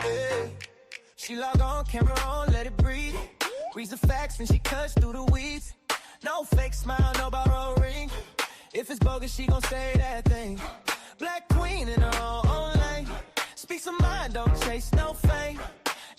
Hey. She log on, camera on, let it breathe. Reads the facts and she cuts through the weeds. No fake smile, no borrow ring. If it's bogus, she gon' say that thing. Black queen in her own lane. Speaks her mind, don't chase no fame.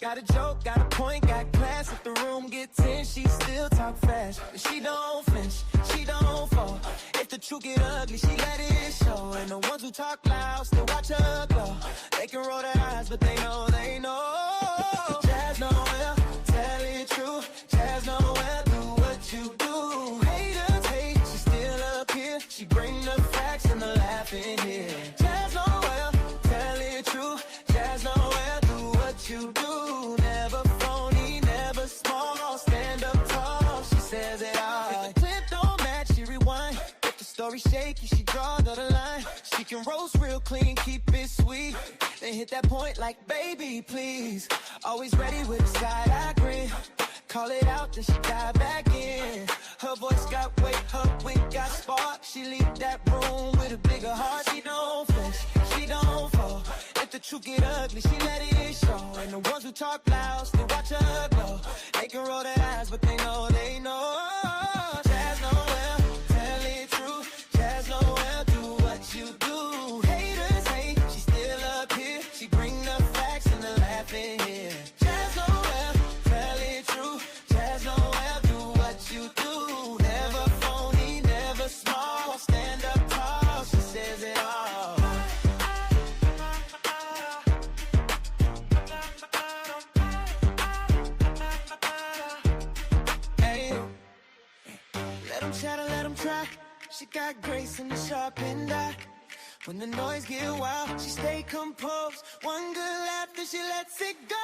Got a joke, got a point, got class. If the room get tense, she still talk fast. She don't flinch, she don't fall. If the truth get ugly, she let it show. And the ones who talk loud still watch her glow. They can roll their eyes, but they know, they know. Jazz Noel, tell it true. Jazz Noel, do what you do. Haters hate, she still up here. She bring the facts and the laugh in here. Jazz Noel, tell it true. Jazz Noel, do what you do. Never phony, never small. Stand up tall, she says it all. If the clip don't match, she rewind. If the story shaky, she draw the line. She can roast real clean, keep it sweet. Then hit that point like, baby, please. Always ready with a side-eye grin. Call it out, then she dive back in. Her voice got weight, her wink got spark. She leave that room with a bigger heart. She don't flinch, she don't fall. If the truth get ugly, she let it show. And the ones who talk loud still watch her glow. They can roll their eyes, but they know, they know. Jazz Noel, tell it true. Jazz Noel, do what you do. Haters hate, she still up here. She bring the facts and the laugh in here. Jazz Noel, tell it true. Jazz Noel, do what you do. Never phony, never small. Stand up tall, she says it all. Hey, let them chatter, let them try. She got grace and a sharpened eye. When the noise get wild, she stay composed. One good laugh, then she lets it go.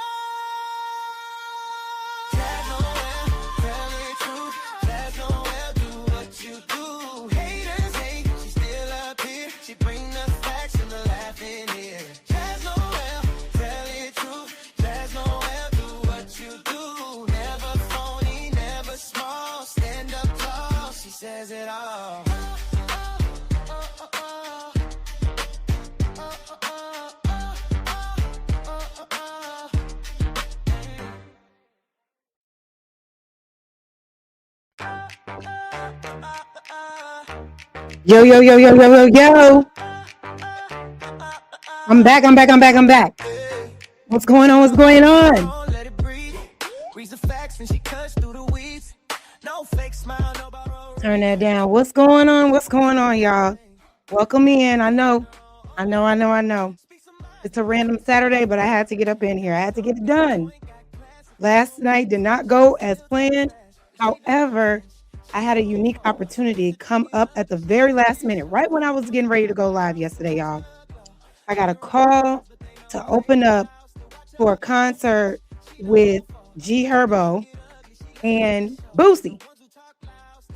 Jazz Noel, tell it true. Jazz Noel, do what you do. Haters hate, she still up here. She bring the facts and the laugh in here. Jazz Noel, tell it true. Jazz Noel, do what you do. Never phony, never small. Stand up tall, she says it all. Yo, yo, yo, yo, yo, yo, yo. I'm back. What's going on? What's going on? Let it breathe. Reads the facts and she cuts through the weeds. No fake smile, no borrow. Turn that down. What's going on? What's going on, y'all? Welcome in. I know. It's a random Saturday, but I had to get up in here. I had to get it done. Last night did not go as planned. However, I had a unique opportunity come up at the very last minute, right when I was getting ready to go live yesterday, y'all. I got a call to open up for a concert with G Herbo and Boosie.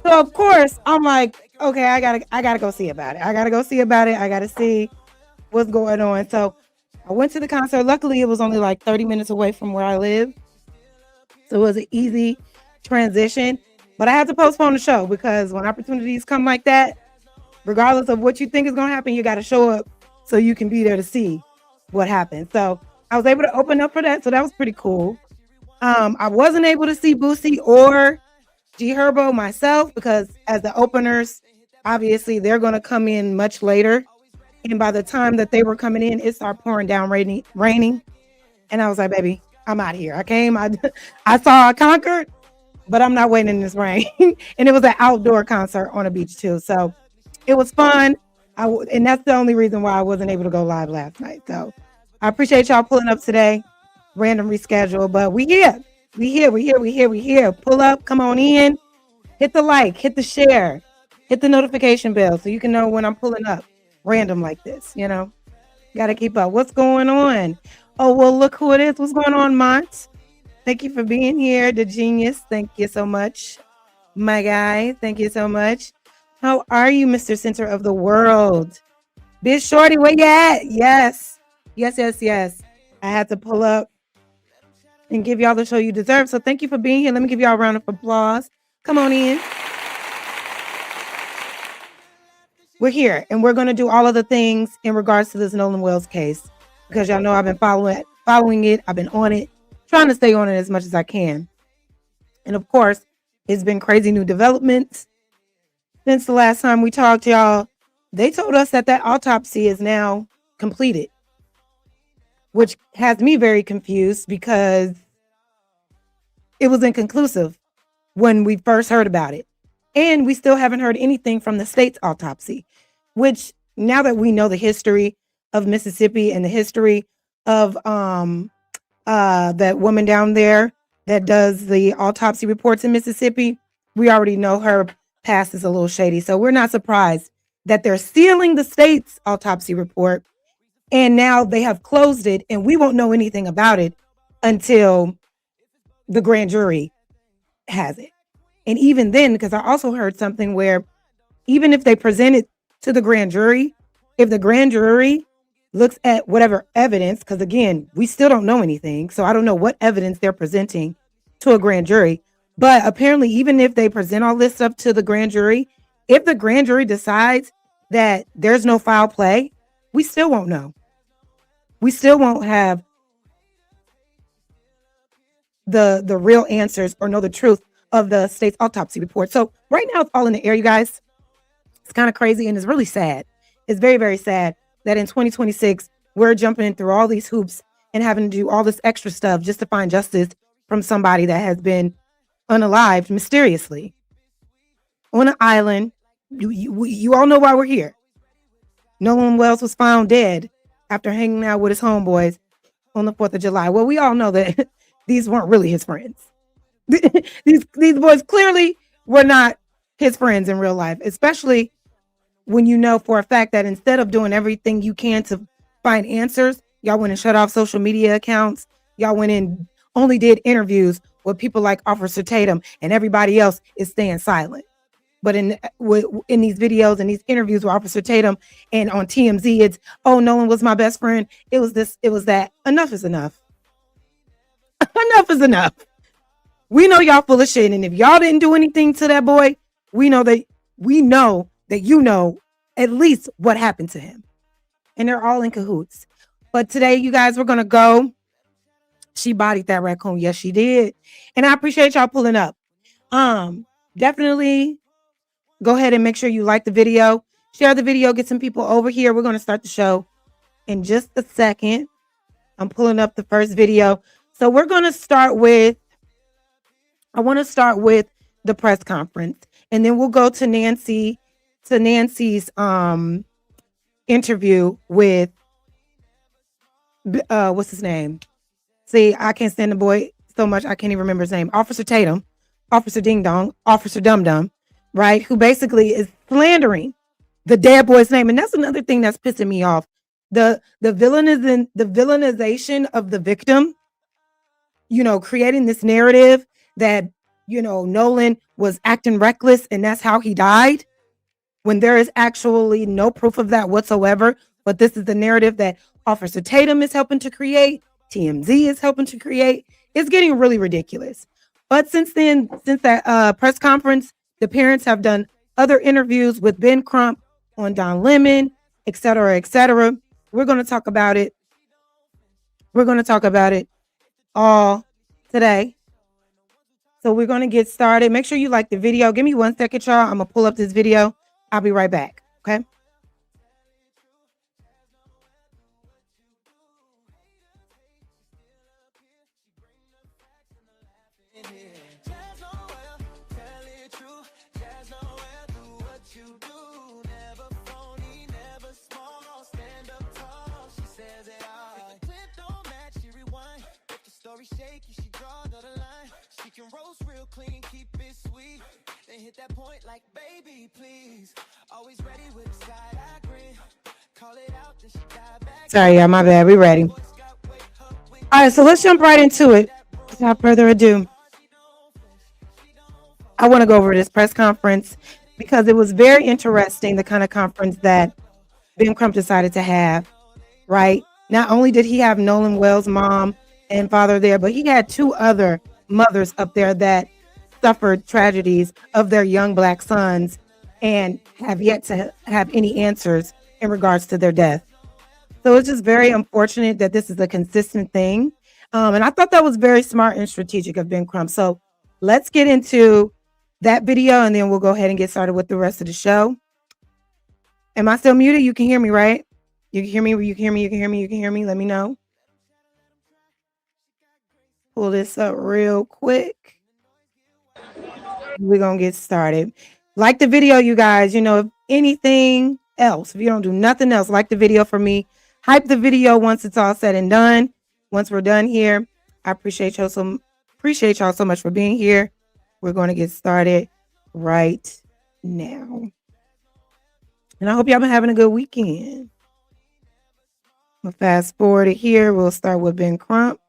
So of course I'm like, okay, I gotta go see about it. I gotta see what's going on. So I went to the concert. Luckily, it was only like 30 minutes away from where I live. So it was an easy transition. But I had to postpone the show because when opportunities come like that, regardless of what you think is going to happen, you got to show up so you can be there to see what happens. So I was able to open up for that. So that was pretty cool. I wasn't able to see Boosie or G Herbo myself because as the openers, obviously they're going to come in much later. And by the time that they were coming in, it started pouring down raining. And I was like, baby, I'm out of here. I saw I conquered. But I'm not waiting in this rain. And it was an outdoor concert on a beach too. So it was fun. And that's the only reason why I wasn't able to go live last night. So I appreciate y'all pulling up today. Random reschedule, but we here. Pull up, come on in, hit the like, hit the share, hit the notification bell so you can know when I'm pulling up random like this, you know. Got to keep up. What's going on? Oh, well, look who it is. What's going on, Mont? Thank you for being here, the genius. Thank you so much, my guy. Thank you so much. How are you, Mr. Center of the World? Biz Shorty, where you at? Yes. I had to pull up and give y'all the show you deserve. So thank you for being here. Let me give y'all a round of applause. Come on in. We're here, and we're going to do all of the things in regards to this Nolan Wells case. because y'all know I've been following it. I've been on it, trying to stay on it as much as I can. And of course, it's been crazy new developments since the last time we talked, y'all. They told us that autopsy is now completed, which has me very confused because it was inconclusive when we first heard about it. And we still haven't heard anything from the state's autopsy, which now that we know the history of Mississippi and the history of that woman down there that does the autopsy reports in Mississippi, we already know her past is a little shady. So we're not surprised that they're sealing the state's autopsy report, and now they have closed it, and we won't know anything about it until the grand jury has it. And even then, because I also heard something where even if they present it to the grand jury, if the grand jury looks at whatever evidence, because again, we still don't know anything. So I don't know what evidence they're presenting to a grand jury. But apparently, even if they present all this stuff to the grand jury, if the grand jury decides that there's no foul play, we still won't know. We still won't have the real answers or know the truth of the state's autopsy report. So right now it's all in the air, you guys. It's kind of crazy and it's really sad. It's very, very sad that in 2026, we're jumping in through all these hoops and having to do all this extra stuff just to find justice from somebody that has been unalived mysteriously on an island. You all know why we're here. Nolan Wells was found dead after hanging out with his homeboys on the 4th of July. Well, we all know that these weren't really his friends. these boys clearly were not his friends in real life, especially when you know for a fact that instead of doing everything you can to find answers, y'all went and shut off social media accounts. Y'all went and only did interviews with people like Officer Tatum, and everybody else is staying silent. But in these videos and these interviews with Officer Tatum and on TMZ, it's, oh, Nolan was my best friend. It was this, it was that. Enough is enough. Enough is enough. We know y'all full of shit. And if y'all didn't do anything to that boy, we know that you know at least what happened to him. And they're all in cahoots. But today, you guys, we're going to go. She bodied that raccoon. Yes, she did. And I appreciate y'all pulling up. Definitely go ahead and make sure you like the video. Share the video. Get some people over here. We're going to start the show in just a second. I'm pulling up the first video. So we're going to start with, I want to start with the press conference, and then we'll go to Nancy's interview with what's his name? See, I can't stand the boy so much I can't even remember his name. Officer Tatum, Officer Ding Dong, Officer Dum Dum, right? Who basically is slandering the dead boy's name, and that's another thing that's pissing me off. The villainization of the victim. You know, creating this narrative that, you know, Nolan was acting reckless and that's how he died, when there is actually no proof of that whatsoever. But this is the narrative that Officer Tatum is helping to create, TMZ is helping to create. It's getting really ridiculous. But since that press conference, the parents have done other interviews with Ben Crump on Don Lemon, et cetera, et cetera. We're going to talk about it. We're going to talk about it all today. So we're going to get started. Make sure you like the video. Give me 1 second, y'all. I'm going to pull up this video. I'll be right back. Okay. Shaky, she draw the line. She can roast real clean, keep it sweet. Then hit that point like, baby, please. Always ready with a side eye grin. Call it out, then she dive back. Sorry, yeah, my bad. We ready. All right, so let's jump right into it. Without further ado, I want to go over this press conference because it was very interesting, the kind of conference that Ben Crump decided to have, right? Not only did he have Nolan Wells' mom and father there, but he had 2 other mothers up there that suffered tragedies of their young Black sons and have yet to have any answers in regards to their death. So it's just very unfortunate that this is a consistent thing. And I thought that was very smart and strategic of Ben Crump. So let's get into that video and then we'll go ahead and get started with the rest of the show. Am I still muted? You can hear me, right? You can hear me, you can hear me, you can hear me, you can hear me. Let me know. Pull this up real quick. We're going to get started. Like the video, you guys. You know, if anything else, if you don't do nothing else, like the video for me. Hype the video once it's all said and done. Once we're done here, I appreciate y'all so much for being here. We're going to get started right now. And I hope y'all been having a good weekend. We'll fast forward it here. We'll start with Ben Crump.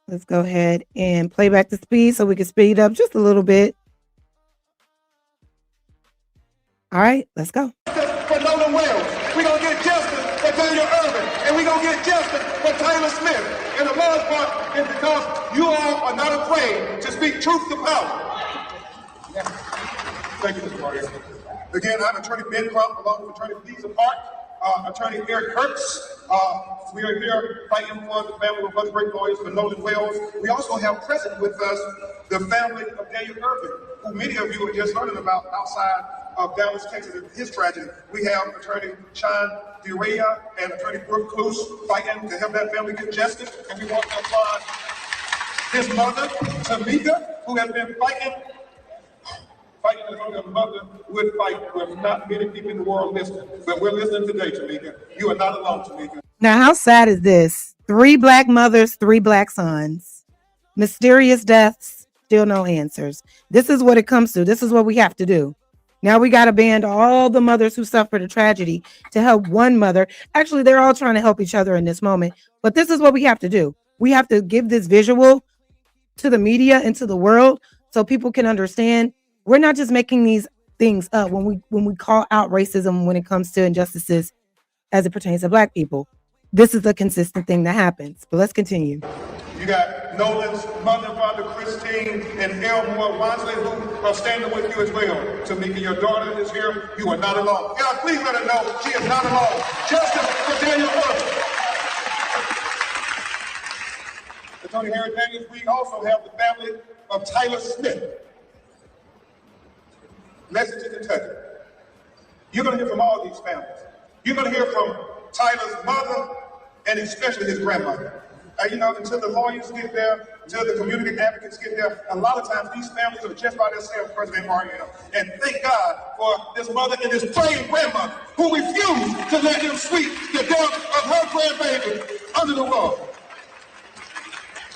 Let's go ahead and play back the speed so we can speed up just a little bit. All right, let's go. For Nolan Wells, we're going to get justice for Daniel Irvin, and we're going to get justice for Taylor Smith. And the large part is because you all are not afraid to speak truth to power. Thank you, Mr. Mario. Again, I'm Attorney Ben Crump, along with Attorney Lisa Park, Attorney Eric Hertz. We are here fighting for the family of other great lawyers for Nolan Wells. We also have present with us the family of Daniel Irvin, who many of you are just learning about outside of Dallas, Texas, and his tragedy. We have Attorney Sean DeRea and Attorney Brooke Cluse fighting to help that family get justice. And we want to applaud his mother, Tamika, who has been fighting as only a mother would fight, where not many people in the world listen. But we're listening today, Tamika. You are not alone, Tamika. Now, how sad is this? 3 black mothers, 3 black sons. Mysterious deaths, still no answers. This is what it comes to. This is what we have to do. Now we got to band all the mothers who suffered a tragedy to help one mother. Actually, they're all trying to help each other in this moment. But this is what we have to do. We have to give this visual to the media and to the world so people can understand. We're not just making these things up when we call out racism when it comes to injustices as it pertains to black people. This is a consistent thing that happens. But let's continue. You got Nolan's mother, Father Christine, and Elmore Wansley, who are standing with you as well. Tamika, your daughter is here. You are not alone. God, please let her know she is not alone. Justice for Daniel Irvin. Attorney Harry Daniels, we also have the family of Tyler Smith. Lexington, Kentucky. You're going to hear from all these families. You're going to hear from Tyler's mother and especially his grandmother. Until the lawyers get there, until the community advocates get there, a lot of times these families are just by themselves, President Mario. And thank God for this mother and this praying grandmother who refused to let him sweep the death of her grandbaby under the rug.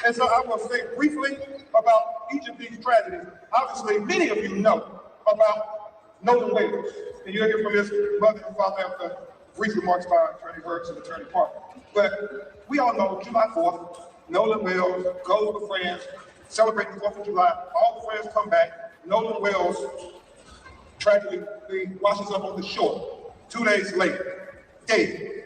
And so I will say briefly about each of these tragedies. Obviously, many of you know about Nolan Wells. And you'll hear from his mother and father after brief remarks by Attorney Hertz and Attorney Parker. But we all know July 4th, Nolan Wells goes to France, celebrating the 4th of July. All the friends come back. Nolan Wells tragically washes up on the shore 2 days later, dead.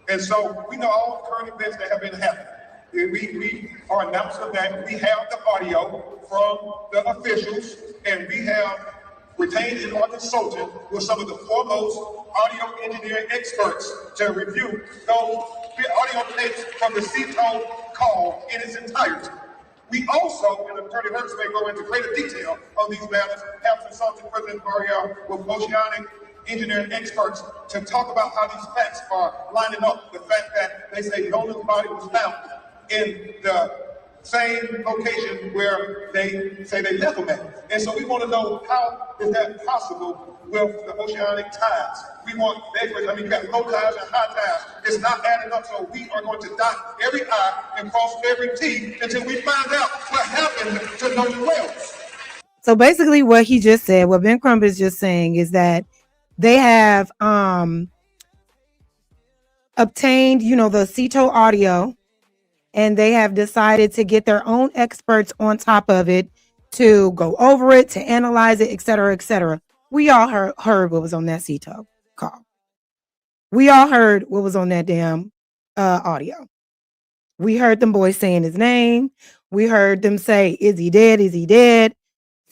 And so we know all the current events that have been happening. We are announcing that we have the audio from the officials, and we have retained and are consulted with some of the foremost audio engineering experts to review those audio tapes from the Seattle call in its entirety. We also, and Attorney Hertz may go into greater detail on these matters, have consulted President Barriel with oceanic engineering experts to talk about how these facts are lining up. The fact that they say Nolan's body was found in the same location where they say they left him at. And so we want to know, how is that possible with the oceanic tides? We want experts. You got low tides and high tides. It's not adding up, so we are going to dot every I and cross every T until we find out what happened to Nolan Wells. So basically what he just said, what Ben Crump is just saying, is that they have obtained, the CETO audio, and they have decided to get their own experts on top of it to go over it, to analyze it, et cetera, et cetera. We all heard what was on that CETO call. We all heard what was on that damn audio. We heard them boys saying his name. We heard them say, is he dead? Is he dead?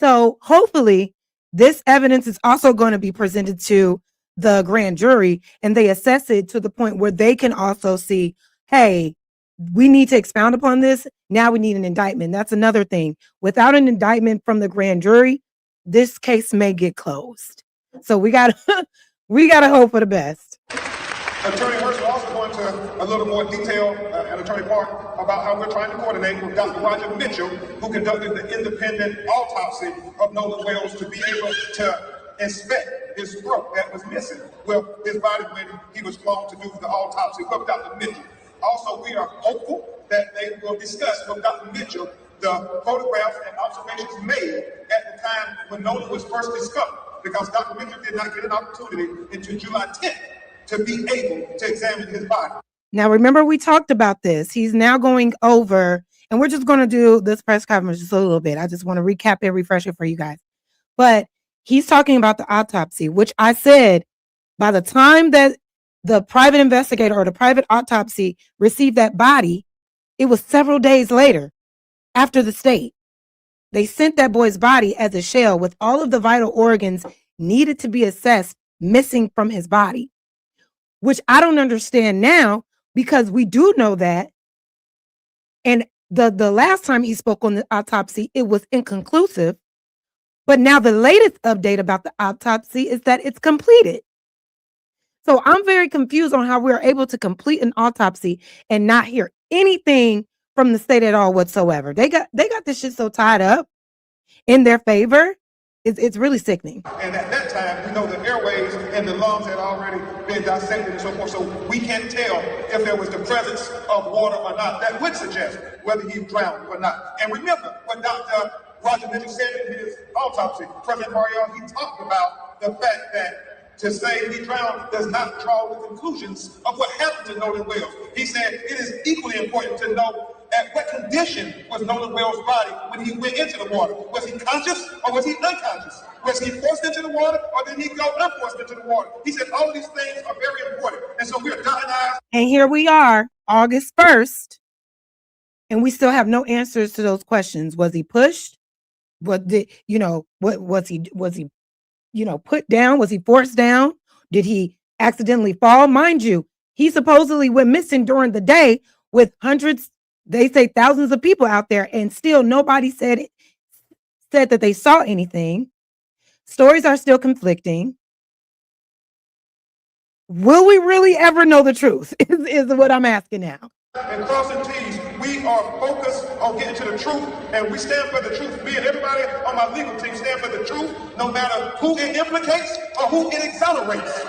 So hopefully this evidence is also going to be presented to the grand jury and they assess it to the point where they can also see, hey, we need to expound upon this. Now we need an indictment. That's another thing. Without an indictment from the grand jury, this case may get closed. So we got we got to hope for the best. Attorney Hurst will also go into a little more detail, and Attorney Park, about how we're trying to coordinate with Dr. Roger Mitchell, who conducted the independent autopsy of Nolan Wells, to be able to inspect his throat that was missing with his body when he was flown to do the autopsy with Dr. Mitchell. Also, we are hopeful that they will discuss with Dr. Mitchell the photographs and observations made at the time when Nolan was first discovered, because Dr. Mitchell did not get an opportunity until July 10th to be able to examine his body. Now, remember, we talked about this. He's now going over, and we're just going to do this press conference just a little bit. I just want to recap it, refresh it for you guys. But he's talking about the autopsy, which I said by the time that the private investigator or the private autopsy received that body, it was several days later after the state. They sent that boy's body as a shell with all of the vital organs needed to be assessed missing from his body, which I don't understand now, because we do know that. And the last time he spoke on the autopsy, it was inconclusive. But now the latest update about the autopsy is that it's completed. So I'm very confused on how we're able to complete an autopsy and not hear anything from the state at all whatsoever. They got this shit so tied up in their favor. It's really sickening. And at that time, we know the airways and the lungs had already been dissected and so forth, so we can't tell if there was the presence of water or not. That would suggest whether he drowned or not. And remember what Dr. Roger Mitchell said in his autopsy. President Marion, he talked about the fact that to say he drowned does not draw the conclusions of what happened to Nolan Wells. He said it is equally important to know at what condition was Nolan Wells' body when he went into the water. Was he conscious or was he unconscious? Was he forced into the water or did he go unforced into the water? He said all of these things are very important. And so we're dotting eyes. And here we are, August 1st, and we still have no answers to those questions. Was he pushed? What was he put down? Was he forced down? Did he accidentally fall? Mind you, he supposedly went missing during the day with hundreds, they say thousands of people out there, and still nobody said that they saw anything. Stories are still conflicting. Will we really ever know the truth is what I'm asking now. And crossing T's, we are focused on getting to the truth, and we stand for the truth. Me and everybody on my legal team stand for the truth, no matter who it implicates or who it exonerates.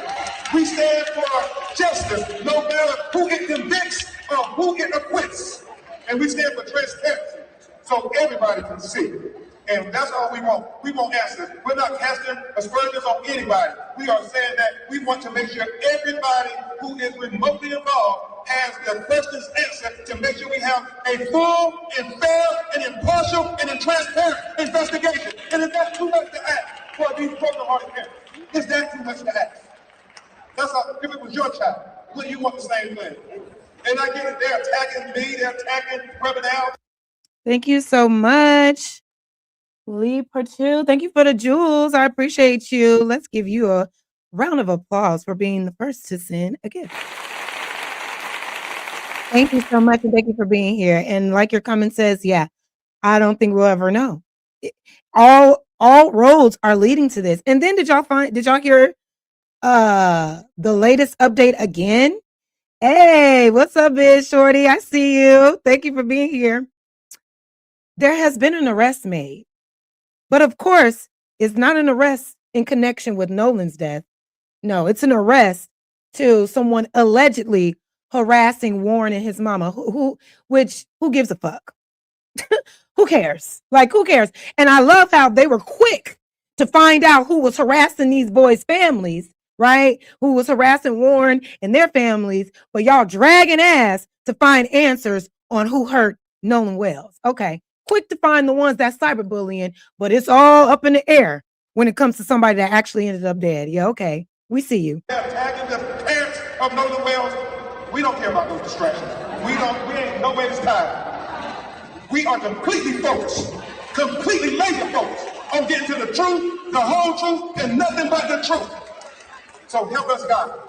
We stand for justice, no matter who it convicts or who it acquits. And we stand for transparency, so everybody can see. And that's all we want. We want answers. We're not casting aspersions on anybody. We are saying that we want to make sure everybody who is remotely involved has their questions answered to make sure we have a full and fair and impartial and transparent investigation. And is that too much to ask for these broken-hearted parents? Is that too much to ask? That's all. If it was your child, would you want the same thing? And I get it. They're attacking me. They're attacking Reverend Al. Thank you so much, Lee Purtu. Thank you for the jewels. I appreciate you. Let's give you a round of applause for being the first to send a gift. Thank you so much, and thank you for being here. And like your comment says, yeah, I don't think we'll ever know. All roads are leading to this. And then did y'all hear the latest update again? Hey, what's up, Biz Shorty? I see you. Thank you for being here. There has been an arrest made. But of course, it's not an arrest in connection with Nolan's death. No, it's an arrest to someone allegedly harassing Warren and his mama. Who gives a fuck? Who cares? Like, who cares? And I love how they were quick to find out who was harassing these boys' families, right? Who was harassing Warren and their families, but y'all dragging ass to find answers on who hurt Nolan Wells. Okay. Quick to find the ones that's cyberbullying, but it's all up in the air when it comes to somebody that actually ended up dead. Yeah, okay. We see you. Attacking the parents of Nolan Wells. We don't care about those distractions. We ain't no way to time. We are completely focused, completely laser focused on getting to the truth, the whole truth, and nothing but the truth. So help us, God.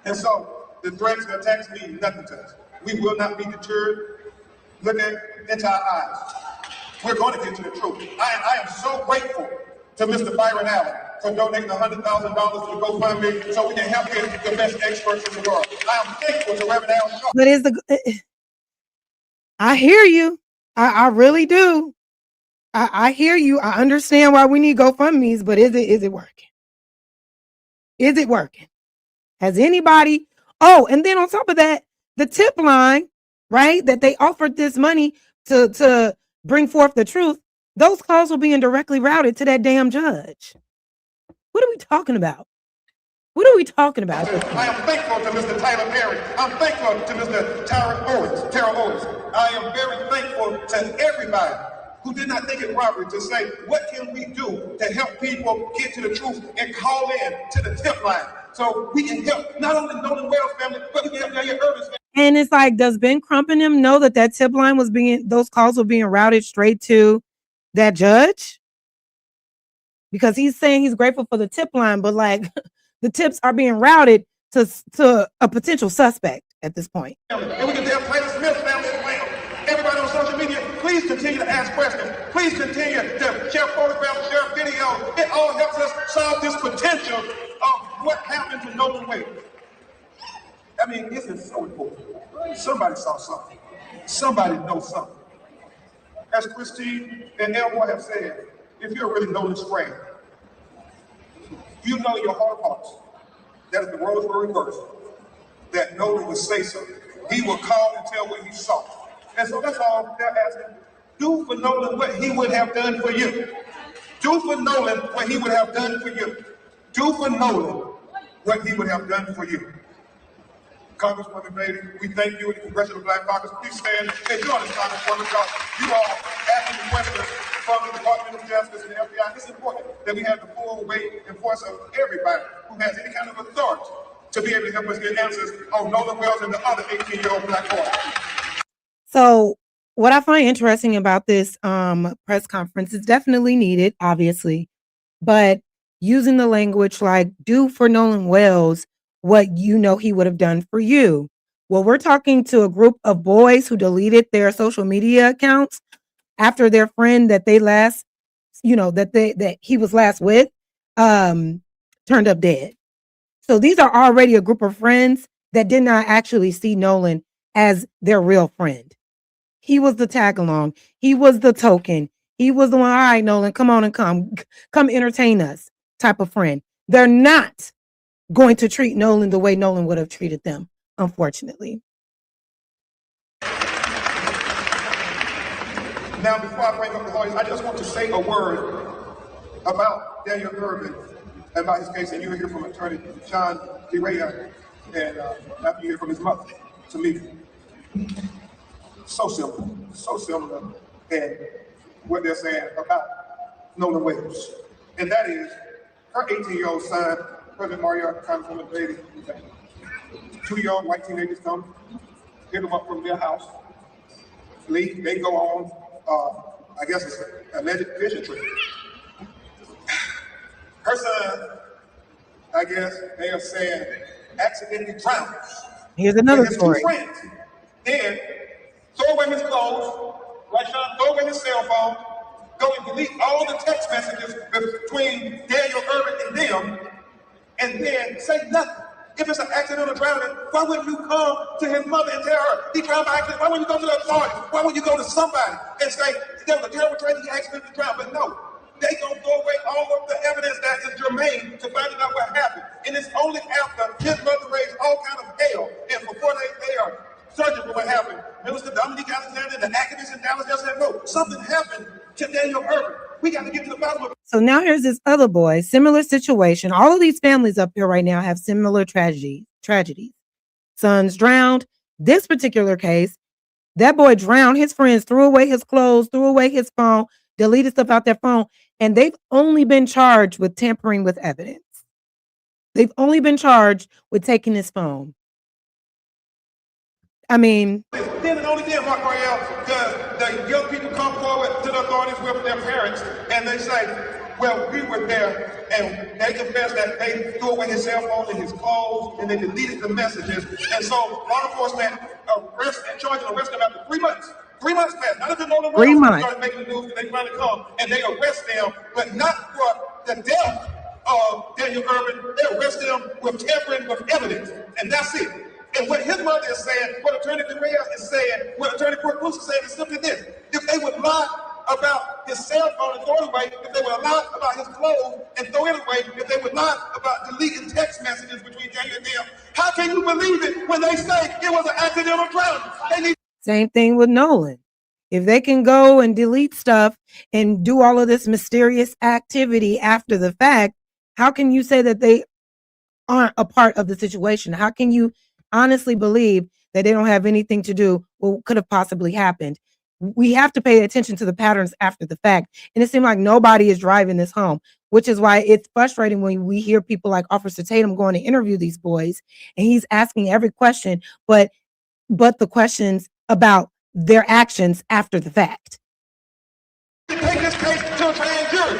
And so the threats, the attacks mean nothing to us. We will not be deterred. Look into our eyes. We're going to get to the truth. I am so grateful to Mr. Byron Allen for donating $100,000 to the GoFundMe so we can help get the best experts in the world. I am thankful to Reverend Allen. But is the I hear you. I really do. I hear you. I understand why we need GoFundMe's, but is it working? Is it working? Has anybody? Oh, and then on top of that, the tip line, right? That they offered this money to bring forth the truth. Those calls were being directly routed to that damn judge. What are we talking about? What are we talking about? I am thankful to Mr. Tyler Perry. I'm thankful to Mr. Terrell Owens. I am very thankful to everybody who did not think it robbery to say, what can we do to help people get to the truth and call in to the tip line so we can help not only Nolan Wells family, but we can help Daniel Irvin's family. And it's like, does Ben Crump and him know that tip line was those calls were being routed straight to that judge? Because he's saying he's grateful for the tip line, but like the tips are being routed to a potential suspect at this point. And we can help Tatum Smith family as well. Everybody on social media, please continue to ask questions. Please continue to share photographs, share videos. It all helps us solve this potential of what happened to Nolan Wells. I mean, this is so important. Somebody saw something. Somebody knows something. As Christine and Elmore have said, if you're really Nolan's friend, you know your heart of hearts that if the roles were reversed, that Nolan would say so. He would call and tell what he saw. And so that's all they're asking. Do for Nolan what he would have done for you. Do for Nolan what he would have done for you. Do for Nolan what he would have done for you. Congresswoman Beatty, we thank you and the Congressional Black Caucus. Please stand and join us, Congresswoman, because you all acting questioners from the Department of Justice and the FBI. It's important that we have the full weight and force of everybody who has any kind of authority to be able to help us get answers on Nolan Wells and the other 18-year-old black boy. So what I find interesting about this press conference is definitely needed, obviously, but using the language like do for Nolan Wells what you know he would have done for you. Well, we're talking to a group of boys who deleted their social media accounts after their friend that they last, that he was last with, turned up dead. So these are already a group of friends that did not actually see Nolan as their real friend. He was the tag along. He was the token. He was the one, all right, Nolan, come on and come entertain us type of friend. They're not going to treat Nolan the way Nolan would have treated them, unfortunately. Now, before I bring up the lawyers, I just want to say a word about Daniel Irvin and about his case, and you'll hear from Attorney Sean DeRaya, and after you hear from his mother, to me. So similar, and what they're saying about Nolan Wells. And that is, her 18-year-old son, President Mario, Congresswoman Beatty, 2 young white teenagers come, pick them up from their house, leave, they go on, I guess it's an alleged fishing trip. Her son, I guess they are saying, accidentally drowns. Here's another story. Two friends. Then throw away his clothes, right, Sean? Throw away his cell phone, go and delete all the text messages between Daniel Irvin and them, and then say nothing. If it's an accidental drowning, why wouldn't you come to his mother and tell her he drowned by accident? Why wouldn't you go to the authorities? Why wouldn't you go to somebody and say there was a terrible tragedy, he accidentally drowned? But no, they gonna throw away all of the evidence that is germane to finding out what happened. And it's only after his mother raised all kind of hell, and before they are searching for what happened. Minister Dominique Alexander, the activists in Dallas, just said, no, something happened to Daniel Irvin. We got to get to the bottom of it. So now here's this other boy, similar situation. All of these families up here right now have similar tragedies. Sons drowned. This particular case, that boy drowned. His friends threw away his clothes, threw away his phone, deleted stuff out their phone, and they've only been charged with tampering with evidence. They've only been charged with taking his phone. I mean, then and only then, Mark Royale, the young people come forward to the authorities with their parents, and they say, Well, we were there, and they confessed that they threw away his cell phone and his clothes, and they deleted the messages. And so law enforcement charged and arrested him after 3 months. 3 months passed. Not until Nolan Wells started making the news, and they finally come, and they arrest them, but not for the death of Daniel Irvin. They arrest him with tampering with evidence, and that's it. And what his mother is saying, what Attorney Babiiess is saying, what Attorney Crump is saying is simply this: if they would lie about his cell phone and throw it away, if they would lie about his clothes and throw it away, if they would lie about deleting text messages between Daniel and them, how can you believe it when they say it was an accidental drowning? Same thing with Nolan. If they can go and delete stuff and do all of this mysterious activity after the fact, how can you say that they aren't a part of the situation? How can you honestly believe that they don't have anything to do with what could have possibly happened? We have to pay attention to the patterns after the fact. And it seemed like nobody is driving this home, which is why it's frustrating when we hear people like Officer Tatum going to interview these boys, and he's asking every question, but the questions about their actions after the fact. Take this case to a grand jury.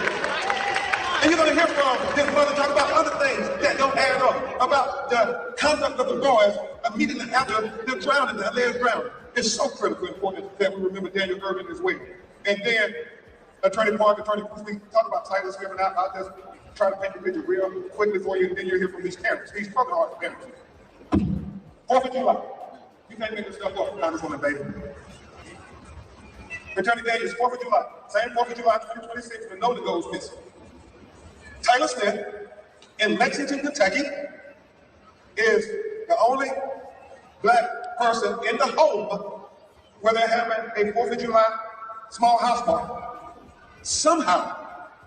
And you're going to hear from his mother talk about other things that don't add up, about the conduct of the boys immediately after the drowning, the alleged drowning. It's so critically important that we remember Daniel Irvin as well. And then Attorney Park, Attorney Crump, we talk about Tyler Smith, and I'll just try to paint the picture real quickly for you, and then you'll hear from these parents, these broken hearted parents. 4th of July. You can't make this stuff up. I just want to debate it. Attorney Daniels, 4th of July. Same 4th of July, 2026, when Nolan goes missing. Tyler Smith in Lexington, Kentucky, is the only black person in the home where they're having a 4th of July small house party. Somehow,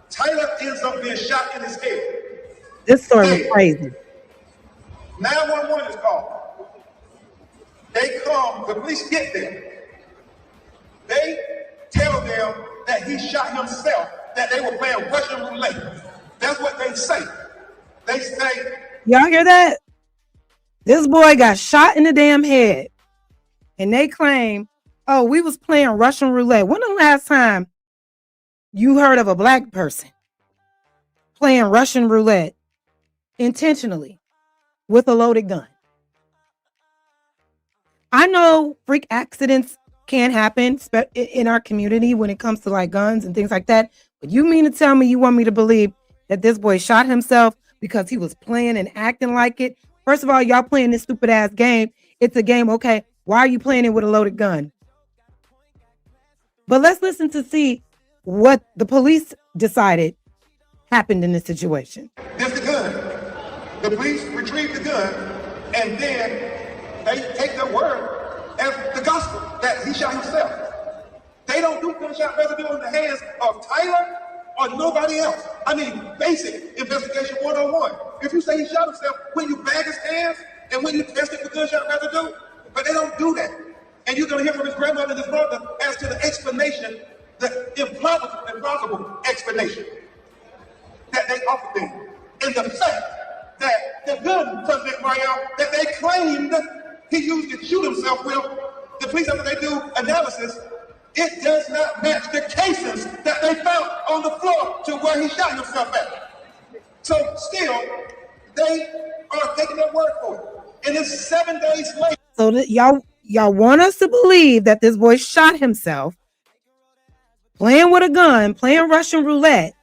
Tyler ends up being shot in his head. This story was crazy. 911 is called. They come, the police get there. They tell them that he shot himself, that they were playing Russian roulette. That's what they say. They say, y'all hear that? This boy got shot in the damn head. And they claim, oh, we was playing Russian roulette. When the last time you heard of a black person playing Russian roulette intentionally with a loaded gun? I know freak accidents can happen in our community when it comes to like guns and things like that. But you mean to tell me you want me to believe that this boy shot himself because he was playing and acting like it? First of all, y'all playing this stupid ass game. It's a game. Okay. Why are you playing it with a loaded gun? But let's listen to see what the police decided happened in this situation. There's the gun. The police retrieve the gun, and then they take their word as the gospel that he shot himself. They don't do gunshot residue in the hands of Tyler or nobody else. I mean, basic investigation 101. If you say he shot himself, when you bag his hands and when you test it for gunshot residue, but they don't do that. And you're going to hear from his grandmother and his brother as to the explanation, the implausible explanation that they offered them. And the fact that the gun, President Mario, that they claimed he used to shoot himself with, the police, after they do analysis, it does not match the cases that they found on the floor to where he shot himself at. So still, they are taking their word for it. And it's 7 days later. So y'all want us to believe that this boy shot himself playing with a gun, playing Russian roulette,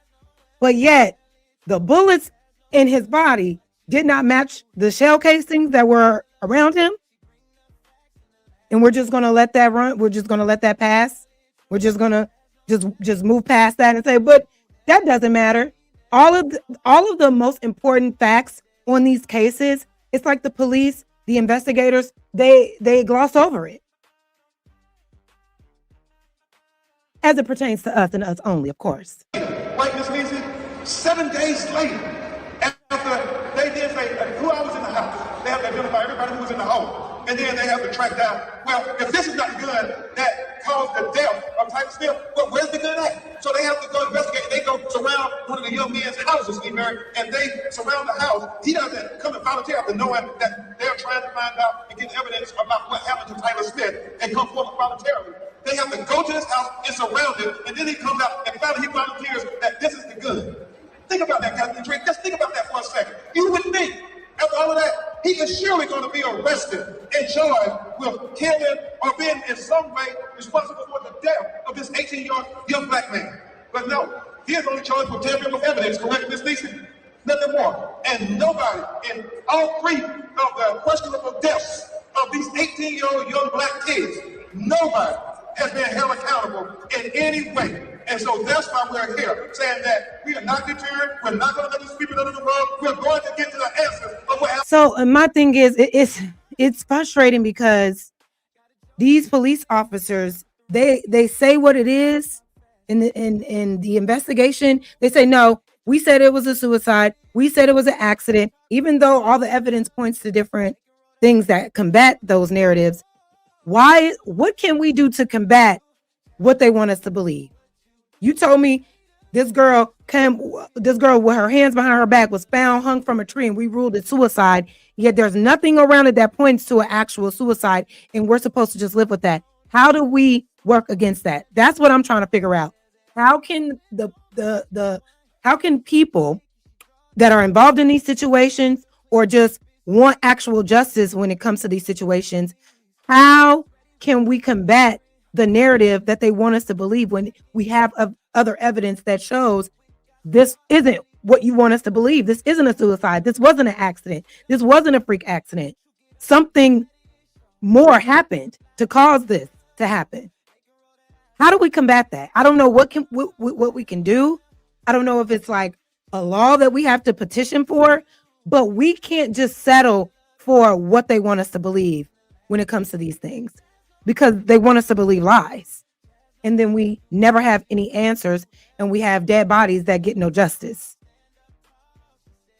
but yet the bullets in his body did not match the shell casings that were around him. And we're just going to let that run. We're just going to let that pass. We're just going to just move past that and say, but that doesn't matter. All of the most important facts on these cases, it's like the police, the investigators, they gloss over it. As it pertains to us and us only, of course. Right, Miss Lindsay? 7 days later, after they did say who I was in the house, they have to identify everybody who was in the home. And then they have to track down, well, if this is not the gun that caused the death of Tatum Smith, well, where's the gun at? So they have to go investigate. They go surround one of the young men's houses, and they surround the house. He doesn't come and volunteer after knowing that they're trying to find out and get evidence about what happened to Tatum Smith and come forward voluntarily. They have to go to his house and surround it, and then he comes out and finally he volunteers that this is the gun. surely going to be arrested and charged with killing or being in some way responsible for the death of this 18-year-old young black man. But no, he is only charged with tampering with evidence, correct, Ms. Neeson? Nothing more. And nobody in all three of the questionable deaths of these 18-year-old young black kids, nobody has been held accountable in any way. And so that's why we're here, saying that we are not deterred. We're not going to let these people under the rug. We're going to get to the answers of what happened. So my thing is, it's frustrating because these police officers, they say what it is in the investigation. They say, no, we said it was a suicide. We said it was an accident, even though all the evidence points to different things that combat those narratives. What can we do to combat what they want us to believe? You told me this girl with her hands behind her back was found hung from a tree and we ruled it suicide. Yet there's nothing around it that points to an actual suicide. And we're supposed to just live with that. How do we work against that? That's what I'm trying to figure out. How can how can people that are involved in these situations or just want actual justice when it comes to these situations, how can we combat the narrative that they want us to believe when we have other evidence that shows this isn't what you want us to believe? This isn't a suicide. This wasn't an accident. This wasn't a freak accident. Something more happened to cause this to happen. How do we combat that? I don't know what we can do. I don't know if it's like a law that we have to petition for, but we can't just settle for what they want us to believe when it comes to these things, because they want us to believe lies. And then we never have any answers and we have dead bodies that get no justice.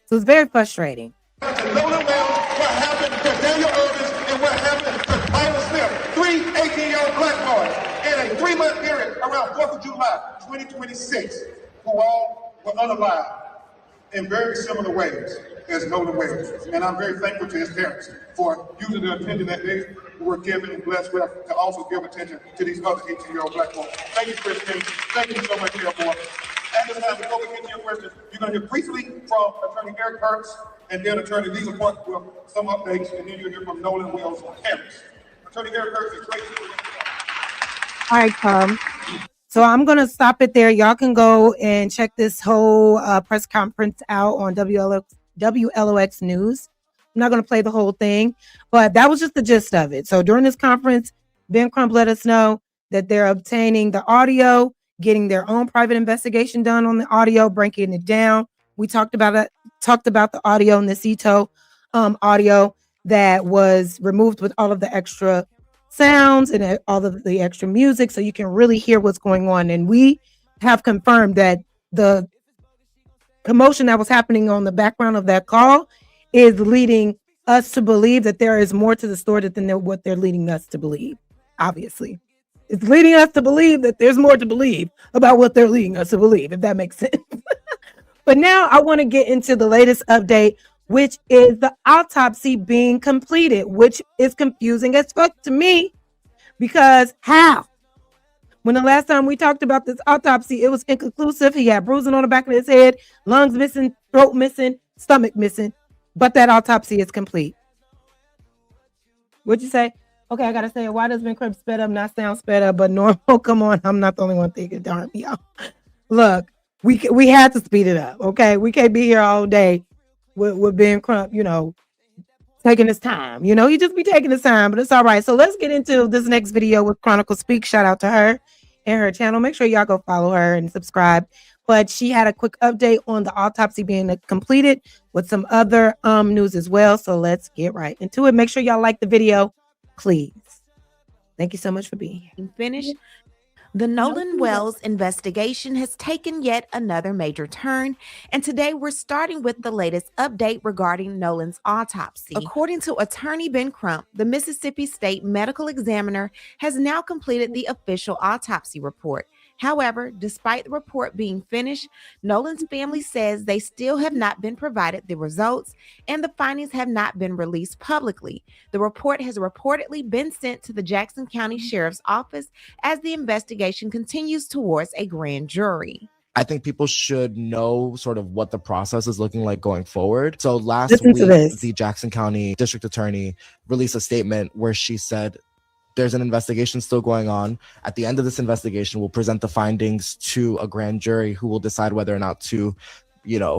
So it's very frustrating. Nolan Wells, what happened to Daniel Irvin, and what happened to Tyler Smith, 3 18-year-old black boys in a 3-month period around 4th of July, 2026, who all were unalive in very similar ways as Nolan Wells. And I'm very thankful to his parents for using the attention that they were given and blessed with to also give attention to these other 18-year-old black boys. Thank you, Christine. Thank you so much, therefore. At this time, before we get to your questions, you're going to hear briefly from Attorney Eric Hertz and then Attorney Lisa Point with some updates, and then you'll hear from Nolan Wells parents. Attorney Eric Hertz, it's great to you. All right, so I'm going to stop it there. Y'all can go and check this whole press conference out on WLOX News. I'm not going to play the whole thing, but that was just the gist of it. So during this conference, Ben Crump let us know that they're obtaining the audio, getting their own private investigation done on the audio, breaking it down. We talked about the audio in the CETO audio that was removed with all of the extra sounds and all of the extra music, so you can really hear what's going on. And we have confirmed that the commotion that was happening on the background of that call is leading us to believe that there is more to the story than what they're leading us to believe. Obviously, it's leading us to believe that there's more to believe about what they're leading us to believe, if that makes sense. But now I want to get into the latest update, which is the autopsy being completed, which is confusing as fuck to me, because how? When the last time we talked about this autopsy, it was inconclusive. He had bruising on the back of his head, lungs missing, throat missing, stomach missing, but that autopsy is complete. What'd you say? Okay, I gotta say, why does Ben Crump sped up not sound sped up, but normal? Come on, I'm not the only one thinking, darn me, y'all. Look, we had to speed it up, okay? We can't be here all day with Ben Crump, taking his time. He just be taking his time, but it's all right. So let's get into this next video with Chronicle Speak. Shout out to her and her channel. Make sure y'all go follow her and subscribe. But she had a quick update on the autopsy being completed with some other news as well. So let's get right into it. Make sure y'all like the video, please. Thank you so much for being here. Finished. The Nolan Wells investigation has taken yet another major turn, and today we're starting with the latest update regarding Nolan's autopsy. According to attorney Ben Crump, the Mississippi State Medical Examiner has now completed the official autopsy report. However, despite the report being finished, Nolan's family says they still have not been provided the results and the findings have not been released publicly. The report has reportedly been sent to the Jackson County Sheriff's Office as the investigation continues towards a grand jury. I think people should know sort of what the process is looking like going forward. So last Listen to week, this. the Jackson County District Attorney released a statement where she said there's an investigation still going on. At the end of this investigation, we'll present the findings to a grand jury who will decide whether or not to,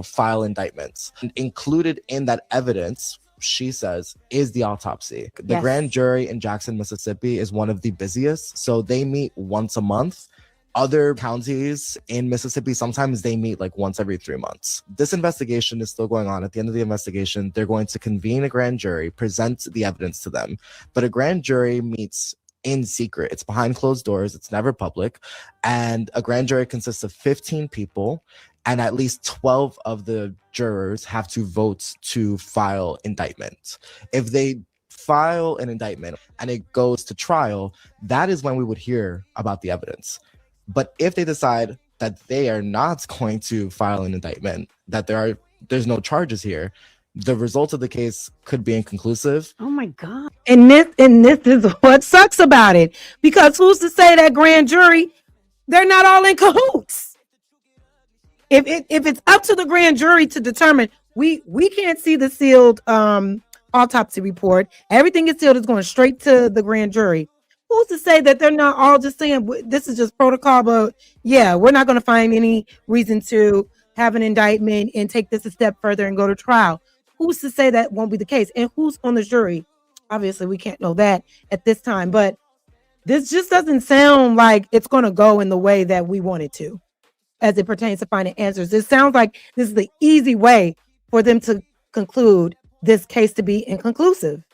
file indictments. And included in that evidence, she says, is the autopsy. The grand jury in Jackson, Mississippi is one of the busiest. So they meet once a month. Other counties in Mississippi, sometimes they meet like once every 3 months. This investigation is still going on. At the end of the investigation, they're going to convene a grand jury, present the evidence to them. But a grand jury meets in secret. It's behind closed doors. It's never public. And a grand jury consists of 15 people, and at least 12 of the jurors have to vote to file indictment. If they file an indictment and it goes to trial, that is when we would hear about the evidence. But if they decide that they are not going to file an indictment, that there's no charges here, the result of the case could be inconclusive. Oh my God. And this is what sucks about it. Because who's to say that grand jury, they're not all in cahoots? If it's up to the grand jury to determine, we can't see the sealed autopsy report. Everything is sealed, is going straight to the grand jury. Who's to say that they're not all just saying this is just protocol, but yeah, we're not going to find any reason to have an indictment and take this a step further and go to trial? Who's to say that won't be the case? And who's on the jury? Obviously, we can't know that at this time, but this just doesn't sound like it's going to go in the way that we want it to as it pertains to finding answers. It sounds like this is the easy way for them to conclude this case to be inconclusive.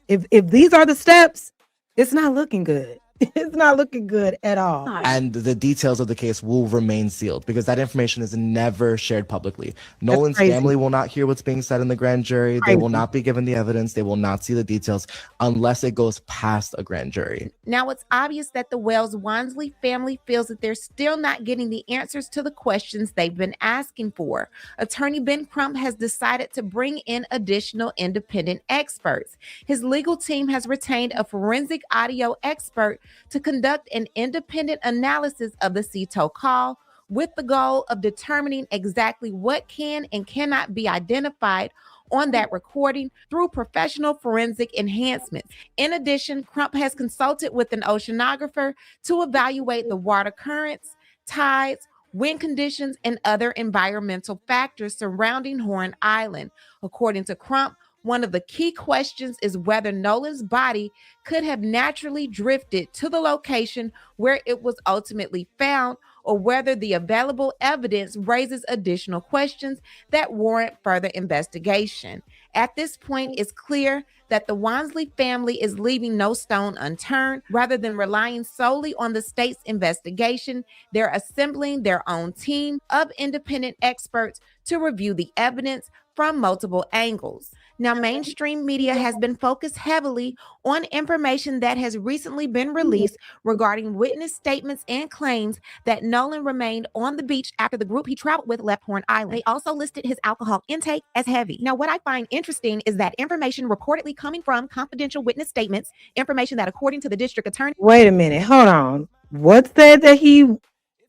If these are the steps, it's not looking good. It's not looking good at all. And the details of the case will remain sealed because that information is never shared publicly. Nolan's family will not hear what's being said in the grand jury. They will not be given the evidence. They will not see the details unless it goes past a grand jury. Now, it's obvious that the Wells-Wansley family feels that they're still not getting the answers to the questions they've been asking for. Attorney Ben Crump has decided to bring in additional independent experts. His legal team has retained a forensic audio expert to conduct an independent analysis of the CETO call with the goal of determining exactly what can and cannot be identified on that recording through professional forensic enhancements. In addition, Crump has consulted with an oceanographer to evaluate the water currents, tides, wind conditions, and other environmental factors surrounding Horn Island. According to Crump, one of the key questions is whether Nolan's body could have naturally drifted to the location where it was ultimately found, or whether the available evidence raises additional questions that warrant further investigation. At this point, it's clear that the Wansley family is leaving no stone unturned. Rather than relying solely on the state's investigation, they're assembling their own team of independent experts to review the evidence from multiple angles. Now, mainstream media has been focused heavily on information that has recently been released regarding witness statements and claims that Nolan remained on the beach after the group he traveled with left Horn Island. They also listed his alcohol intake as heavy. Now, what I find interesting is that information reportedly coming from confidential witness statements, information that, according to the district attorney— Wait a minute, hold on. What said that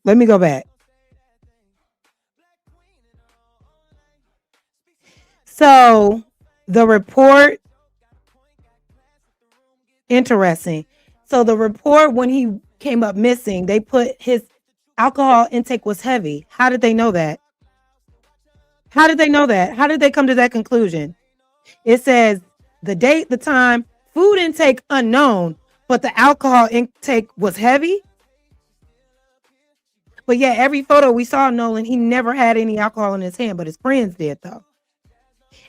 let me go back. So the report, interesting. So the report, when he came up missing, they put his alcohol intake was heavy. How did they know that? How did they know that? How did they come to that conclusion? It says the date, the time, food intake unknown, but the alcohol intake was heavy. But yeah, every photo we saw of Nolan, he never had any alcohol in his hand, but his friends did though.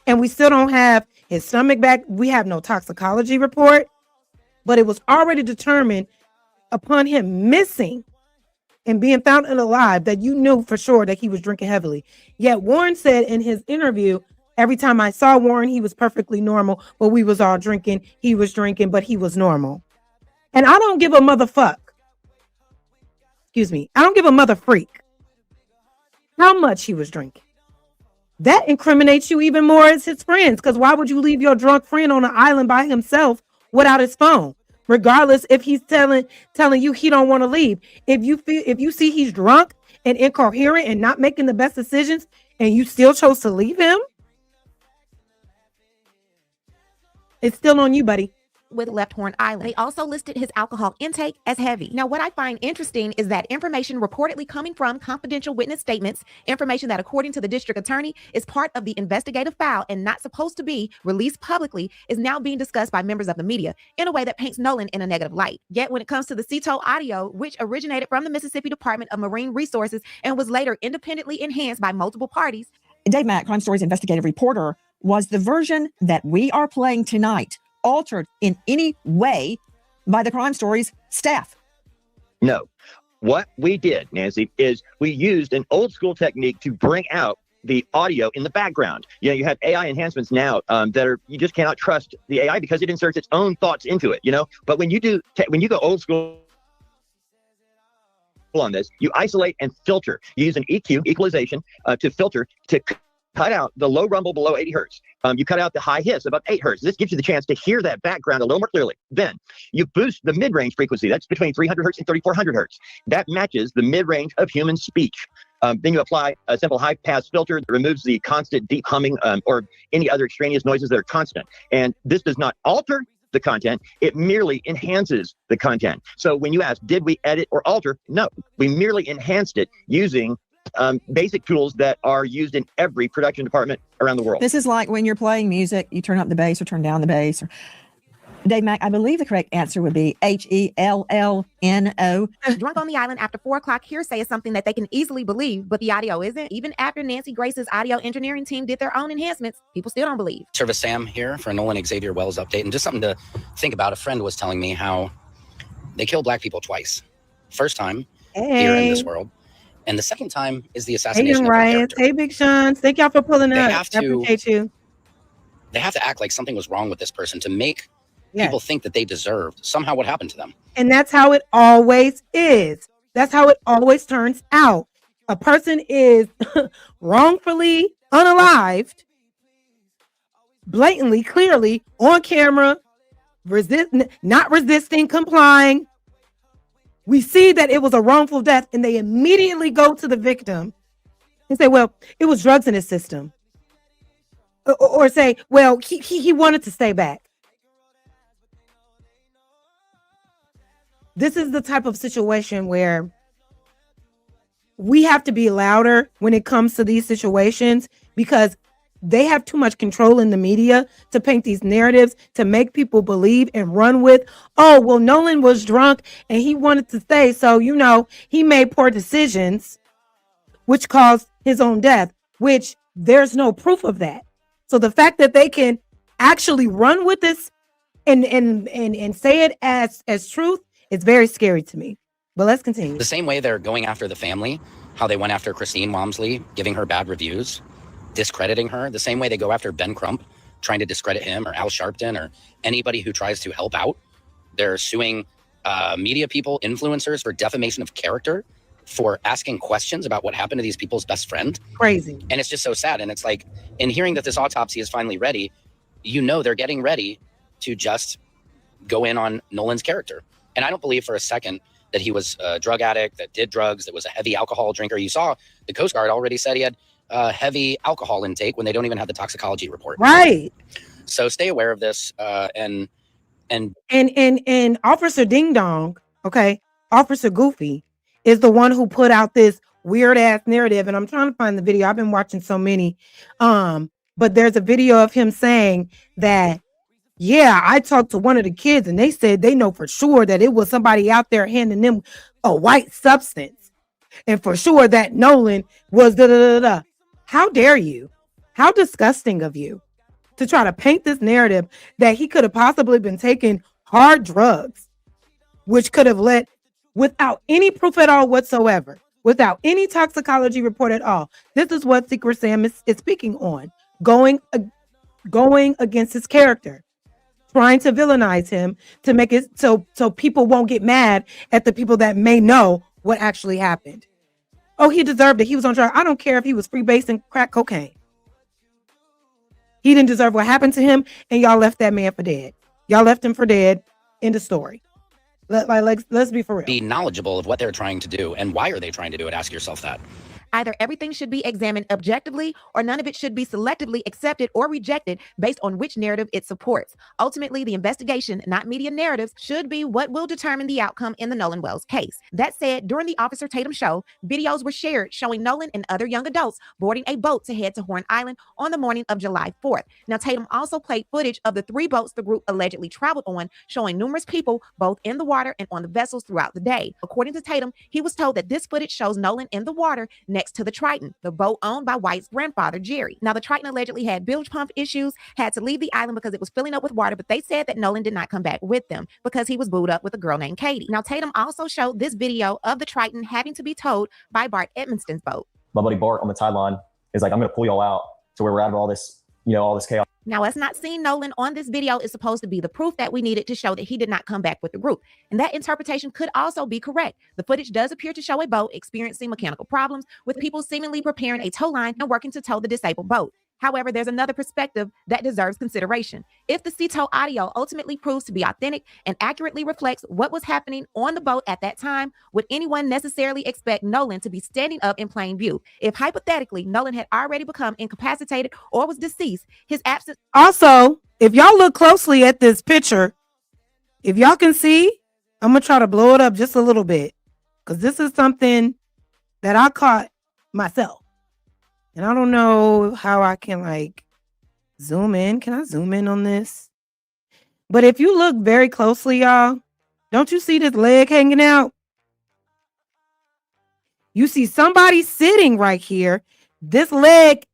And we still don't have his stomach back. We have no toxicology report, but it was already determined upon him missing and being found alive that you knew for sure that he was drinking heavily. Yet Warren said in his interview, every time I saw Warren, he was perfectly normal, but we was all drinking. He was drinking, but he was normal. And I don't give a motherfuck. Excuse me. I don't give a mother freak how much he was drinking. That incriminates you even more as his friends, because why would you leave your drunk friend on an island by himself without his phone? regardless if he's telling you he don't want to leave. If you see he's drunk and incoherent and not making the best decisions, and you still chose to leave him, it's still on you, buddy. With Left Horn Island. They also listed his alcohol intake as heavy. Now, what I find interesting is that information reportedly coming from confidential witness statements, information that, according to the district attorney, is part of the investigative file and not supposed to be released publicly, is now being discussed by members of the media in a way that paints Nolan in a negative light. Yet, when it comes to the CETO audio, which originated from the Mississippi Department of Marine Resources and was later independently enhanced by multiple parties, Dave Mack, Crime Stories investigative reporter, was the version that we are playing tonight altered in any way by the Crime Stories staff? No. What we did, Nancy, is we used an old school technique to bring out the audio in the background. You know, you have AI enhancements now that are, you just cannot trust the AI because it inserts its own thoughts into it, you know? But when you go old school on this, you isolate and filter. You use an EQ, equalization, to filter, to cut out the low rumble below 80 hertz. You cut out the high hiss above 8 hertz. This gives you the chance to hear that background a little more clearly. Then you boost the mid-range frequency. That's between 300 hertz and 3400 hertz. That matches the mid-range of human speech. Then you apply a simple high-pass filter that removes the constant deep humming or any other extraneous noises that are constant. And this does not alter the content, it merely enhances the content. So when you ask, did we edit or alter? No, we merely enhanced it using basic tools that are used in every production department around the world. This is like when you're playing music, you turn up the bass or turn down the bass. Or Dave Mack, I believe the correct answer would be HELLNO. Drunk on the island after 4 o'clock hearsay is something that they can easily believe, but the audio isn't. Even after Nancy Grace's audio engineering team did their own enhancements, people still don't believe. Service Sam here for a Nolan Xavier Wells update, and just something to think about. A friend was telling me how they kill Black people twice. First time here in this world, and the second time is the assassination of their character. Hey, Big Sean. Thank y'all for pulling up. I appreciate you. They have to act like something was wrong with this person to make people think that they deserved somehow what happened to them. And that's how it always is. That's how it always turns out. A person is wrongfully unalived, blatantly, clearly, on camera, not resisting, complying. We see that it was a wrongful death, and they immediately go to the victim and say, well, it was drugs in his system. Or say, well, he wanted to stay back. This is the type of situation where we have to be louder when it comes to these situations, because they have too much control in the media to paint these narratives to make people believe and run with, oh, well, Nolan was drunk and he wanted to stay. So, you know, he made poor decisions, which caused his own death, which there's no proof of that. So the fact that they can actually run with this and say it as truth, it's very scary to me. But let's continue. The same way they're going after the family, how they went after Christine Walmsley, giving her bad reviews, discrediting her, the same way they go after Ben Crump, trying to discredit him, or Al Sharpton, or anybody who tries to help out. They're suing media people, influencers, for defamation of character, for asking questions about what happened to these people's best friend. Crazy. And it's just so sad. And it's like, in hearing that this autopsy is finally ready, you know they're getting ready to just go in on Nolan's character. And I don't believe for a second that he was a drug addict, that did drugs, that was a heavy alcohol drinker. You saw the Coast Guard already said he had heavy alcohol intake when they don't even have the toxicology report. Right. So stay aware of this. And Officer Ding Dong, okay, Officer Goofy is the one who put out this weird ass narrative. And I'm trying to find the video. I've been watching so many. But there's a video of him saying that, yeah, I talked to one of the kids and they said they know for sure that it was somebody out there handing them a white substance. And for sure that Nolan was da-da-da-da. How dare you? How disgusting of you to try to paint this narrative that he could have possibly been taking hard drugs, which could have led, without any proof at all whatsoever, without any toxicology report at all. This is what Secret Sam is speaking on, going against his character, trying to villainize him to make it so people won't get mad at the people that may know what actually happened. Oh, he deserved it. He was on drugs. I don't care if he was freebasing crack cocaine. He didn't deserve what happened to him, and y'all left that man for dead. Y'all left him for dead. End of story. Let's be for real. Be knowledgeable of what they're trying to do and why are they trying to do it. Ask yourself that. Either everything should be examined objectively or none of it should be selectively accepted or rejected based on which narrative it supports. Ultimately, the investigation, not media narratives, should be what will determine the outcome in the Nolan Wells case. That said, during the Officer Tatum show, videos were shared showing Nolan and other young adults boarding a boat to head to Horn Island on the morning of July 4th. Now, Tatum also played footage of the 3 boats the group allegedly traveled on, showing numerous people both in the water and on the vessels throughout the day. According to Tatum, he was told that this footage shows Nolan in the water next to the Triton, the boat owned by White's grandfather, Jerry. Now, the Triton allegedly had bilge pump issues, had to leave the island because it was filling up with water, but they said that Nolan did not come back with them because he was booed up with a girl named Katie. Now, Tatum also showed this video of the Triton having to be towed by Bart Edmonston's boat. My buddy Bart on the tide line is like, I'm going to pull y'all out to where we're out of all this, all this chaos. Now, us not seeing Nolan on this video is supposed to be the proof that we needed to show that he did not come back with the group. And that interpretation could also be correct. The footage does appear to show a boat experiencing mechanical problems with people seemingly preparing a tow line and working to tow the disabled boat. However, there's another perspective that deserves consideration. If the sea tow audio ultimately proves to be authentic and accurately reflects what was happening on the boat at that time, would anyone necessarily expect Nolan to be standing up in plain view? If hypothetically Nolan had already become incapacitated or was deceased, his absence. Also, if y'all look closely at this picture, if y'all can see, I'm going to try to blow it up just a little bit because this is something that I caught myself. And I don't know how I can zoom in. Can I zoom in on this? But if you look very closely, y'all, don't you see this leg hanging out? You see somebody sitting right here. This leg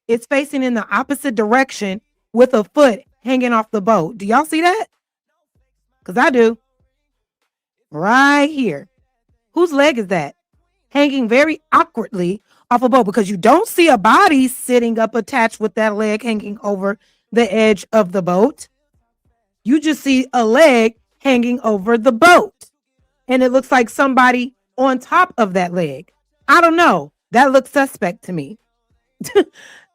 is facing in the opposite direction with a foot hanging off the boat. Do y'all see that? Because I do. Right here. Whose leg is that? Hanging very awkwardly off a boat, because you don't see a body sitting up attached with that leg hanging over the edge of the boat. You just see a leg hanging over the boat. And it looks like somebody on top of that leg. I don't know. That looks suspect to me.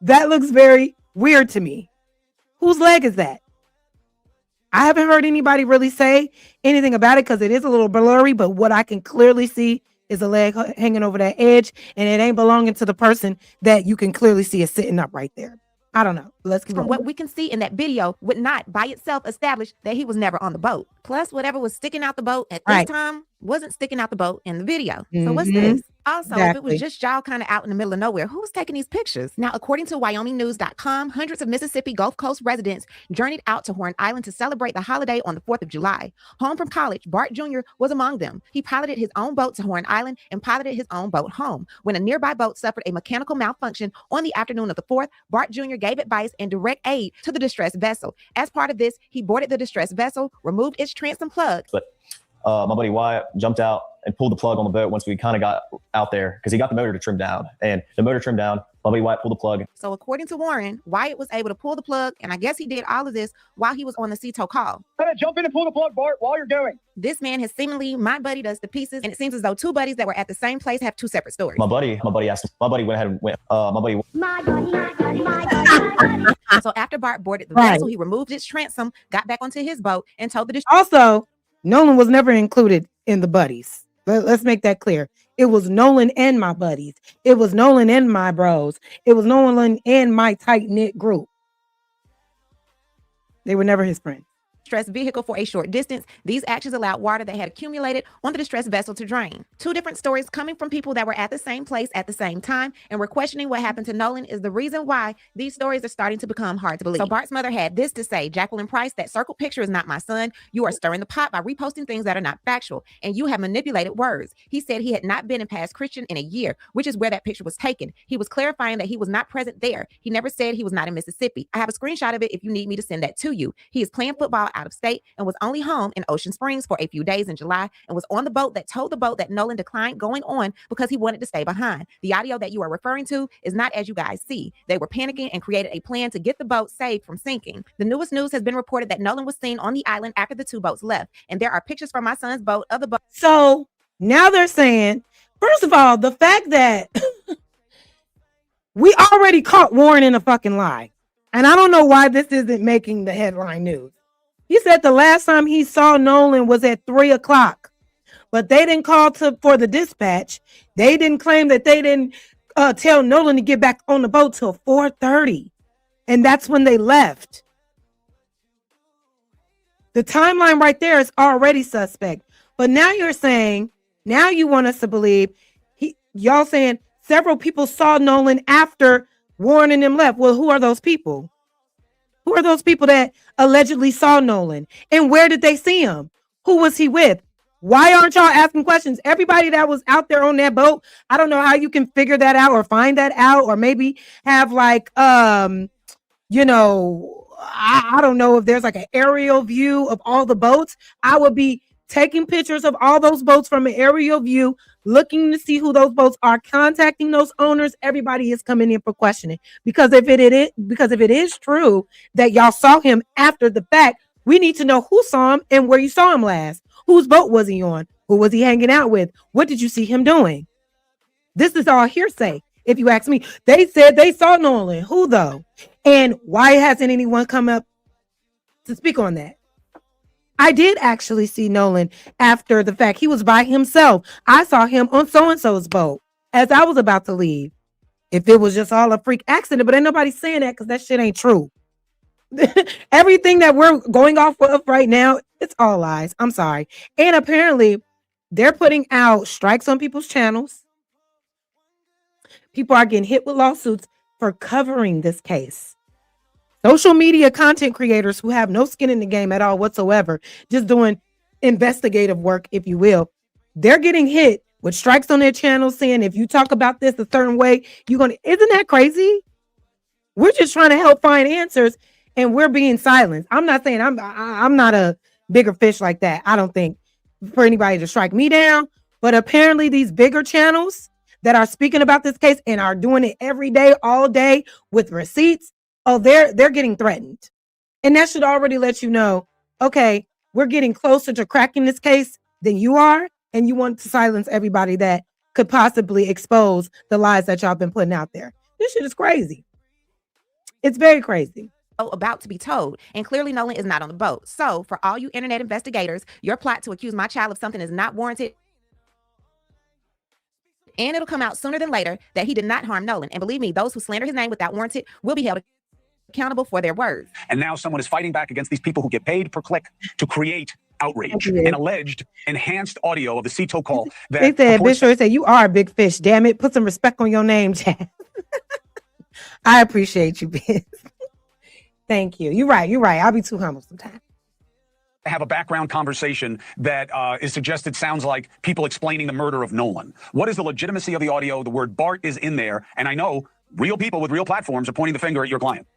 That looks very weird to me. Whose leg is that? I haven't heard anybody really say anything about it because it is a little blurry, but what I can clearly see is a leg hanging over that edge, and it ain't belonging to the person that you can clearly see is sitting up right there. I don't know. Let's keep From what we can see in that video would not by itself establish that he was never on the boat. Plus, whatever was sticking out the boat at this time wasn't sticking out the boat in the video. So what's this? Also, if it was just y'all kind of out in the middle of nowhere, who was taking these pictures? Now, according to WyomingNews.com, hundreds of Mississippi Gulf Coast residents journeyed out to Horn Island to celebrate the holiday on the 4th of July. Home from college, Bart Jr. was among them. He piloted his own boat to Horn Island and piloted his own boat home. When a nearby boat suffered a mechanical malfunction on the afternoon of the 4th, Bart Jr. gave advice and direct aid to the distressed vessel. As part of this, he boarded the distressed vessel, removed its transom plug. But my buddy Wyatt jumped out and pulled the plug on the boat once we kind of got out there because he got the motor to trim down. And the motor trimmed down. My buddy Wyatt pulled the plug. So according to Warren, Wyatt was able to pull the plug, and I guess he did all of this while he was on the sea tow call. Jump in and pull the plug, Bart, while you're going. This man has seemingly, my buddy does the pieces, and it seems as though two buddies that were at the same place have two separate stories. My buddy asked him. My buddy went ahead and went. My buddy. So after Bart boarded the vessel, he removed its transom, got back onto his boat, and told the Also, Nolan was never included in the buddies. Let's make that clear. It was Nolan and my buddies. It was Nolan and my bros. It was Nolan and my tight-knit group. They were never his friends. distressed vehicle for a short distance. These actions allowed water that had accumulated on the distressed vessel to drain. Two different stories coming from people that were at the same place at the same time and were questioning what happened to Nolan is the reason why these stories are starting to become hard to believe. So Bart's mother had this to say: Jacqueline Price, that circled picture is not my son. You are stirring the pot by reposting things that are not factual, and you have manipulated words. He said he had not been in Pass Christian in a year, which is where that picture was taken. He was clarifying that he was not present there. He never said he was not in Mississippi. I have a screenshot of it if you need me to send that to you. He is playing football out of state and was only home in Ocean Springs for a few days in July and was on the boat that towed the boat that Nolan declined going on because he wanted to stay behind. The audio that you are referring to is not as you guys see. They were panicking and created a plan to get the boat saved from sinking. The newest news has been reported that Nolan was seen on the island after the two boats left, and there are pictures from my son's boat of the boat. So now they're saying, first of all, the fact that we already caught Warren in a fucking lie. And I don't know why this isn't making the headline news. He said the last time he saw Nolan was at 3 o'clock, but they didn't call for the dispatch. They didn't claim that they didn't tell Nolan to get back on the boat till 4:30. And that's when they left. The timeline right there is already suspect. But now you're saying, now you want us to believe, y'all saying several people saw Nolan after Warren and them left. Well, who are those people? Who are those people that allegedly saw Nolan? And where did they see him? Who was he with? Why aren't y'all asking questions? Everybody that was out there on that boat, I don't know how you can figure that out or find that out, or maybe have like, you know, I don't know if there's like an aerial view of all the boats. I would be taking pictures of all those boats from an aerial view, looking to see who those boats are, contacting those owners. Everybody is coming in for questioning, because if it is true that y'all saw him after the fact, we need to know who saw him and where you saw him last. Whose boat was he on? Who was he hanging out with? What did you see him doing? This is all hearsay. If you ask me, they said they saw Nolan. Who though? And why hasn't anyone come up to speak on that? I did actually see Nolan after the fact. He was by himself. I saw him on so-and-so's boat as I was about to leave. If it was just all a freak accident, but ain't nobody saying that because that shit ain't true. Everything that we're going off of right now, it's all lies. I'm sorry. And apparently they're putting out strikes on people's channels. People are getting hit with lawsuits for covering this case. Social media content creators who have no skin in the game at all whatsoever, just doing investigative work, if you will, they're getting hit with strikes on their channels saying if you talk about this a certain way, you're going to, isn't that crazy? We're just trying to help find answers and we're being silenced. I'm not saying I'm not a bigger fish like that. I don't think for anybody to strike me down, but apparently these bigger channels that are speaking about this case and are doing it every day, all day with receipts, oh, they're getting threatened. And that should already let you know, okay, we're getting closer to cracking this case than you are, and you want to silence everybody that could possibly expose the lies that y'all been putting out there. This shit is crazy. It's very crazy. About to be told, and clearly Nolan is not on the boat. So for all you internet investigators, your plot to accuse my child of something is not warranted, and it'll come out sooner than later that he did not harm Nolan. And believe me, those who slander his name without warranted will be held accountable for their words. And now someone is fighting back against these people who get paid per click to create outrage and alleged enhanced audio of the Cito call. They said, Bishop said, you are a big fish. Damn it. Put some respect on your name, Chad. I appreciate you, Biz. Thank you. You're right. I'll be too humble sometimes. Have a background conversation that is suggested sounds like people explaining the murder of Nolan. What is the legitimacy of the audio? The word Bart is in there. And I know real people with real platforms are pointing the finger at your client.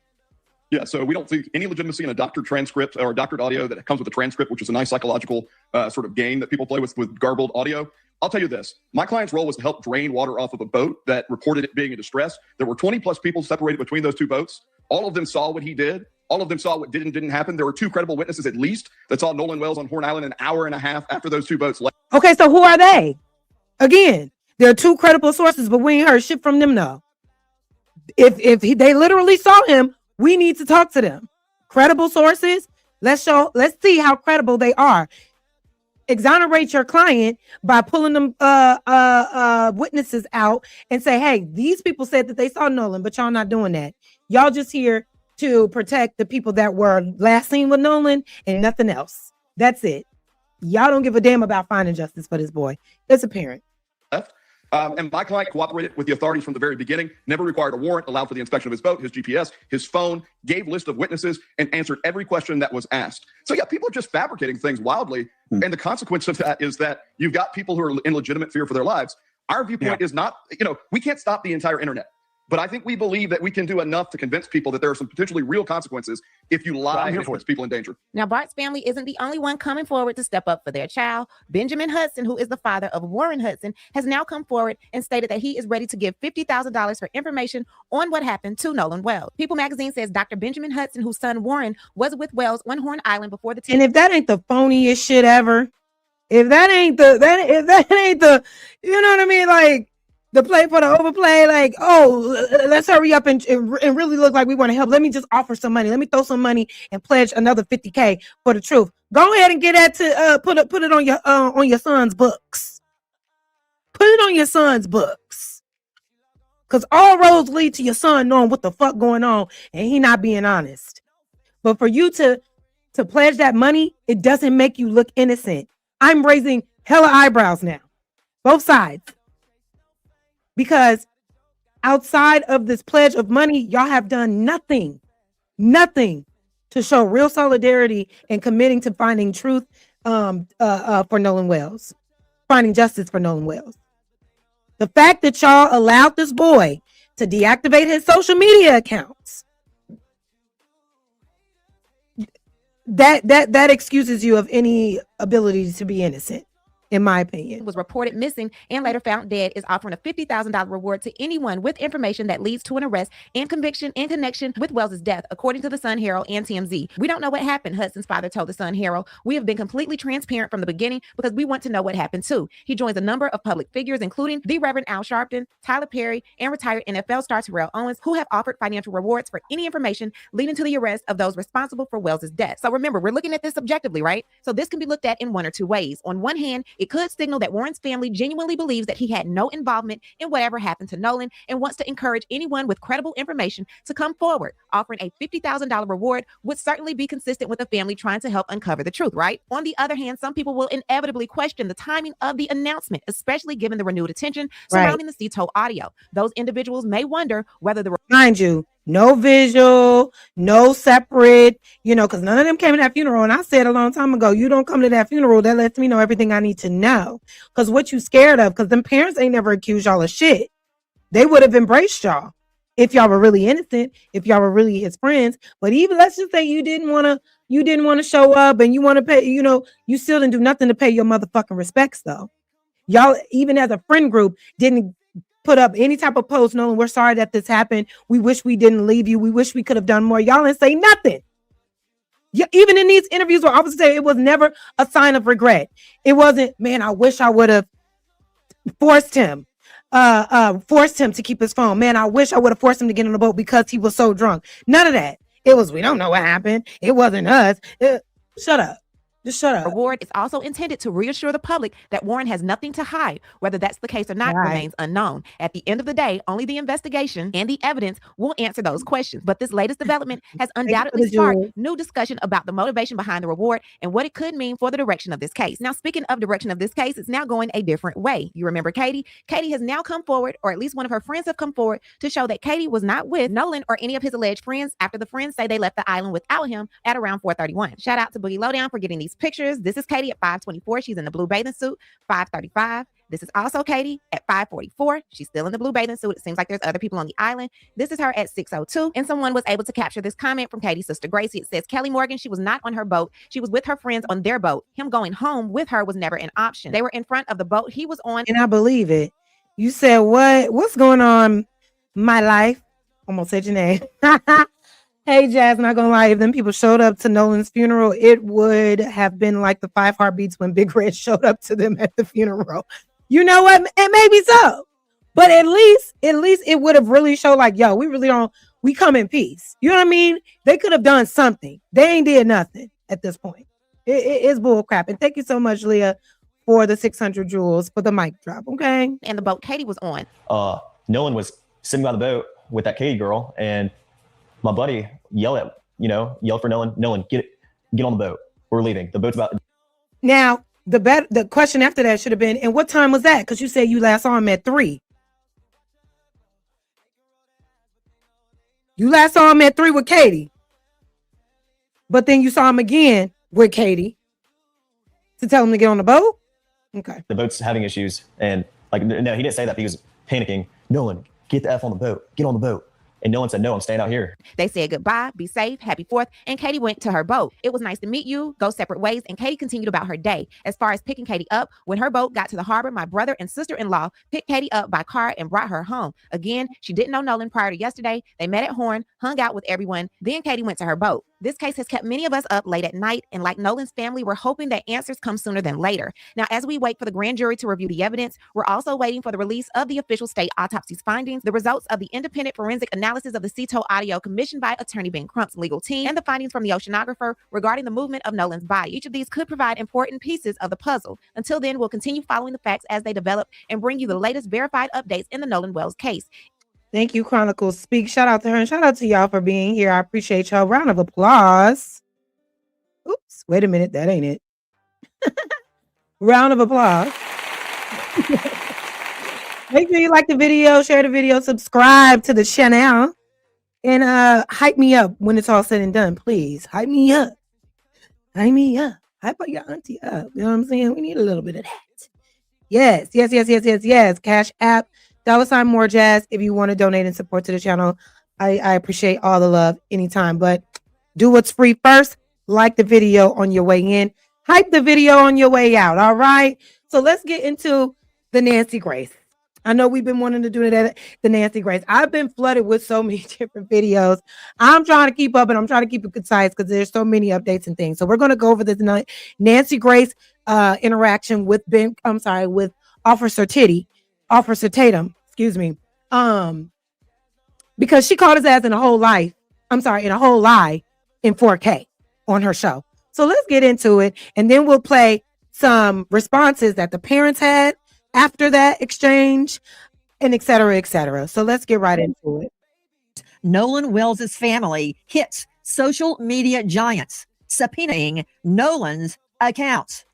Yeah, so we don't see any legitimacy in a doctored transcript or a doctored audio that comes with a transcript, which is a nice psychological sort of game that people play with garbled audio. I'll tell you this. My client's role was to help drain water off of a boat that reported it being in distress. There were 20 plus people separated between those two boats. All of them saw what he did. All of them saw what did and didn't happen. There were 2 credible witnesses at least that saw Nolan Wells on Horn Island an hour and a half after those 2 boats left. Okay, so who are they? Again, there are 2 credible sources, but we ain't heard shit from them, no. If they literally saw him, we need to talk to them. Credible sources, let's see how credible they are. Exonerate your client by pulling them witnesses out and say, hey, these people said that they saw Nolan, but y'all not doing that. Y'all just here to protect the people that were last seen with Nolan and nothing else. That's it. Y'all don't give a damn about finding justice for this boy. It's apparent. And my client cooperated with the authorities from the very beginning, never required a warrant, allowed for the inspection of his boat, his GPS, his phone, gave list of witnesses, and answered every question that was asked. So yeah, people are just fabricating things wildly. And the consequence of that is that you've got people who are in legitimate fear for their lives. Our viewpoint is not, we can't stop the entire internet. But I think we believe that we can do enough to convince people that there are some potentially real consequences if you lie and it puts people in danger. Now, Bart's family isn't the only one coming forward to step up for their child. Benjamin Hudson, who is the father of Warren Hudson, has now come forward and stated that he is ready to give $50,000 for information on what happened to Nolan Wells. People magazine says Dr. Benjamin Hudson, whose son Warren was with Wells on Horn Island before the And if that ain't the phoniest shit ever, if that ain't the, you know what I mean? Like, The play for the overplay, like, oh, let's hurry up and really look like we want to help. Let me just offer some money. Let me throw some money and pledge another 50K for the truth. Go ahead and get that to put it on your son's books. Put it on your son's books. Because all roads lead to your son knowing what the fuck going on and he not being honest. But for you to pledge that money, it doesn't make you look innocent. I'm raising hella eyebrows now. Both sides. Because outside of this pledge of money, y'all have done nothing to show real solidarity and committing to finding truth for Nolan Wells, finding justice for Nolan Wells. The fact that y'all allowed this boy to deactivate his social media accounts, that excuses you of any ability to be innocent. In my opinion, was reported missing and later found dead, is offering a $50,000 reward to anyone with information that leads to an arrest and conviction in connection with Wells' death, according to the Sun Herald and TMZ. We don't know what happened, Hudson's father told the Sun Herald. We have been completely transparent from the beginning because we want to know what happened too. He joins a number of public figures, including the Reverend Al Sharpton, Tyler Perry, and retired NFL star Terrell Owens, who have offered financial rewards for any information leading to the arrest of those responsible for Wells' death. So remember, we're looking at this objectively, right? So this can be looked at in one or two ways. On one hand, it could signal that Warren's family genuinely believes that he had no involvement in whatever happened to Nolan and wants to encourage anyone with credible information to come forward. Offering a $50,000 reward would certainly be consistent with the family trying to help uncover the truth, right? On the other hand, some people will inevitably question the timing of the announcement, especially given the renewed attention surrounding the Cito audio. Those individuals may wonder whether the... Mind you, no visual, no separate, because none of them came to that funeral. And I said a long time ago, you don't come to that funeral, that lets me know everything I need to know. Because what you scared of, because them parents ain't never accused y'all of shit. They would have embraced y'all if y'all were really innocent, if y'all were really his friends. But even let's just say you didn't want to show up and you want to pay, you still didn't do nothing to pay your motherfucking respects though. Y'all, even as a friend group, didn't put up any type of post. Nolan, we're sorry that this happened. We wish we didn't leave you. We wish we could have done more. Y'all didn't say nothing. Even in these interviews where officers say it was never a sign of regret. It wasn't, man, I wish I would have forced him to keep his phone. Man, I wish I would have forced him to get on the boat because he was so drunk. None of that. It was, we don't know what happened. It wasn't us. Shut up. Just shut up. Reward is also intended to reassure the public that Warren has nothing to hide. Whether that's the case or not remains unknown. At the end of the day, only the investigation and the evidence will answer those questions. But this latest development has undoubtedly sparked new discussion about the motivation behind the reward and what it could mean for the direction of this case. Now, speaking of direction of this case, it's now going a different way. You remember Katie? Katie has now come forward, or at least one of her friends have come forward, to show that Katie was not with Nolan or any of his alleged friends after the friends say they left the island without him at around 4:31. Shout out to Boogie Lowdown for getting these pictures. This is Katie at 5:24. She's in the blue bathing suit. 5:35. This is also Katie at 5:44. She's still in the blue bathing suit. It seems like there's other people on the island. This is her at 6:02. And someone was able to capture this comment from Katie's sister Gracie. It says, Kelly Morgan, she was not on her boat. She was with her friends on their boat. Him going home with her was never an option. They were in front of the boat he was on. And I believe it. You said, what's going on? My life. Almost said your name. Hey, Jazz, not gonna lie, if them people showed up to Nolan's funeral, it would have been like the 5 Heartbeats when Big Red showed up to them at the funeral. You know what? It may be so. But at least it would have really showed like, yo, we come in peace. You know what I mean? They could have done something. They ain't did nothing at this point. It is bull crap. And thank you so much, Leah, for the 600 jewels for the mic drop, okay? And the boat Katie was on. Nolan was sitting by the boat with that Katie girl, and my buddy yelled for Nolan, get on the boat. We're leaving. The boat's about. Now, the question after that should have been, and what time was that? Because you said you last saw him at 3. You last saw him at 3 with Katie. But then you saw him again with Katie to tell him to get on the boat? Okay. The boat's having issues. And no, he didn't say that. He was panicking. Nolan, get the F on the boat. Get on the boat. And Nolan said, no, I'm staying out here. They said goodbye, be safe, happy 4th, and Katie went to her boat. It was nice to meet you, go separate ways, and Katie continued about her day. As far as picking Katie up, when her boat got to the harbor, my brother and sister-in-law picked Katie up by car and brought her home. Again, she didn't know Nolan prior to yesterday. They met at Horn, hung out with everyone, then Katie went to her boat. This case has kept many of us up late at night, and like Nolan's family, we're hoping that answers come sooner than later. Now, as we wait for the grand jury to review the evidence, we're also waiting for the release of the official state autopsy's findings, the results of the independent forensic analysis of the CETO audio commissioned by attorney Ben Crump's legal team, and the findings from the oceanographer regarding the movement of Nolan's body. Each of these could provide important pieces of the puzzle. Until then, we'll continue following the facts as they develop and bring you the latest verified updates in the Nolan Wells case. Thank you, Chronicles Speak. Shout out to her and shout out to y'all for being here. I appreciate y'all. Round of applause. Oops, wait a minute. That ain't it. Round of applause. Make sure you like the video, share the video, subscribe to the channel, and hype me up when it's all said and done. Please hype me up. Hype me up. Hype your auntie up. You know what I'm saying? We need a little bit of that. Yes. Cash App. $ more jazz if you want to donate and support to the channel. I appreciate all the love anytime, but do what's free first. Like the video on your way in, hype the video on your way out. All right, so let's get into the Nancy Grace. I know we've been wanting to do that, the Nancy Grace. I've been flooded with so many different videos. I'm trying to keep up, and I'm trying to keep it concise because there's so many updates and things. So we're going to go over this Nancy Grace interaction with with Officer Tatum, excuse me, because she called his ass in a whole lie in 4K on her show. So let's get into it, and then we'll play some responses that the parents had after that exchange, and et cetera, et cetera. So let's get right into it. Nolan Wells' family hits social media giants, subpoenaing Nolan's accounts.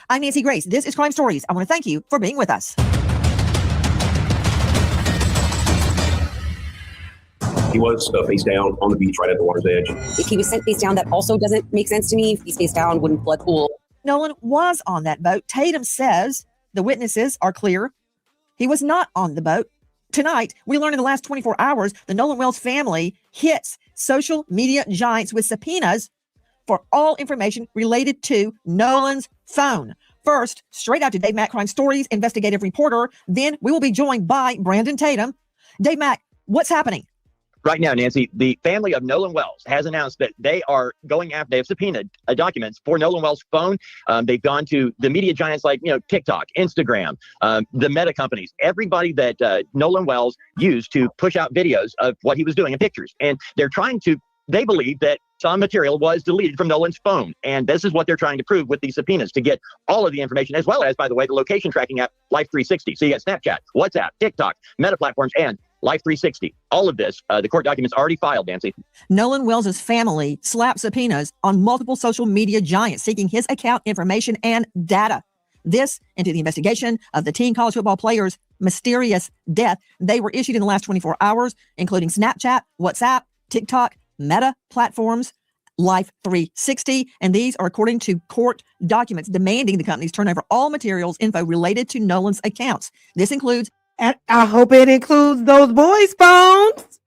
I'm Nancy Grace. This is Crime Stories. I want to thank you for being with us. He was face down on the beach right at the water's edge. If he was sent face down, that also doesn't make sense to me. If he's face down, wouldn't flood pool. Nolan was on that boat. Tatum says the witnesses are clear. He was not on the boat. Tonight, we learned in the last 24 hours, the Nolan Wells family hits social media giants with subpoenas for all information related to Nolan's phone. First, straight out to Dave Mack, Crime Stories investigative reporter. Then we will be joined by Brandon Tatum. Dave Mack, what's happening? Right now, Nancy, the family of Nolan Wells has announced that they are going after, they have subpoenaed documents for Nolan Wells' phone. They've gone to the media giants like, TikTok, Instagram, the Meta companies, everybody that Nolan Wells used to push out videos of what he was doing and pictures. And they're trying to, they believe that some material was deleted from Nolan's phone. And this is what they're trying to prove with these subpoenas, to get all of the information, as well as, by the way, the location tracking app, Life 360. So you got Snapchat, WhatsApp, TikTok, Meta platforms, and Life 360. All of this, the court documents already filed, Nancy. Nolan Wells' family slapped subpoenas on multiple social media giants seeking his account information and data. This into the investigation of the teen college football player's mysterious death. They were issued in the last 24 hours, including Snapchat, WhatsApp, TikTok, Meta platforms, Life 360. And these are according to court documents demanding the companies turn over all materials, info related to Nolan's accounts. This includes, and I hope it includes those boys' phones.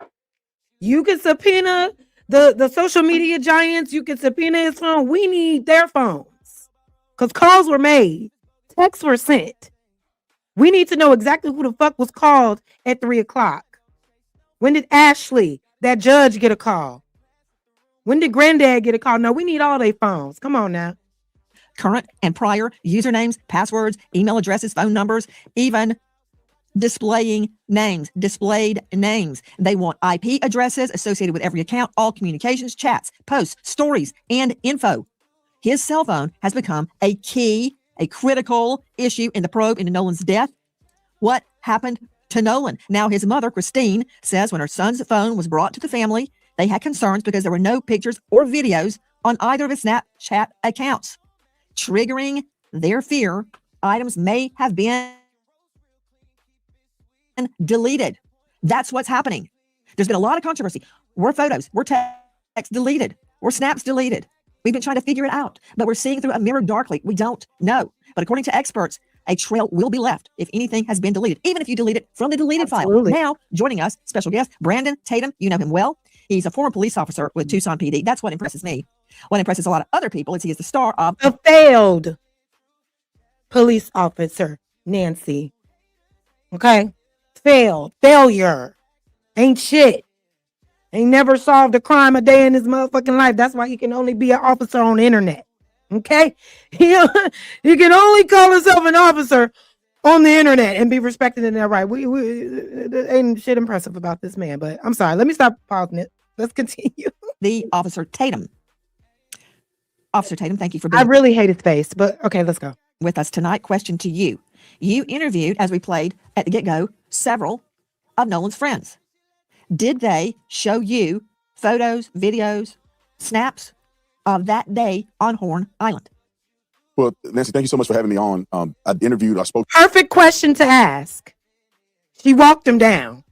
You can subpoena the social media giants. You can subpoena his phone. We need their phones because calls were made. Texts were sent. We need to know exactly who the fuck was called at 3:00. When did Ashley, that judge, get a call? When did Granddad get a call? No, we need all their phones. Come on now. Current and prior usernames, passwords, email addresses, phone numbers, even displayed names. They want IP addresses associated with every account, all communications, chats, posts, stories, and info. His cell phone has become a critical issue in the probe into Nolan's death. What happened to Nolan? Now, his mother, Christine, says when her son's phone was brought to the family, they had concerns because there were no pictures or videos on either of his Snapchat accounts. Triggering their fear, items may have been deleted. That's what's happening. There's been a lot of controversy. Were photos, were texts deleted, were snaps deleted? We've been trying to figure it out, but we're seeing through a mirror darkly. We don't know. But according to experts, a trail will be left if anything has been deleted, even if you delete it from the deleted file. Now, joining us, special guest, Brandon Tatum. You know him well. He's a former police officer with Tucson PD. That's what impresses me. What impresses a lot of other people is he is the star of a failed police officer, Nancy. Okay? Failure. Ain't shit. Ain't never solved a crime a day in his motherfucking life. That's why he can only be an officer on the internet. Okay? He can only call himself an officer on the internet and be respected in that right. We ain't shit impressive about this man, but I'm sorry. Let me stop pausing it. Let's continue. The Officer Tatum. Officer Tatum, thank you for being I really hate his face, but okay, let's go. With us tonight. Question to you. You interviewed, as we played at the get-go, several of Nolan's friends. Did they show you photos, videos, snaps of that day on Horn Island? Well, Nancy, thank you so much for having me on. I spoke. Perfect question to ask. She walked him down.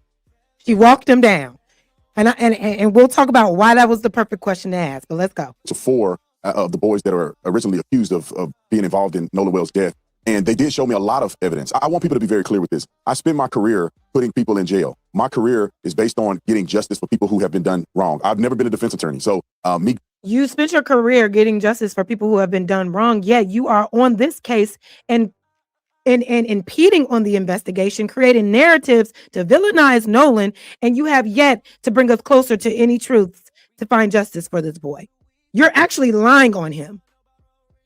And we'll talk about why that was the perfect question to ask, but let's go. To 4 of the boys that are originally accused of being involved in Nolan Wells' death. And they did show me a lot of evidence. I want people to be very clear with this. I spent my career putting people in jail. My career is based on getting justice for people who have been done wrong. I've never been a defense attorney. So you spent your career getting justice for people who have been done wrong. Yet you are on this case and impeding on the investigation, creating narratives to villainize Nolan, and you have yet to bring us closer to any truths to find justice for this boy. You're actually lying on him.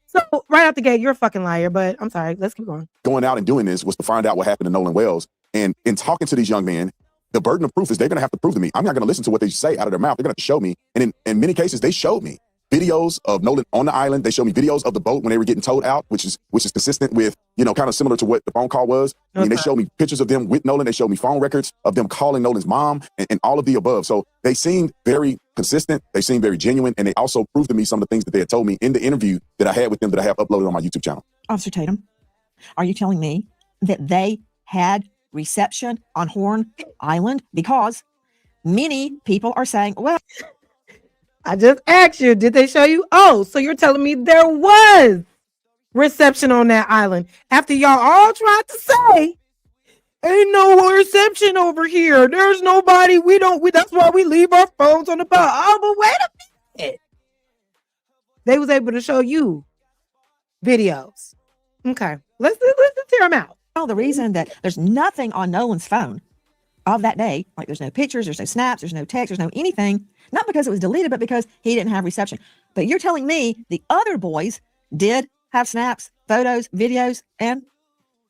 So right out the gate, you're a fucking liar, but I'm sorry. Let's keep going. Going out and doing this was to find out what happened to Nolan Wells. And in talking to these young men, the burden of proof is they're going to have to prove to me. I'm not going to listen to what they say out of their mouth. They're going to show me. And in many cases, they showed me videos of Nolan on the island. They showed me videos of the boat when they were getting towed out, which is consistent with, kind of similar to what the phone call was. I mean, they showed me pictures of them with Nolan. They showed me phone records of them calling Nolan's mom and all of the above. So they seemed very consistent. They seemed very genuine. And they also proved to me some of the things that they had told me in the interview that I had with them that I have uploaded on my YouTube channel. Officer Tatum, are you telling me that they had reception on Horn Island? Because many people are saying, well, I just asked you, did they show you? Oh, so you're telling me there was reception on that island after y'all all tried to say ain't no reception over here. There's nobody. That's why we leave our phones on the boat. Oh, but wait a minute. They was able to show you videos. Okay. Let's tear them out. Oh, the reason that there's nothing on Nolan's phone of that day, like there's no pictures, there's no snaps, there's no text, there's no anything, not because it was deleted, but because he didn't have reception. But you're telling me the other boys did have snaps, photos, videos, and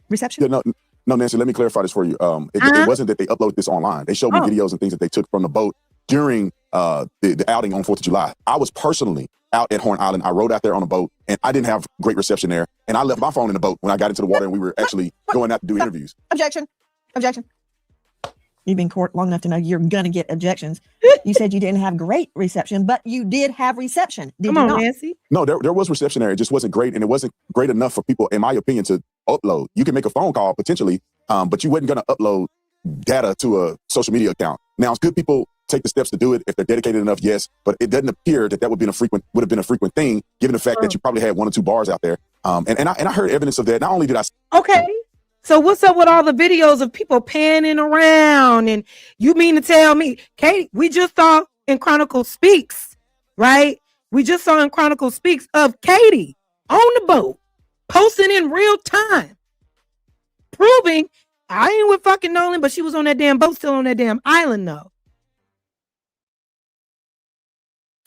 reception? Yeah, no, Nancy, let me clarify this for you. It wasn't that they uploaded this online. They showed me videos and things that they took from the boat during the outing on 4th of July. I was personally out at Horn Island. I rode out there on a boat, and I didn't have great reception there. And I left my phone in the boat when I got into the water, and we were actually going out to do interviews. Objection. You've been in court long enough to know you're going to get objections. You said you didn't have great reception, but you did have reception. Did Come you on, not? Nancy. No, there was reception there. It just wasn't great, and it wasn't great enough for people, in my opinion, to upload. You can make a phone call potentially, but you wasn't going to upload data to a social media account. Now, could people take the steps to do it if they're dedicated enough? Yes, but it doesn't appear that would have been a frequent thing, given the fact that you probably had 1 or 2 bars out there. And I heard evidence of that. Not only did I. Okay. So what's up with all the videos of people panning around? And you mean to tell me, Katie, we just saw in Chronicle Speaks, right? We just saw in Chronicle Speaks of Katie on the boat, posting in real time, proving I ain't with fucking Nolan, but she was on that damn boat, still on that damn island though.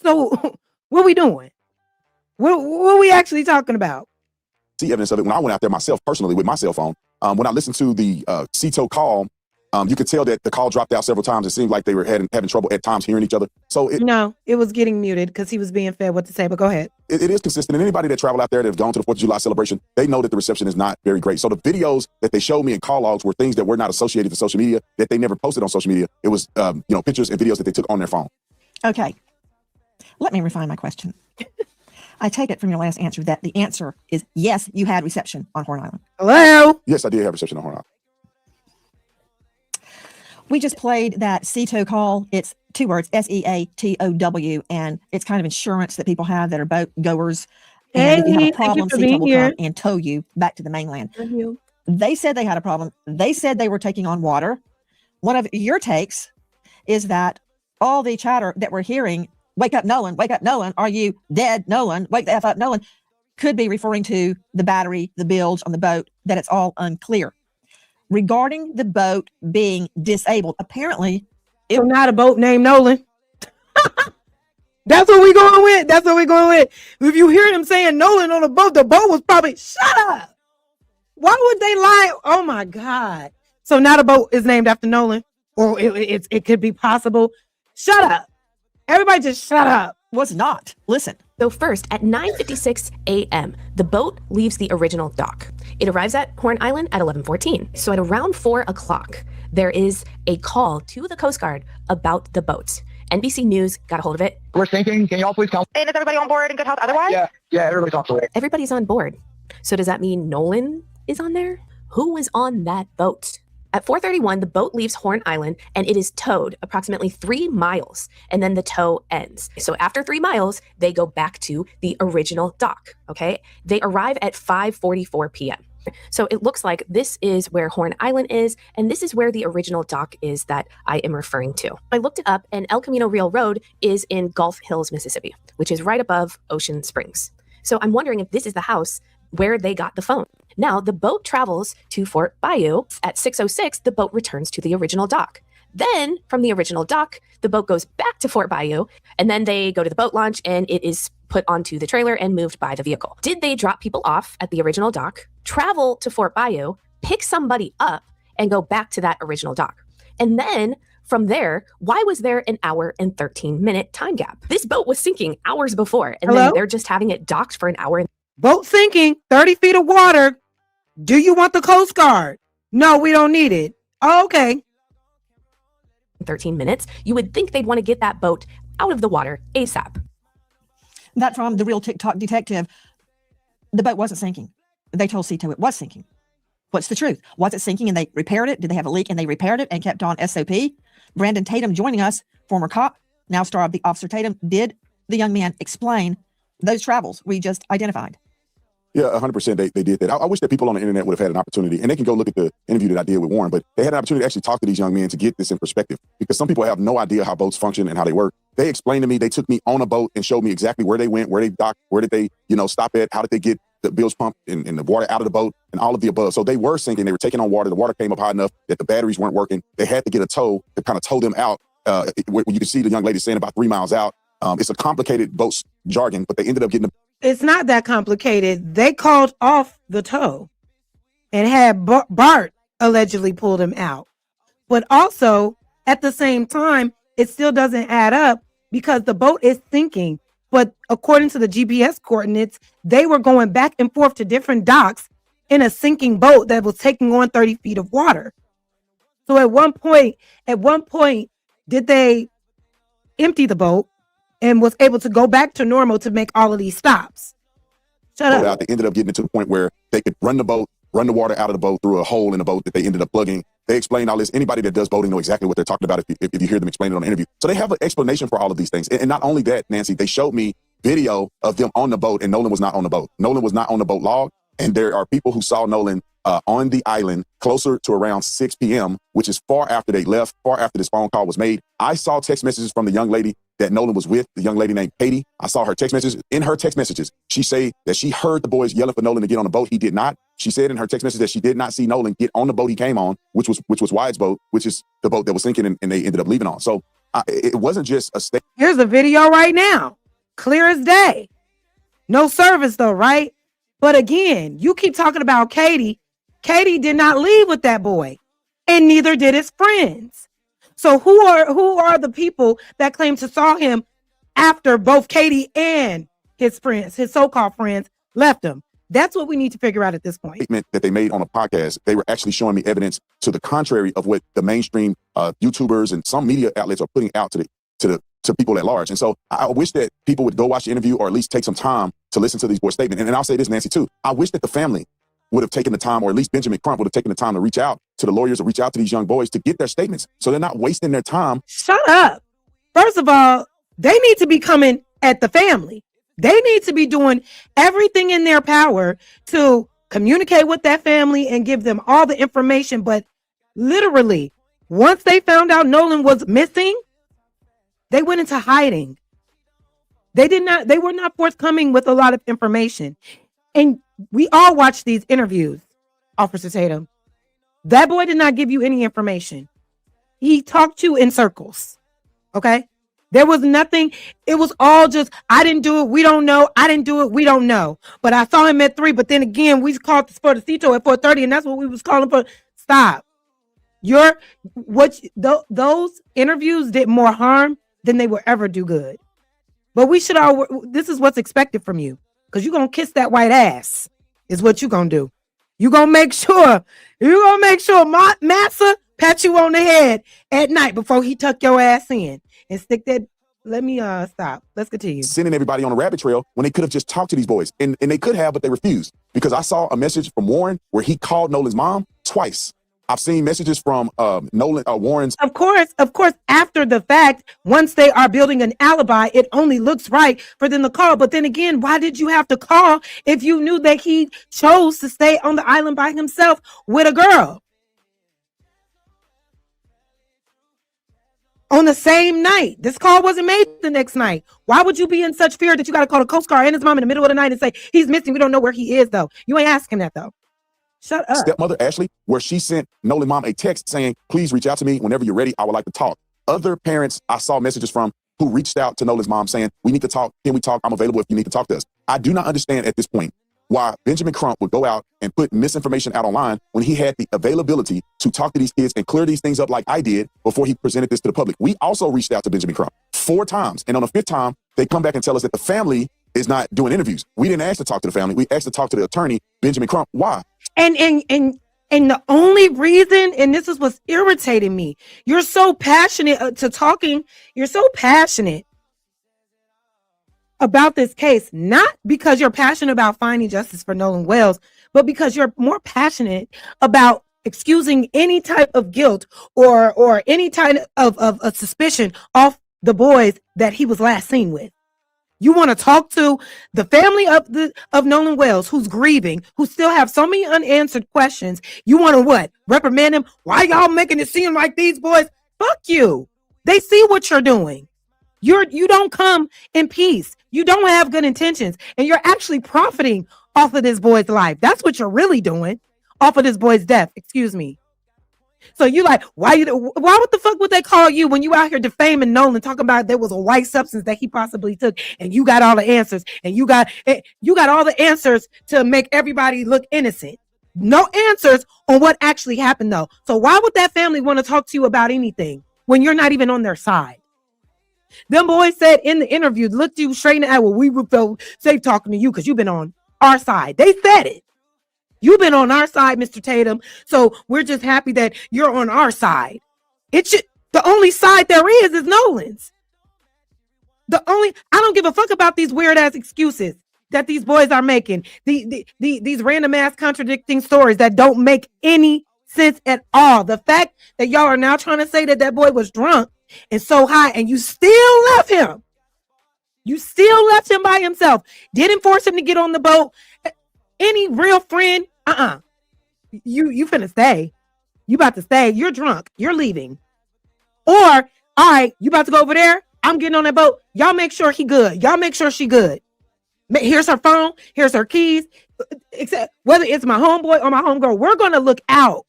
So what we doing? What are we actually talking about? See evidence of it when I went out there myself personally with my cell phone. When I listened to the CETO call, you could tell that the call dropped out several times. It seemed like they were having trouble at times hearing each other. So it was getting muted because he was being fed what to say, but go ahead. It is consistent. And anybody that traveled out there that have gone to the 4th of July celebration, they know that the reception is not very great. So the videos that they showed me in call logs were things that were not associated to social media, that they never posted on social media. It was pictures and videos that they took on their phone. Okay. Let me refine my question. I take it from your last answer that the answer is yes, you had reception on Horn Island. Hello? Yes, I did have reception on Horn Island. We just played that CETO call. It's 2 words, SEATOW, and it's kind of insurance that people have that are boat goers. And if you have a problem, CETO will come and tow you back to the mainland. They said they had a problem. They said they were taking on water. One of your takes is that all the chatter that we're hearing, wake up, Nolan, are you dead, Nolan, wake the F up, Nolan, could be referring to the battery, the bilge on the boat, that it's all unclear. Regarding the boat being disabled, apparently... It's not a boat named Nolan. That's what we going with. That's what we going with. If you hear them saying Nolan on the boat was probably, shut up. Why would they lie? Oh my God. So now the boat is named after Nolan, or it could be possible. Shut up. Everybody just shut up. Was not. Listen. So first, at 9:56 a.m., the boat leaves the original dock. It arrives at Horn Island at 11:14. So at around 4 o'clock, there is a call to the Coast Guard about the boat. NBC News got a hold of it. We're sinking. Can y'all please come? And is everybody on board in good health otherwise? Yeah, everybody's on board. Everybody's on board. So does that mean Nolan is on there? Who was on that boat? At 4:31, the boat leaves Horn Island and it is towed approximately 3 miles, and then the tow ends. So after 3 miles, they go back to the original dock, okay? They arrive at 5:44 p.m. So it looks like this is where Horn Island is, and this is where the original dock is that I am referring to. I looked it up, and El Camino Real Road is in Gulf Hills, Mississippi, which is right above Ocean Springs. So I'm wondering if this is the house where they got the phone. Now, the boat travels to Fort Bayou. At 6:06, the boat returns to the original dock. Then, from the original dock, the boat goes back to Fort Bayou, and then they go to the boat launch, and it is put onto the trailer and moved by the vehicle. Did they drop people off at the original dock, travel to Fort Bayou, pick somebody up, and go back to that original dock? And then, from there, why was there an hour and 13-minute time gap? This boat was sinking hours before, and then they're just having it docked for an hour. Boat sinking, 30 feet of water. Do you want the Coast Guard? No, we don't need it. Oh, okay. 13 minutes. You would think they'd want to get that boat out of the water ASAP. That from the real TikTok detective. The boat wasn't sinking. They told Cito it was sinking. What's the truth? Was it sinking and they repaired it? Did they have a leak and they repaired it and kept on SOP? Brandon Tatum joining us, former cop, now star of the Officer Tatum. Did the young man explain those travels we just identified? Yeah, 100% they did that. I wish that people on the internet would have had an opportunity, and they can go look at the interview that I did with Warren, but they had an opportunity to actually talk to these young men to get this in perspective, because some people have no idea how boats function and how they work. They explained to me, they took me on a boat and showed me exactly where they went, where they docked, where did they, stop at, how did they get the bilge pump and the water out of the boat and all of the above. So they were sinking, they were taking on water. The water came up high enough that the batteries weren't working. They had to get a tow to kind of tow them out. You can see the young lady saying about 3 miles out. It's a complicated boat jargon, but they ended up getting It's not that complicated. They called off the tow and had Bart allegedly pulled him out. But also, at the same time, it still doesn't add up because the boat is sinking. But according to the GPS coordinates, they were going back and forth to different docks in a sinking boat that was taking on 30 feet of water. So at one point, did they empty the boat and was able to go back to normal to make all of these stops? Shut up. They ended up getting it to the point where they could run the water out of the boat through a hole in the boat that they ended up plugging. They explained all this. Anybody that does boating know exactly what they're talking about if you hear them explain it on the interview. So they have an explanation for all of these things. And not only that, Nancy, they showed me video of them on the boat, and Nolan was not on the boat. Nolan was not on the boat log. And there are people who saw Nolan on the island closer to around 6 p.m., which is far after they left, far after this phone call was made. I saw text messages from the young lady that Nolan was with, the young lady named Katie. I saw her text messages. In her text messages, she said that she heard the boys yelling for Nolan to get on the boat. He did not. She said in her text message that she did not see Nolan get on the boat he came on, which was Wyatt's boat, which is the boat that was sinking and they ended up leaving on. So it wasn't just a state. Here's a video right now. Clear as day. No service though, right? But again, you keep talking about Katie. Katie did not leave with that boy, and neither did his friends. So who are the people that claim to saw him after both Katie and his friends, his so-called friends, left him? That's what we need to figure out at this point. Statement that they made on a podcast, they were actually showing me evidence to the contrary of what the mainstream YouTubers and some media outlets are putting out to people at large. And so I wish that people would go watch the interview or at least take some time to listen to these boys' statements. And I'll say this, Nancy, too. I wish that the family would have taken the time, or at least Benjamin Crump would have taken the time to reach out to the lawyers or reach out to these young boys to get their statements so they're not wasting their time. Shut up. First of all, they need to be coming at the family. They need to be doing everything in their power to communicate with that family and give them all the information. But literally, once they found out Nolan was missing, they went into hiding. They were not forthcoming with a lot of information. And we all watched these interviews, Officer Tatum. That boy did not give you any information. He talked to you in circles. Okay? There was nothing. It was all just, I didn't do it. We don't know. I didn't do it. We don't know. But I saw him at 3. But then again, we called the Sportacito at 4:30, and that's what we was calling for. Stop. Those interviews did more harm than they will ever do good. But this is what's expected from you, because you're going to kiss that white ass is what you're going to do. You're going to make sure Massa pat you on the head at night before he tuck your ass in and stick that. Let me stop. Let's continue. Sending everybody on a rabbit trail when they could have just talked to these boys. And they could have, but they refused, because I saw a message from Warren where he called Nolan's mom twice. I've seen messages from Warren's. Of course, after the fact, once they are building an alibi, it only looks right for them to call. But then again, why did you have to call if you knew that he chose to stay on the island by himself with a girl? On the same night. This call wasn't made the next night. Why would you be in such fear that you got to call the Coast Guard and his mom in the middle of the night and say, he's missing, we don't know where he is, though? You ain't asking that, though. Shut up. Stepmother Ashley, where she sent Nolan mom a text saying, please reach out to me whenever you're ready. I would like to talk. Other parents I saw messages from who reached out to Nolan's mom saying, we need to talk. Can we talk? I'm available if you need to talk to us. I do not understand at this point why Benjamin Crump would go out and put misinformation out online when he had the availability to talk to these kids and clear these things up like I did before he presented this to the public. We also reached out to Benjamin Crump 4 times. And on the 5th time, they come back and tell us that the family is not doing interviews. We didn't ask to talk to the family. We asked to talk to the attorney, Benjamin Crump. Why? And the only reason, and this is what's irritating me, you're so passionate you're so passionate about this case, not because you're passionate about finding justice for Nolan Wells, but because you're more passionate about excusing any type of guilt or any type of a suspicion off the boys that he was last seen with. You want to talk to the family of Nolan Wells, who's grieving, who still have so many unanswered questions. You want to what? Reprimand him? Why y'all making it seem like these boys? Fuck you. They see what you're doing. You don't come in peace. You don't have good intentions, and you're actually profiting off of this boy's life. That's what you're really doing, off of this boy's death. Excuse me. So you like, why what the fuck would they call you when you out here defaming Nolan, talking about there was a white substance that he possibly took, and you got all the answers, and you got all the answers to make everybody look innocent. No answers on what actually happened, though. So why would that family want to talk to you about anything when you're not even on their side? Them boys said in the interview, looked you straight in the eye, well, we would feel safe talking to you because you've been on our side. They said it. You've been on our side, Mr. Tatum. So we're just happy that you're on our side. The only side there is Nolan's. I don't give a fuck about these weird ass excuses that these boys are making. These random ass contradicting stories that don't make any sense at all. The fact that y'all are now trying to say that boy was drunk and so high, and you still left him. You still left him by himself. Didn't force him to get on the boat. Any real friend, you finna stay. You about to stay. You're drunk. You're leaving. Or, all right, you about to go over there? I'm getting on that boat. Y'all make sure he good. Y'all make sure she good. Here's her phone. Here's her keys. Except whether it's my homeboy or my homegirl, we're going to look out.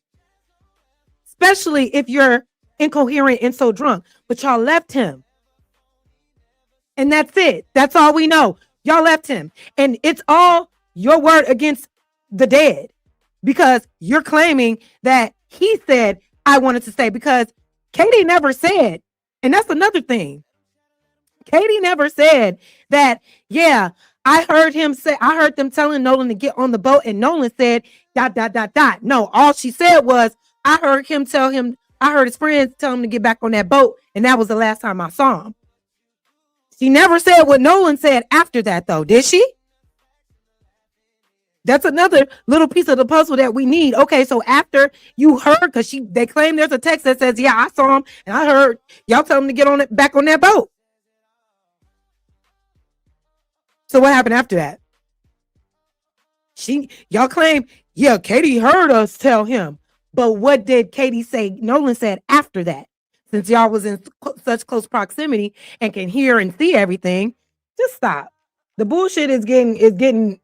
Especially if you're incoherent and so drunk. But y'all left him. And that's it. That's all we know. Y'all left him. And it's all your word against the dead, because you're claiming that he said, I wanted to stay, because Katie never said, and that's another thing. Katie never said that, yeah, I heard them telling Nolan to get on the boat, and Nolan said, ... No, all she said was, I heard his friends tell him to get back on that boat, and that was the last time I saw him. She never said what Nolan said after that, though, did she? That's another little piece of the puzzle that we need. Okay, so after you heard, because they claim there's a text that says, yeah, I saw him, and I heard y'all tell him to get back on that boat. So what happened after that? Y'all claim, yeah, Katie heard us tell him. But what did Katie say Nolan said after that? Since y'all was in such close proximity and can hear and see everything, just stop. The bullshit is getting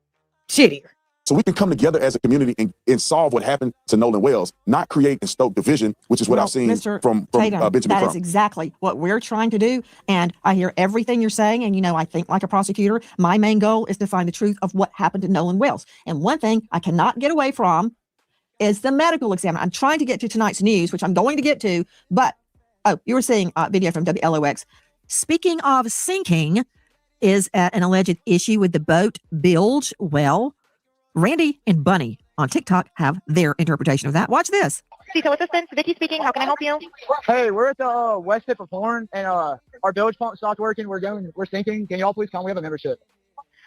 shittier. So we can come together as a community and solve what happened to Nolan Wells, not create and stoke division, which is what I've seen from Tatum, Benjamin that Crump. is exactly what we're trying to do. And I hear everything you're saying. And, I think like a prosecutor, my main goal is to find the truth of what happened to Nolan Wells. And one thing I cannot get away from is the medical examiner. I'm trying to get to tonight's news, which I'm going to get to, but, you were seeing a video from WLOX. Speaking of sinking, is at an alleged issue with the boat bilge. Well, Randy and Bunny on TikTok have their interpretation of that. Watch this. Cito Assistance, Vicky speaking. How can I help you? Hey, we're at the west tip of Horn, and our bilge pump stopped working. We're sinking. Can y'all please come? We have a membership.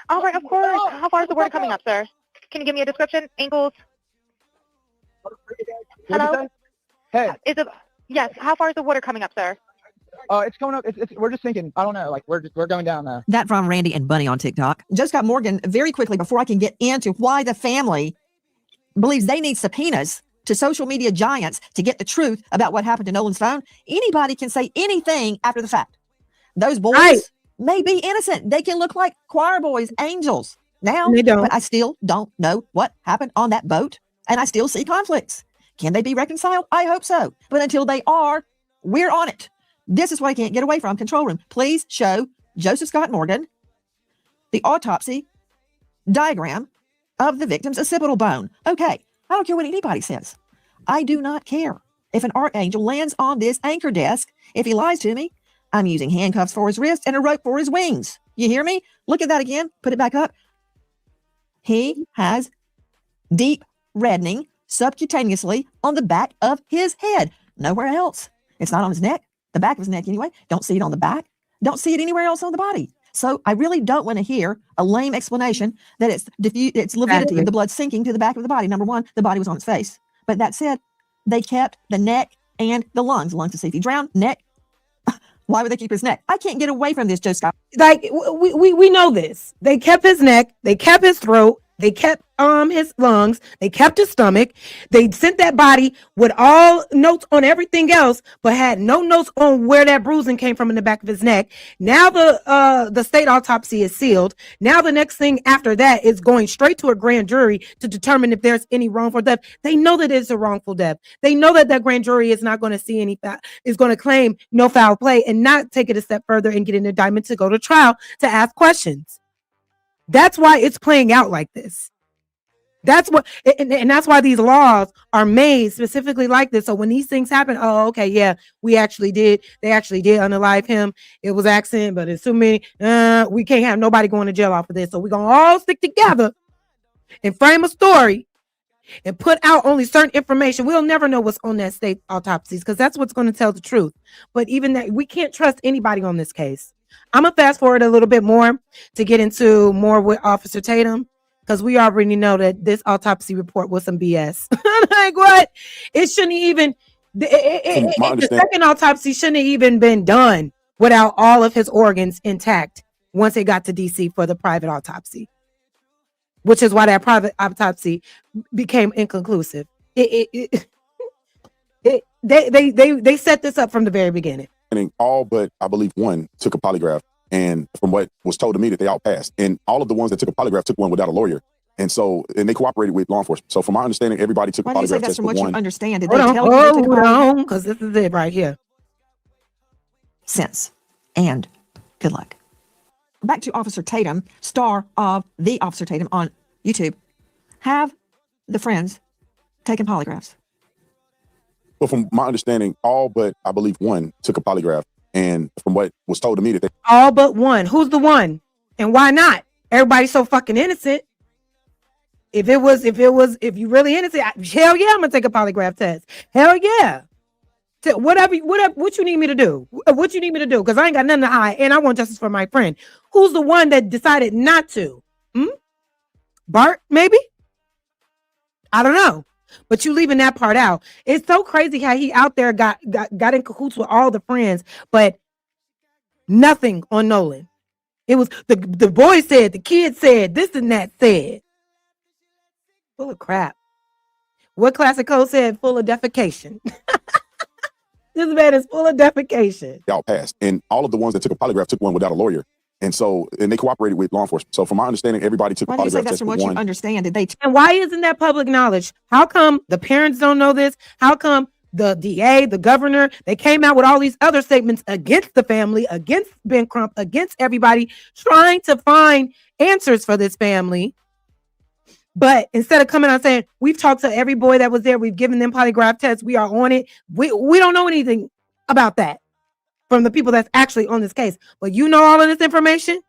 All right, of course. How far is the water coming up, sir? Can you give me a description? Ankles? Hello? Hey. Yes. How far is the water coming up, sir? It's coming up. We're just sinking. I don't know. Like we're going down now. That from Randy and Bunny on TikTok. Joe Scott Morgan, very quickly before I can get into why the family believes they need subpoenas to social media giants to get the truth about what happened to Nolan's phone. Anybody can say anything after the fact. Those boys may be innocent. They can look like choir boys, angels now, they don't. But I still don't know what happened on that boat, and I still see conflicts. Can they be reconciled? I hope so. But until they are, we're on it. This is what I can't get away from. Control room, please show Joseph Scott Morgan the autopsy diagram of the victim's occipital bone. Okay, I don't care what anybody says. I do not care if an archangel lands on this anchor desk. If he lies to me, I'm using handcuffs for his wrist and a rope for his wings. You hear me? Look at that again. Put it back up. He has deep reddening subcutaneously on the back of his head. Nowhere else. It's not on his neck. The back of his neck anyway. Don't see it on the back. Don't see it anywhere else on the body. So I really don't want to hear a lame explanation that it's lividity of the blood sinking to the back of the body. Number one, the body was on its face. But that said, they kept the neck and the lungs. Lungs to see if he drowned. Neck. Why would they keep his neck? I can't get away from this, Joe Scott. Like we know this. They kept his neck. They kept his throat. They kept his lungs. They kept his stomach. They sent that body with all notes on everything else, but had no notes on where that bruising came from in the back of his neck. Now the state autopsy is sealed. Now the next thing after that is going straight to a grand jury to determine if there's any wrongful death. They know that it's a wrongful death. They know that that grand jury is not going to see any is going to claim no foul play and not take it a step further and get an indictment to go to trial to ask questions. That's why it's playing out like this. That's what, and that's why these laws are made specifically like this. So when these things happen, oh, okay, yeah, they actually did unalive him. It was accident, but it's too many. We can't have nobody going to jail off of this. So we're going to all stick together and frame a story and put out only certain information. We'll never know what's on that state autopsies because that's what's going to tell the truth. But even that, we can't trust anybody on this case. I'm going to fast forward a little bit more to get into more with Officer Tatum because we already know that this autopsy report was some BS. Like what? It shouldn't even, the second autopsy shouldn't have even been done without all of his organs intact once it got to DC for the private autopsy, which is why that private autopsy became inconclusive. They set this up from the very beginning. All but I believe one took a polygraph, and from what was told to me that they all passed, and all of the ones that took a polygraph took one without a lawyer, and they cooperated with law enforcement. So from my understanding, everybody took a polygraph. Why do you say that's from what you understand? Did they tell you they took a polygraph? Because this is it right here. Sense and good luck. Back to Officer Tatum, star of The Officer Tatum on YouTube. Have the friends taken polygraphs? But from my understanding, all but I believe one took a polygraph, and from what was told to me that they all but one. Who's the one, and why not? Everybody's so fucking innocent. If you really innocent, hell yeah, I'm gonna take a polygraph test. Hell yeah. Whatever, what you need me to do? What you need me to do? Because I ain't got nothing to hide, and I want justice for my friend. Who's the one that decided not to? Bart, maybe? I don't know. But you leaving that part out. It's so crazy how he out there got in cahoots with all the friends, but nothing on Nolan. It was the boy said, the kid said, this and that said. Full of crap. What classic code said? Full of defecation. This man is full of defecation. Y'all passed, and all of the ones that took a polygraph took one without a lawyer. And so, and they cooperated with law enforcement. So from my understanding, everybody took a Why do you say polygraph that's test from but what you one. understand? Did they? And why isn't that public knowledge? How come the parents don't know this? How come the DA, the governor, they came out with all these other statements against the family, against Ben Crump, against everybody, trying to find answers for this family? But instead of coming out saying, we've talked to every boy that was there, we've given them polygraph tests, we are on it. We don't know anything about that from the people that's actually on this case. But you know all of this information?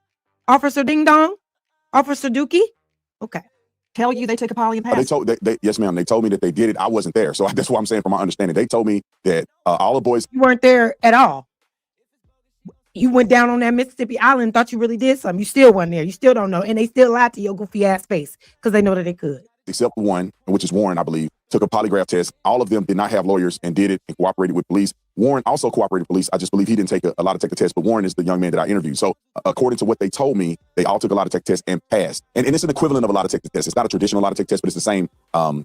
Officer Ding Dong? Officer Dookie? Okay. Tell you they took a poly and They passed? told, yes, ma'am. They told me that they did it. I wasn't there. So that's what I'm saying from my understanding. They told me that all the boys. You weren't there at all. You went down on that Mississippi Island, thought you really did something. You still wasn't there. You still don't know. And they still lied to your goofy ass face because they know that they could. Except one, which is Warren, I believe, took a polygraph test. All of them did not have lawyers and did it and cooperated with police. Warren also cooperated with police. I just believe he didn't take a lot of tech tests, but Warren is the young man that I interviewed. So according to what they told me, they all took a lot of tech tests and passed. And it's an equivalent of a lot of tech tests. It's not a traditional lot of tech test, but it's the same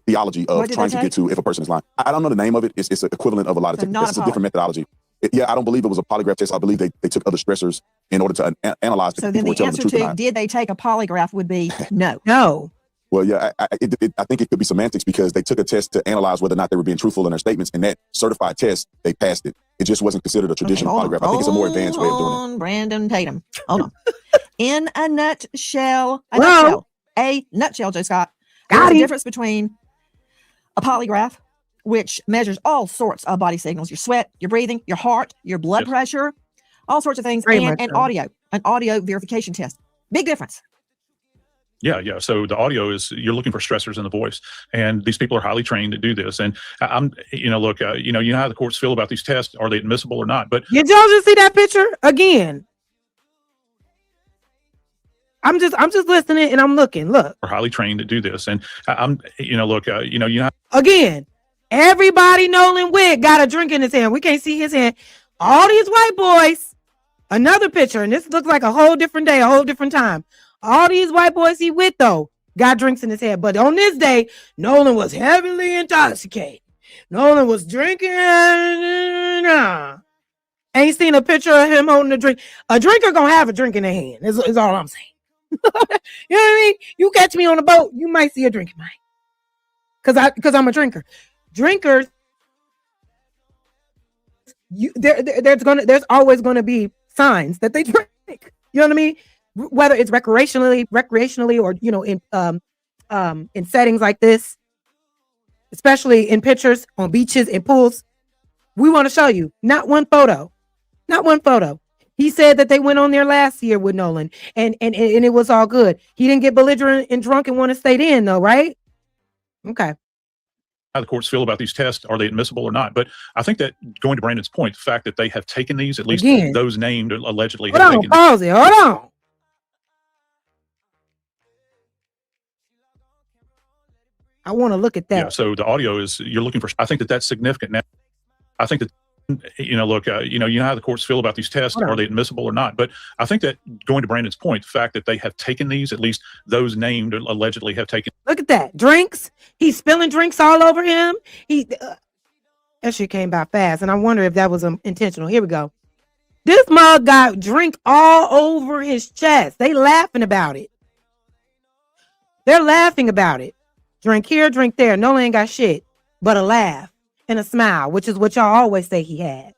theology of trying to get to if a person is lying. I don't know the name of it. It's an equivalent of a lot of tech tests. It's a different methodology. I don't believe it was a polygraph test. I believe they took other stressors in order to analyze the So then people the were telling answer the truth or to not. did they take a polygraph would be no. No. Well, yeah, I think it could be semantics because they took a test to analyze whether or not they were being truthful in their statements, and that certified test, they passed it. It just wasn't considered a traditional polygraph. I think it's a more advanced way of doing it. Brandon Tatum. Hold on. In a nutshell, Joe Scott, there's a difference between a polygraph, which measures all sorts of body signals, your sweat, your breathing, your heart, your blood pressure, all sorts of things, and an audio verification test. Big difference. Yeah. So the audio is you're looking for stressors in the voice, and these people are highly trained to do this. And I'm, look, you know how the courts feel about these tests. Are they admissible or not? But did y'all just see that picture again? I'm just listening and I'm looking. Look, are highly trained to do this. And I'm, again. Everybody, Nolan Wig got a drink in his hand. We can't see his hand. All these white boys. Another picture, and this looks like a whole different day, a whole different time. All these white boys he with, though, got drinks in his head. But on this day, Nolan was heavily intoxicated. Nolan was drinking. Ain't seen a picture of him holding a drink. A drinker gonna have a drink in their hand, is all I'm saying. You know what I mean? You catch me on a boat, you might see a drink in mine. Because I'm a drinker. Drinkers, there's always gonna be signs that they drink. You know what I mean? Whether it's recreationally, or in settings like this, especially in pictures on beaches and pools, we want to show you not one photo. He said that they went on there last year with Nolan, and it was all good. He didn't get belligerent and drunk and want to stay in, though, right? Okay. How the courts feel about these tests, are they admissible or not? But I think that going to Brandon's point, the fact that they have taken these, at least those named allegedly. Hold on, pause it. Hold on. I want to look at that. Yeah. So the audio is you're looking for. I think that's significant. Now, I think that. Look, you know how the courts feel about these tests. Are they admissible or not? But I think that going to Brandon's point, the fact that they have taken these, at least those named allegedly have taken. Look at that. Drinks. He's spilling drinks all over him. That shit came by fast. And I wonder if that was intentional. Here we go. This mug got drink all over his chest. They laughing about it. They're laughing about it. Drink here, drink there. Nolan ain't got shit but a laugh. And a smile, which is what y'all always say he had.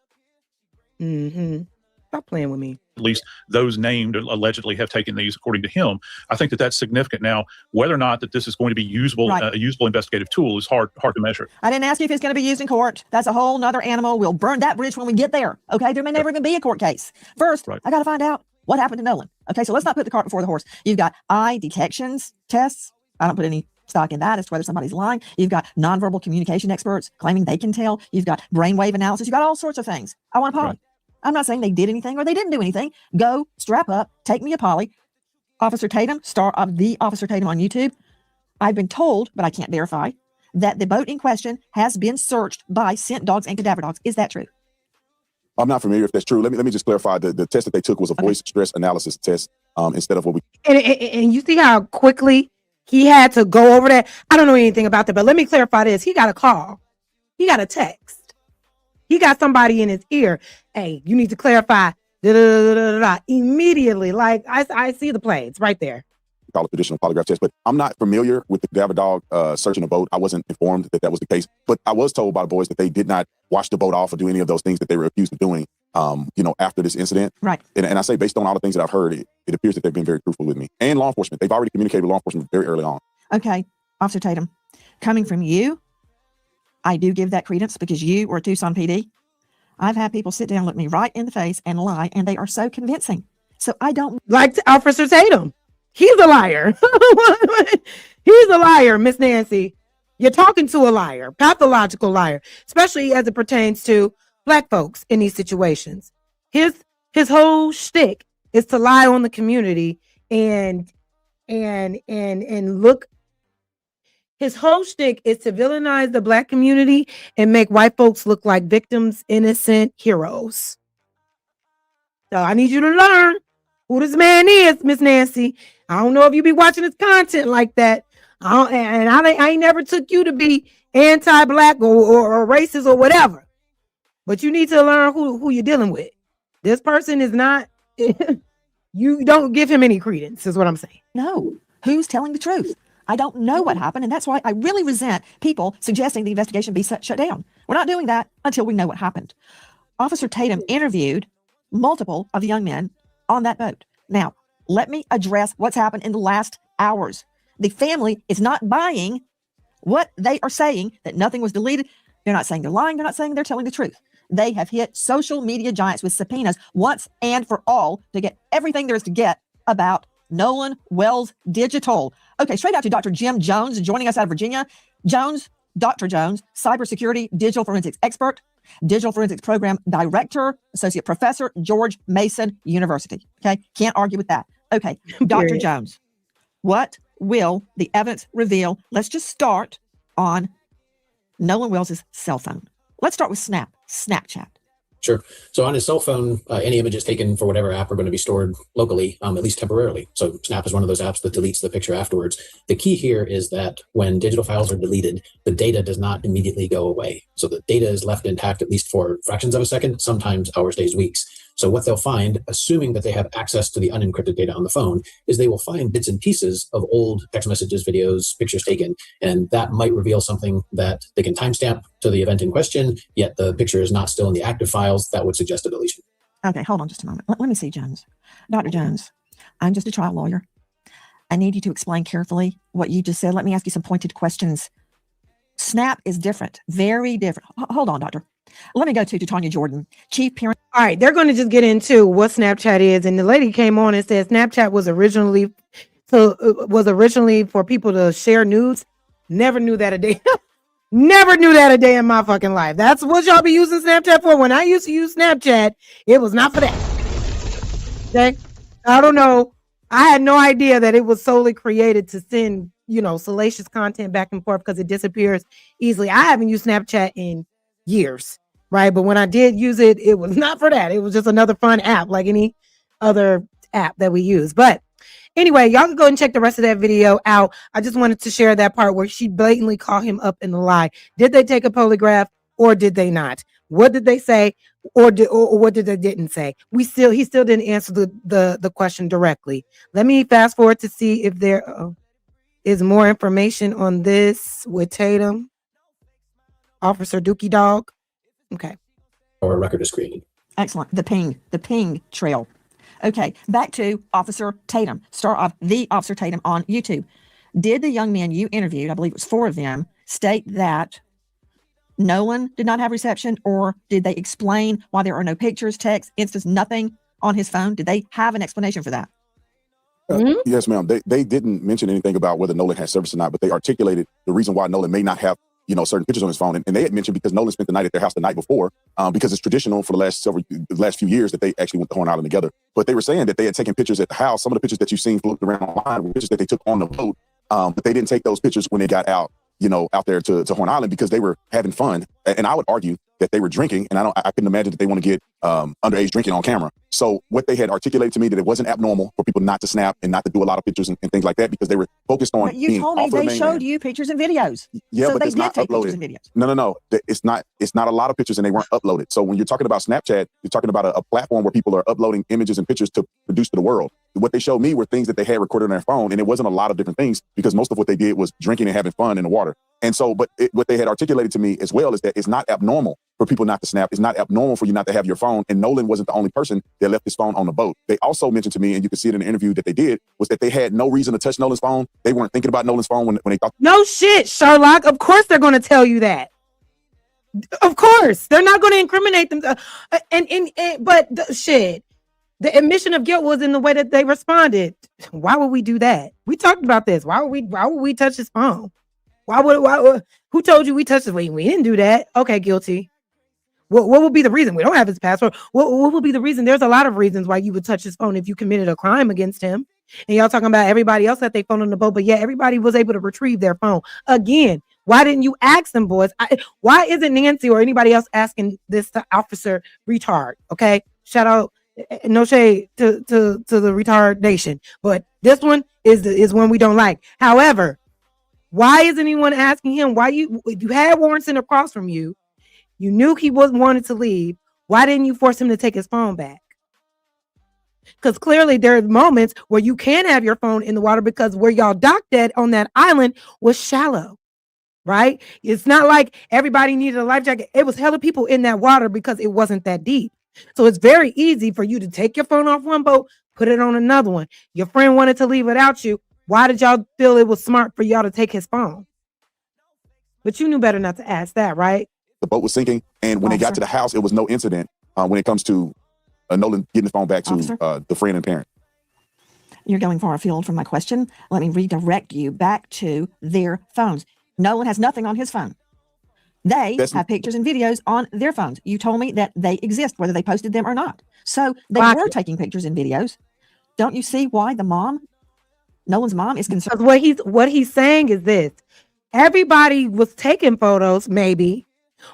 Stop playing with me. At least those named allegedly have taken these, according to him. I think that that's significant. Now, whether or not that this is going to be usable, a usable investigative tool is hard to measure. I didn't ask you if it's going to be used in court. That's a whole nother animal. We'll burn that bridge when we get there. Okay, there may never even be a court case. First, I got to find out what happened to Nolan. Okay, so let's not put the cart before the horse. You've got eye detections tests. I don't put any stock in that as to whether somebody's lying. You've got nonverbal communication experts claiming they can tell. You've got brainwave analysis. You've got all sorts of things. I want a poly. I'm not saying they did anything or they didn't do anything. Go, strap up, take me a poly. Officer Tatum, star of the Officer Tatum on YouTube. I've been told, but I can't verify, that the boat in question has been searched by scent dogs and cadaver dogs. Is that true? I'm not familiar if that's true. Let me just clarify. The test that they took was a voice stress analysis test instead of what we. And you see how quickly he had to go over that. I don't know anything about that, but let me clarify this. He got a call. He got a text. He got somebody in his ear. Hey, you need to clarify Immediately, like I see the play. It's right there. Call it traditional polygraph test, but I'm not familiar with the Gava dog searching a boat. I wasn't informed that was the case, but I was told by the boys that they did not wash the boat off or do any of those things that they were accused of doing, after this incident. Right. And I say, based on all the things that I've heard, it appears that they've been very truthful with me and law enforcement. They've already communicated with law enforcement very early on. Okay, Officer Tatum, coming from you, I do give that credence because you were Tucson PD. I've had people sit down, look me right in the face and lie, and they are so convincing. So I don't like Officer Tatum. He's a liar. He's a liar, Miss Nancy. You're talking to a liar, pathological liar, especially as it pertains to Black folks in these situations. His whole shtick is to lie on the community and look. His whole shtick is to villainize the Black community and make white folks look like victims, innocent heroes. So I need you to learn who this man is, Miss Nancy. I don't know if you be watching his content like that. I ain't never took you to be anti-Black or racist or whatever. But you need to learn who you're dealing with. This person is not, you don't give him any credence, is what I'm saying. know who's telling the truth. I don't know what happened, and that's why I really resent people suggesting the investigation be shut down. We're not doing that until we know what happened. Officer Tatum interviewed multiple of the young men on that boat. Now, let me address what's happened in the last hours. The family is not buying what they are saying, that nothing was deleted. They're not saying they're lying. They're not saying they're telling the truth. They have hit social media giants with subpoenas once and for all to get everything there is to get about Nolan Wells Digital. Okay, straight out to Dr. Jim Jones, joining us out of Virginia. Dr. Jones, cybersecurity, digital forensics expert, digital forensics program director, associate professor, George Mason University. Okay, can't argue with that. Okay, Dr. Jones, what will the evidence reveal? Let's just start on Nolan Wells' cell phone. Let's start with Snapchat. Sure. So on his cell phone, any images taken for whatever app are going to be stored locally, at least temporarily. So Snap is one of those apps that deletes the picture afterwards. The key here is that when digital files are deleted, the data does not immediately go away. So the data is left intact at least for fractions of a second, sometimes hours, days, weeks. So what they'll find, assuming that they have access to the unencrypted data on the phone, is they will find bits and pieces of old text messages, videos, pictures taken, and that might reveal something that they can timestamp to the event in question, yet the picture is not still in the active files. That would suggest a deletion. Okay, hold on just a moment. Let me see, Jones. Dr. Jones, I'm just a trial lawyer. I need you to explain carefully what you just said. Let me ask you some pointed questions. Snap is different, very different. Hold on, doctor. Let me go to Tanya Jordan, chief parent. All right, they're going to just get into what Snapchat is. And the lady came on and said Snapchat was originally for people to share nudes. Never knew that a day. Never knew that a day in my fucking life. That's what y'all be using Snapchat for. When I used to use Snapchat, it was not for that. Okay? I don't know. I had no idea that it was solely created to send, salacious content back and forth because it disappears easily. I haven't used Snapchat in years, right? But when I did use it, it was not for that. It was just another fun app like any other app that we use. But anyway, y'all can go and check the rest of that video out. I just wanted to share that part where she blatantly called him up in the lie. Did they take a polygraph or did they not? What did they say or what did they didn't say? He still didn't answer the question directly. Let me fast forward to see if there is more information on this with Tatum. Officer Dookie Dog. Okay. Or a record is created. Excellent. The ping trail. Okay, back to Officer Tatum. Star of the Officer Tatum on YouTube. Did the young men you interviewed, I believe it was 4 of them, state that Nolan did not have reception, or did they explain why there are no pictures, texts, instance, nothing on his phone? Did they have an explanation for that? Yes, ma'am. They didn't mention anything about whether Nolan had service or not, but they articulated the reason why Nolan may not have certain pictures on his phone. And they had mentioned because Nolan spent the night at their house the night before, because it's traditional for the last few years that they actually went to Horn Island together. But they were saying that they had taken pictures at the house. Some of the pictures that you've seen floating around online were pictures that they took on the boat, but they didn't take those pictures when they got out, out there to Horn Island because they were having fun. And I would argue that they were drinking, and I couldn't imagine that they want to get underage drinking on camera. So what they had articulated to me that it wasn't abnormal for people not to snap and not to do a lot of pictures and things like that because they were focused on. But you told me they showed you pictures and videos. Yeah, so but they it's did not take uploaded. pictures and videos. No. It's not a lot of pictures and they weren't uploaded. So when you're talking about Snapchat, you're talking about a platform where people are uploading images and pictures to produce to the world. What they showed me were things that they had recorded on their phone, and it wasn't a lot of different things because most of what they did was drinking and having fun in the water. And so, what they had articulated to me as well is that it's not abnormal for people not to snap. It's not abnormal for you not to have your phone. And Nolan wasn't the only person that left his phone on the boat. They also mentioned to me, and you can see it in the interview that they did, was that they had no reason to touch Nolan's phone. They weren't thinking about Nolan's phone when they thought. No shit, Sherlock. Of course they're going to tell you that. Of course. They're not going to incriminate them. Shit. The admission of guilt was in the way that they responded. Why would we do that? We talked about this. Why would we touch his phone? Who told you we touched his phone? We didn't do that. Okay, guilty. What would be the reason? We don't have his password. What would be the reason? There's a lot of reasons why you would touch his phone if you committed a crime against him. And y'all talking about everybody else had their phone on the boat, but yeah, everybody was able to retrieve their phone. Again, why didn't you ask them, boys? Why isn't Nancy or anybody else asking this to Officer Retard? Okay, shout out. No shade to the retard nation, but this one is one we don't like. However, why isn't anyone asking him why you had warrants in across from you? You knew he wasn't wanted to leave. Why didn't you force him to take his phone back? Because clearly there are moments where you can have your phone in the water because where y'all docked at on that island was shallow, right? It's not like everybody needed a life jacket. It was hella people in that water because it wasn't that deep. So it's very easy for you to take your phone off one boat, put it on another one. Your friend wanted to leave without you. Why did y'all feel it was smart for y'all to take his phone? But you knew better not to ask that, right? The boat was sinking, and when they got to the house, it was no incident when it comes to Nolan getting his phone back to the friend and parent. You're going far afield from my question. Let me redirect you back to their phones. Nolan has nothing on his phone. They have pictures and videos on their phones. You told me that they exist, whether they posted them or not. So they were taking pictures and videos. Don't you see why Nolan's mom is concerned? What he's saying is this. Everybody was taking photos, maybe,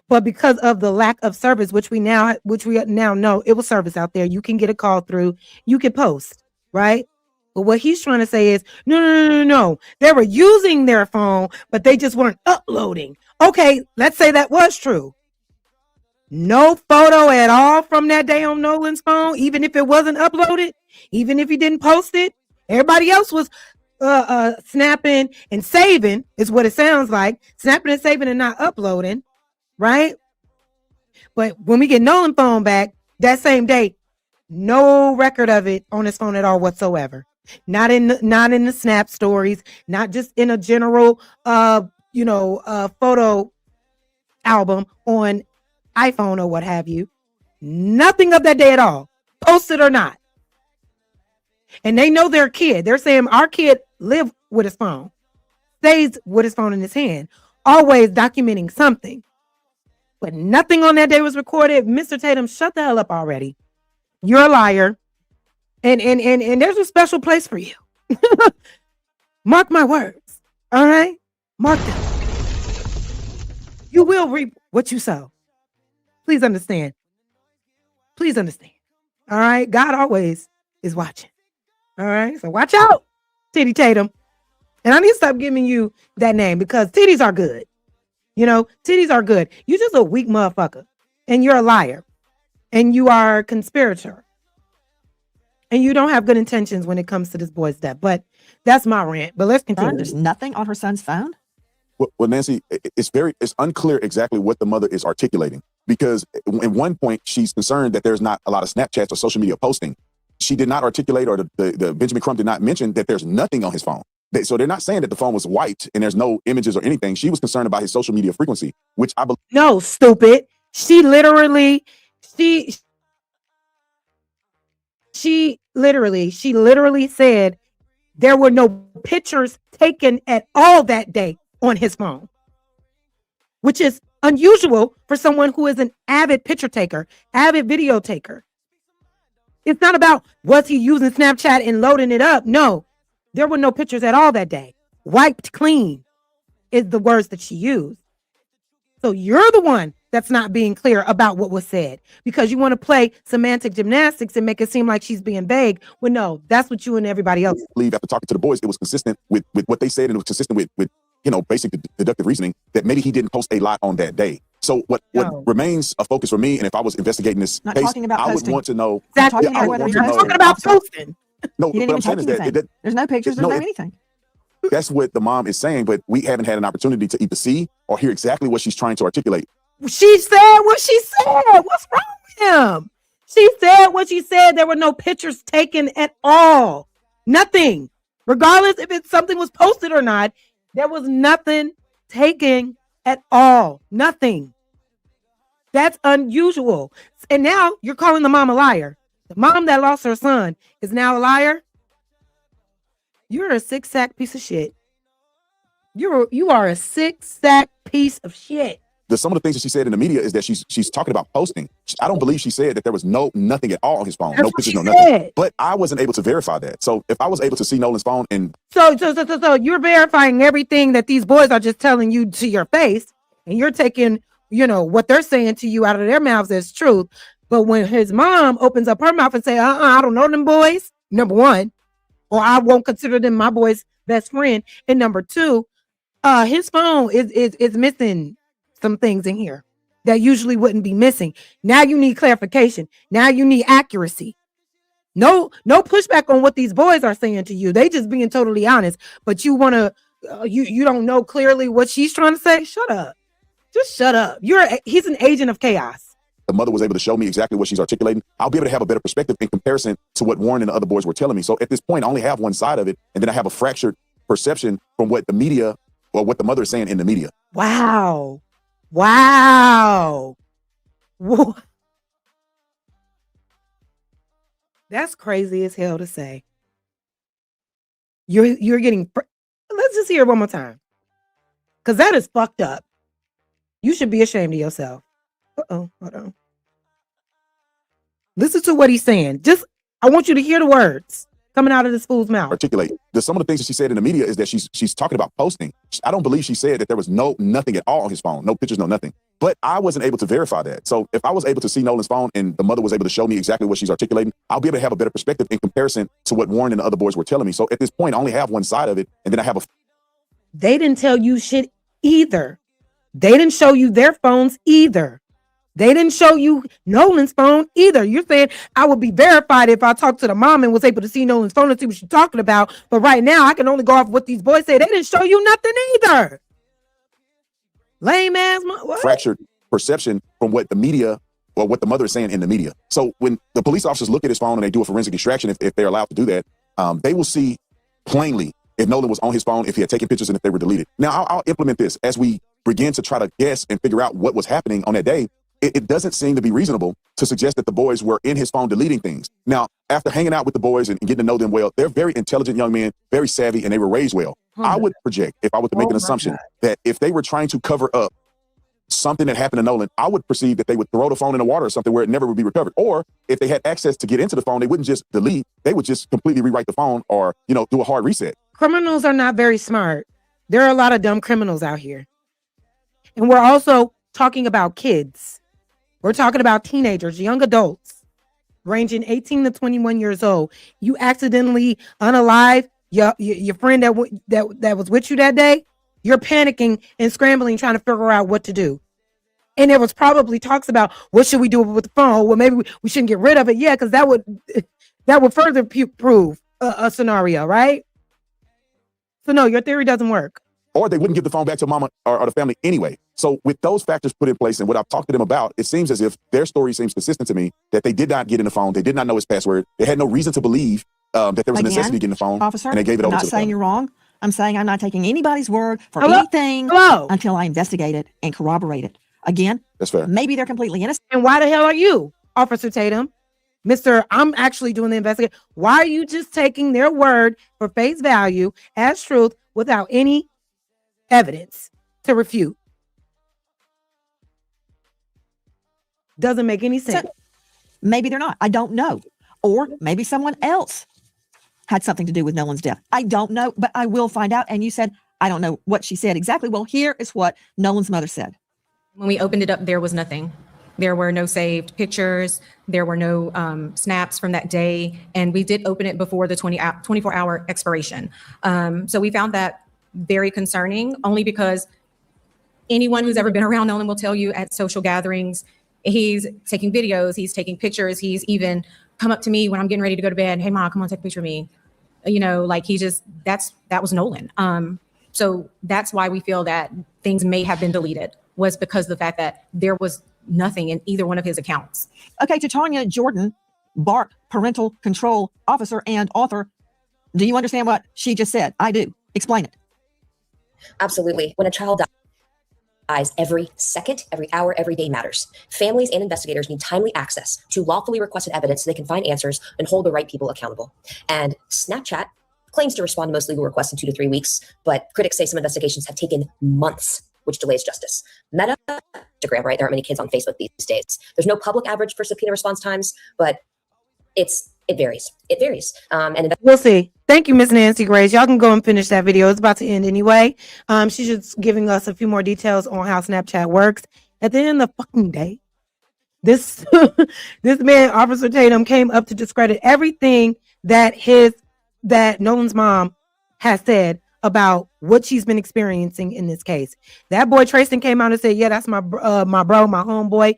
but because of the lack of service, which we now know it was service out there. You can get a call through, you can post, right? But what he's trying to say is, no. They were using their phone, but they just weren't uploading. Okay, let's say that was true. No photo at all from that day on Nolan's phone, even if it wasn't uploaded, even if he didn't post it. Everybody else was snapping and saving, is what it sounds like. Snapping and saving and not uploading, right? But when we get Nolan's phone back that same day, no record of it on his phone at all whatsoever. Not in the snap stories, not just in a general photo album on iPhone or what have you. Nothing of that day at all, posted or not. And they know their kid. They're saying our kid lived with his phone, stays with his phone in his hand, always documenting something. But nothing on that day was recorded. Mr. Tatum, shut the hell up already. You're a liar. And there's a special place for you. Mark my words. All right? Mark them. You will reap what you sow. Please understand. Please understand. All right? God always is watching. All right? So watch out, Titty Tatum. And I need to stop giving you that name because titties are good. Titties are good. You're just a weak motherfucker. And you're a liar. And you are a conspirator. And you don't have good intentions when it comes to this boy's death. But that's my rant. But let's continue. There's nothing on her son's phone? Well, Nancy, it's unclear exactly what the mother is articulating. Because at one point, she's concerned that there's not a lot of Snapchats or social media posting. She did not articulate, or the Benjamin Crump did not mention that there's nothing on his phone. So they're not saying that the phone was wiped and there's no images or anything. She was concerned about his social media frequency, which I believe. No, stupid. She literally said there were no pictures taken at all that day on his phone, which is unusual for someone who is an avid picture taker, avid video taker. It's not about was he using Snapchat and loading it up. No, there were no pictures at all that day. Wiped clean is the words that she used. So you're the one that's not being clear about what was said, because you want to play semantic gymnastics and make it seem like she's being vague. Well, no, that's what you and everybody else believe. After talking to the boys, it was consistent with what they said, and it was consistent with basic deductive reasoning that maybe he didn't post a lot on that day. So what remains a focus for me, and if I was investigating this Not case, talking about I would posting. want to know. Not talking about whether We're talking about posting. No, He didn't what I'm even saying take is anything. that There's no pictures, there's no anything. That's what the mom is saying, but we haven't had an opportunity to either see or hear exactly what she's trying to articulate. She said what she said. What's wrong with him? She said what she said. There were no pictures taken at all. Nothing. Regardless if something was posted or not, there was nothing taken at all. Nothing. That's unusual. And now you're calling the mom a liar. The mom that lost her son is now a liar. You're a sick-sack piece of shit. You are a sick-sack piece of shit. Some of the things that she said in the media is that she's talking about posting. I don't believe she said that there was nothing at all on his phone. That's no what pictures, she no nothing. said. But I wasn't able to verify that. So if I was able to see Nolan's phone and So you're verifying everything that these boys are just telling you to your face, and you're taking, what they're saying to you out of their mouths as truth. But when his mom opens up her mouth and say, I don't know them boys, number one, or I won't consider them my boy's best friend. And number two, his phone is missing some things in here that usually wouldn't be missing. Now you need clarification. Now you need accuracy. No pushback on what these boys are saying to you. They just being totally honest, but you want to, you don't know clearly what she's trying to say. Shut up. Just shut up. He's an agent of chaos. the mother was able to show me exactly what she's articulating, I'll be able to have a better perspective in comparison to what Warren and the other boys were telling me. So at this point, I only have one side of it, and then I have a fractured perception from what the media or what the mother is saying in the media. Wow. Wow. That's crazy as hell to say. You're getting, let's just hear it one more time. Because that is fucked up. You should be ashamed of yourself. Uh-oh, hold on. Listen to what he's saying. I want you to hear the words coming out of this fool's mouth. Articulate. Some of the things that she said in the media is that she's talking about posting. I don't believe she said that there was nothing at all on his phone. No pictures, no nothing. But I wasn't able to verify that. So if I was able to see Nolan's phone and the mother was able to show me exactly what she's articulating, I'll be able to have a better perspective in comparison to what Warren and the other boys were telling me. So at this point, I only have one side of it, and then I have They didn't tell you shit either. They didn't show you their phones either. They didn't show you Nolan's phone either. You're saying I would be verified if I talked to the mom and was able to see Nolan's phone and see what she's talking about. But right now, I can only go off what these boys say. They didn't show you nothing either. Lame ass. fractured perception from what the media or what the mother is saying in the media. So when the police officers look at his phone and they do a forensic extraction, if they're allowed to do that, they will see plainly if Nolan was on his phone, if he had taken pictures, and if they were deleted. Now, I'll implement this as we begin to try to guess and figure out what was happening on that day. It doesn't seem to be reasonable to suggest that the boys were in his phone deleting things. Now, after hanging out with the boys and getting to know them well, they're very intelligent young men, very savvy, and they were raised well. I would project, if I were to make an assumption, that if they were trying to cover up something that happened to Nolan, I would perceive that they would throw the phone in the water or something where it never would be recovered. Or if they had access to get into the phone, they wouldn't just delete, they would just completely rewrite the phone or, do a hard reset. Criminals are not very smart. There are a lot of dumb criminals out here. And we're also talking about kids. We're talking about teenagers, young adults, ranging 18 to 21 years old. You accidentally unalive your friend that was with you that day. You're panicking and scrambling, trying to figure out what to do. And there was probably talks about what should we do with the phone? Well, maybe we shouldn't get rid of it. Yeah, because that would further prove a scenario, right? So no, your theory doesn't work. Or they wouldn't give the phone back to mama or the family anyway. So with those factors put in place and what I've talked to them about, it seems as if their story seems consistent to me, that they did not get in the phone. They did not know his password. They had no reason to believe that there was a necessity to get in the phone. Officer, and they gave it I'm over not to the saying family. you're wrong. I'm saying I'm not taking anybody's word for Hello? anything Hello? until I investigate it and corroborate it. Again, that's fair. Maybe they're completely innocent. And why the hell are you, Officer Tatum? I'm actually doing the investigation. Why are you just taking their word for face value as truth without any evidence to refute? Doesn't make any sense. So, maybe they're not. I don't know. Or maybe someone else had something to do with Nolan's death. I don't know, but I will find out. And you said, I don't know what she said exactly. Well, here is what Nolan's mother said. When we opened it up, there was nothing. There were no saved pictures. There were no snaps from that day. And we did open it before the 24-hour expiration. So we found that very concerning, only because anyone who's ever been around Nolan will tell you at social gatherings, he's taking videos, he's taking pictures. He's even come up to me when I'm getting ready to go to bed. Hey, Mom, come on, take a picture of me. You know, like that was Nolan. So that's why we feel that things may have been deleted, was because of the fact that there was nothing in either one of his accounts. Okay, to Tanya Jordan, BART, parental control officer and author. Do you understand what she just said? I do. Explain it. Absolutely. When a child dies, every second, every hour, every day matters. Families and investigators need timely access to lawfully requested evidence so they can find answers and hold the right people accountable. And Snapchat claims to respond to most legal requests in 2 to 3 weeks, but critics say some investigations have taken months, which delays justice. Meta, Instagram, right? There aren't many kids on Facebook these days. There's no public average for subpoena response times, but it varies. It varies. And we'll see. Thank you, Miss Nancy Grace. Y'all can go and finish that video. It's about to end anyway. She's just giving us a few more details on how Snapchat works. At the end of the fucking day, this this man, Officer Tatum, came up to discredit everything that Nolan's mom has said about what she's been experiencing in this case. That boy Tristan came out and said, yeah, that's my bro, my homeboy.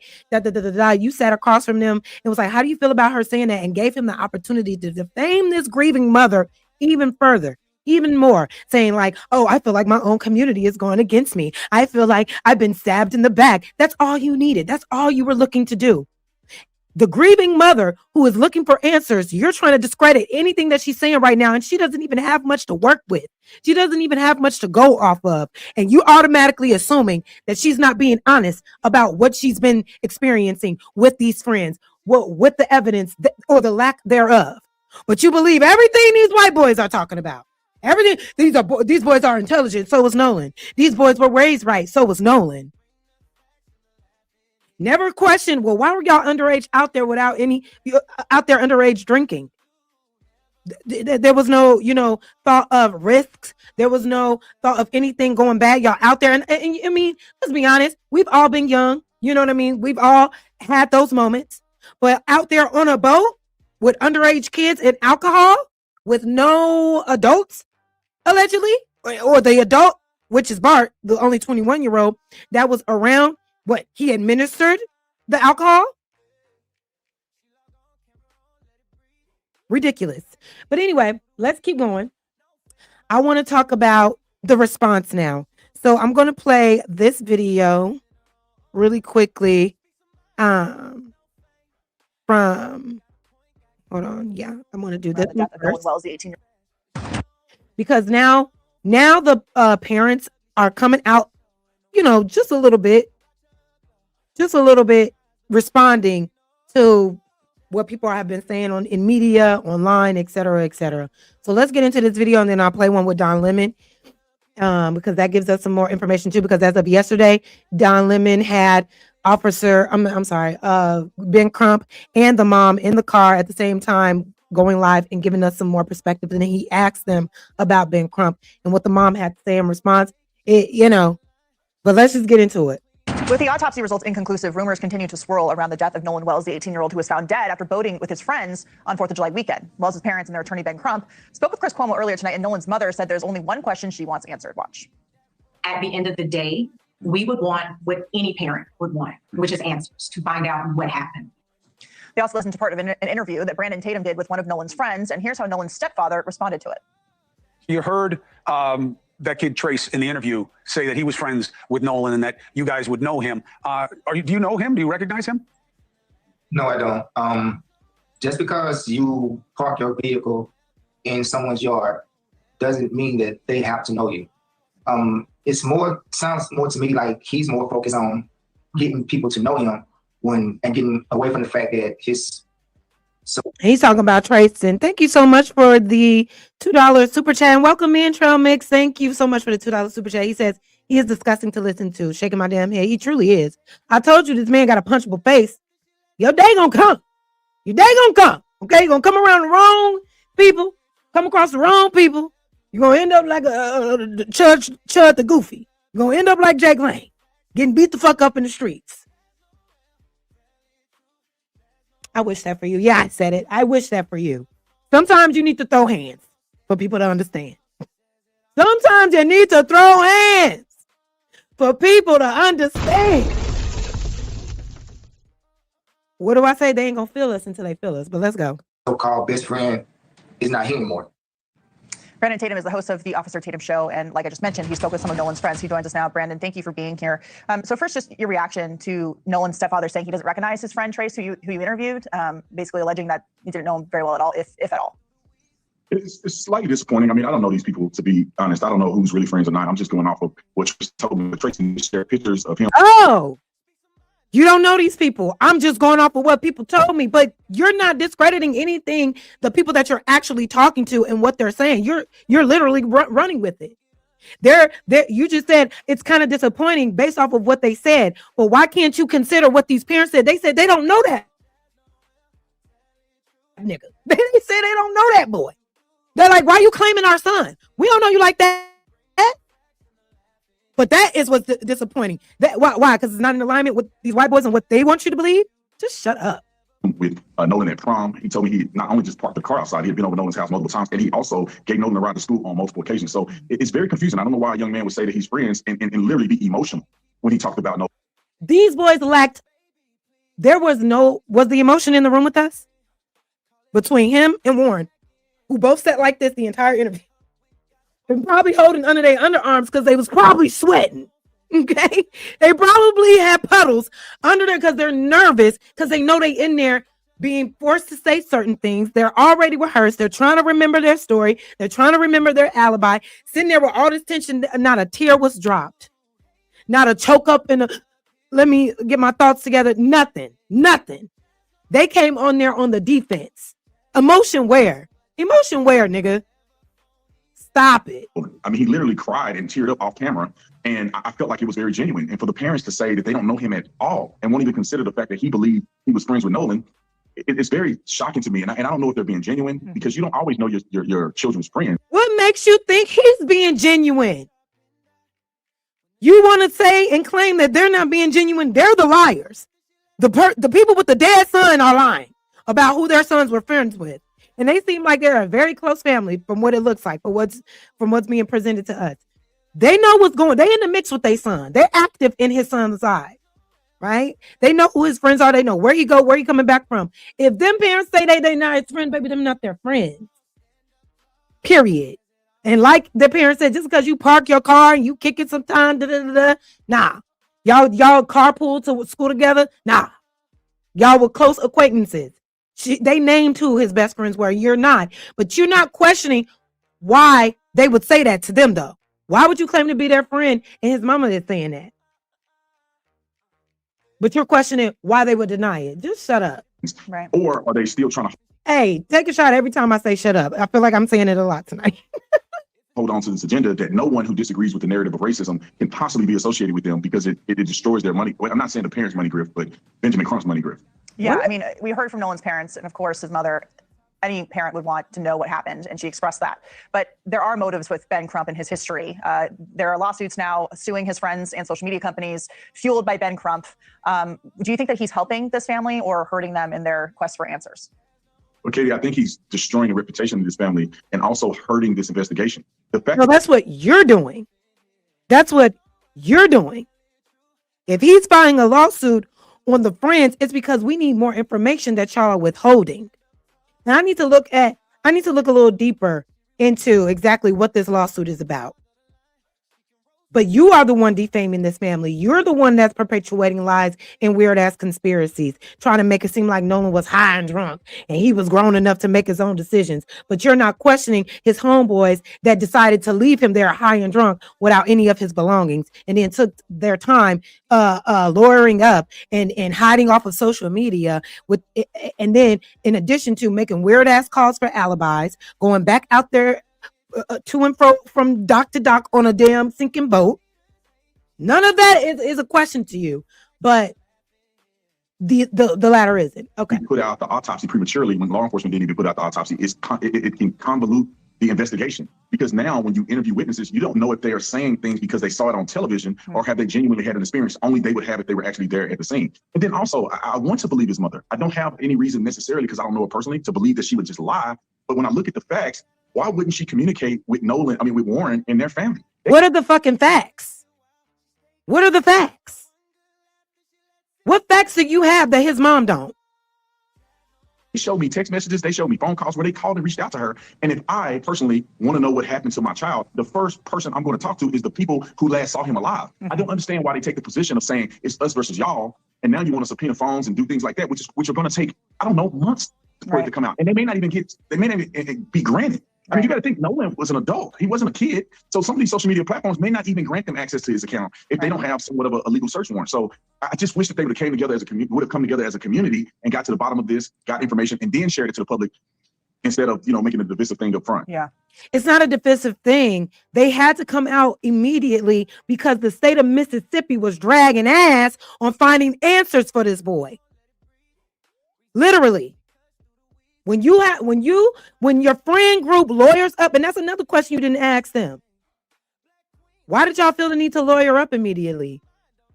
You sat across from them and was like, how do you feel about her saying that? And gave him the opportunity to defame this grieving mother even further, even more, saying like, oh, I feel like my own community is going against me. I feel like I've been stabbed in the back. That's all you needed. That's all you were looking to do. The grieving mother who is looking for answers, you're trying to discredit anything that she's saying right now, and she doesn't even have much to work with. She doesn't even have much to go off of. And you automatically assuming that she's not being honest about what she's been experiencing with these friends, with the evidence or the lack thereof. But you believe everything these white boys are talking about. Everything. These boys are intelligent. So was Nolan. These boys were raised right. So was Nolan. Never questioned, well, why were y'all underage out there underage drinking? There was no, thought of risks. There was no thought of anything going bad. Y'all out there. And I mean, let's be honest. We've all been young. You know what I mean? We've all had those moments. But out there on a boat with underage kids and alcohol with no adults, allegedly, or the adult, which is Bart, the only 21-year-old that was around, what, he administered the alcohol? Ridiculous. But anyway, let's keep going. I want to talk about the response now. So I'm going to play this video really quickly from, hold on. Yeah, I'm going to do this one first. Wells, the 18-year-old. Because now the parents are coming out, just a little bit responding to what people have been saying in media, online, et cetera, et cetera. So let's get into this video, and then I'll play one with Don Lemon, because that gives us some more information too, because as of yesterday, Don Lemon had Ben Crump and the mom in the car at the same time going live and giving us some more perspective. And then he asked them about Ben Crump and what the mom had to say in response. But let's just get into it. With the autopsy results inconclusive, rumors continue to swirl around the death of Nolan Wells, the 18-year-old who was found dead after boating with his friends on 4th of July weekend. Wells' parents and their attorney, Ben Crump, spoke with Chris Cuomo earlier tonight, and Nolan's mother said there's only one question she wants answered. Watch. At the end of the day, we would want what any parent would want, which is answers to find out what happened. They also listened to part of an interview that Brandon Tatum did with one of Nolan's friends, and here's how Nolan's stepfather responded to it. You heard that kid Trace in the interview say that he was friends with Nolan and that you guys would know him. Do you know him? Do you recognize him? No, I don't. Just because you park your vehicle in someone's yard doesn't mean that they have to know you. Sounds more to me like he's more focused on getting people to know him and getting away from the fact that he's talking about Tracy. Thank you so much for the $2 super chat, and welcome in Trail Mix. Thank you so much for the $2 super chat. He says he is disgusting to listen to, shaking my damn head. He truly is. I told you this man got a punchable face. Your day gonna come. Your day gonna come. Okay, you're gonna come around the wrong people, come across the wrong people. You're gonna end up like a Chud the Goofy. You're gonna end up like Jake Lane. getting beat the fuck up in the streets. I wish that for you. Yeah, I said it. I wish that for you. Sometimes you need to throw hands for people to understand. Sometimes you need to throw hands for people to understand. What do I say? They ain't gonna feel us until they feel us, but let's go. So-called best friend is not here anymore. Brandon Tatum is the host of the Officer Tatum Show, and like I just mentioned, he spoke with some of Nolan's friends. He joins us now. Brandon, thank you for being here. So first, just your reaction to Nolan's stepfather saying he doesn't recognize his friend Trace, who you interviewed, basically alleging that you didn't know him very well at all, if at all. It's slightly disappointing. I mean, I don't know these people, to be honest. I don't know who's really friends or not. I'm just going off of what Trace told me. Tracy shared pictures of him. Oh, you don't know these people. I'm just going off of what people told me, but you're not discrediting anything, the people that you're actually talking to and what they're saying. You're literally running with it. You just said it's kind of disappointing based off of what they said. Well, why can't you consider what these parents said? They said they don't know that nigga. They said they don't know that boy. They're like, why are you claiming our son? We don't know you like that. But that is what's disappointing. Why? Because it's not in alignment with these white boys and what they want you to believe? Just shut up. With Nolan at prom, he told me he not only just parked the car outside, he had been over Nolan's house multiple times, and he also gave Nolan a ride to school on multiple occasions. So it's very confusing. I don't know why a young man would say that he's friends and literally be emotional when he talked about Nolan. These boys lacked, was the emotion in the room with us? Between him and Warren, who both sat like this the entire interview. And probably holding under their underarms because they was probably sweating. Okay, they probably had puddles under there because they're nervous because they know they in there being forced to say certain things. They're already rehearsed. They're trying to remember their story. They're trying to remember their alibi. Sitting there with all this tension, not a tear was dropped, not a choke up in a let me get my thoughts together. Nothing. They came on there on the defense. Emotion where, nigga. Stop it. I mean, he literally cried and teared up off camera, and I felt like it was very genuine. And for the parents to say that they don't know him at all and won't even consider the fact that he believed he was friends with Nolan, it's very shocking to me. And I don't know if they're being genuine because you don't always know your children's friend. What makes you think he's being genuine? You want to say and claim that they're not being genuine? They're the liars. The people with the dead son are lying about who their sons were friends with. And they seem like they're a very close family from what it looks like, from what's being presented to us. They know what's going on. They in the mix with their son. They're active in his son's side, right? They know who his friends are. They know where he go, where he coming back from. If them parents say they not his friend, baby, them not their friends. Period. And like the parents said, just because you park your car and you kick it sometime, nah. Y'all carpool to school together? Nah. Y'all were close acquaintances. They named who his best friends were. You're not. But you're not questioning why they would say that to them, though. Why would you claim to be their friend and his mama is saying that? But you're questioning why they would deny it. Just shut up. Right. Or are they still trying to Hey, take a shot every time I say shut up. I feel like I'm saying it a lot tonight. hold on to this agenda that no one who disagrees with the narrative of racism can possibly be associated with them because it destroys their money. Well, I'm not saying the parents' money grift, but Benjamin Crump's money grift. Yeah, I mean, we heard from Nolan's parents, and of course his mother. Any parent would want to know what happened, and she expressed that. But there are motives with Ben Crump and his history. There are lawsuits now suing his friends and social media companies fueled by Ben Crump. Do you think that he's helping this family or hurting them in their quest for answers? Well, Katie, I think he's destroying the reputation of this family and also hurting this investigation. The fact that's what you're doing. That's what you're doing. If he's filing a lawsuit on the friends, it's because we need more information that y'all are withholding. Now I need to look a little deeper into exactly what this lawsuit is about. But you are the one defaming this family. You're the one that's perpetuating lies and weird ass conspiracies, trying to make it seem like Nolan was high and drunk and he was grown enough to make his own decisions. But you're not questioning his homeboys that decided to leave him there high and drunk without any of his belongings and then took their time lawyering up and hiding off of social media and then in addition to making weird ass calls for alibis, going back out there to and fro from dock to dock on a damn sinking boat. None of that is a question to you, but the latter isn't. Okay. Put out the autopsy prematurely when law enforcement didn't even put out the autopsy. It can convolute the investigation. Because now when you interview witnesses, you don't know if they are saying things because they saw it on television or have they genuinely had an experience. Only they would have if they were actually there at the scene. And then also, I want to believe his mother. I don't have any reason necessarily, because I don't know her personally, to believe that she would just lie. But when I look at the facts, why wouldn't she communicate with with Warren and their family? What are the fucking facts? What are the facts? What facts do you have that his mom don't? They showed me text messages. They showed me phone calls where they called and reached out to her. And if I personally want to know what happened to my child, the first person I'm going to talk to is the people who last saw him alive. I don't understand why they take the position of saying it's us versus y'all. And now you want to subpoena phones and do things like that, which are going to take, I don't know, months for it to come out. And they may not even be granted. I mean, you got to think Nolan was an adult. He wasn't a kid. So some of these social media platforms may not even grant them access to his account if they don't have somewhat of a legal search warrant. So I just wish that they would have come together as a community and got to the bottom of this, got information, and then shared it to the public instead of, making a divisive thing up front. Yeah. It's not a divisive thing. They had to come out immediately because the state of Mississippi was dragging ass on finding answers for this boy. Literally. When your friend group lawyers up, and that's another question you didn't ask them. Why did y'all feel the need to lawyer up immediately?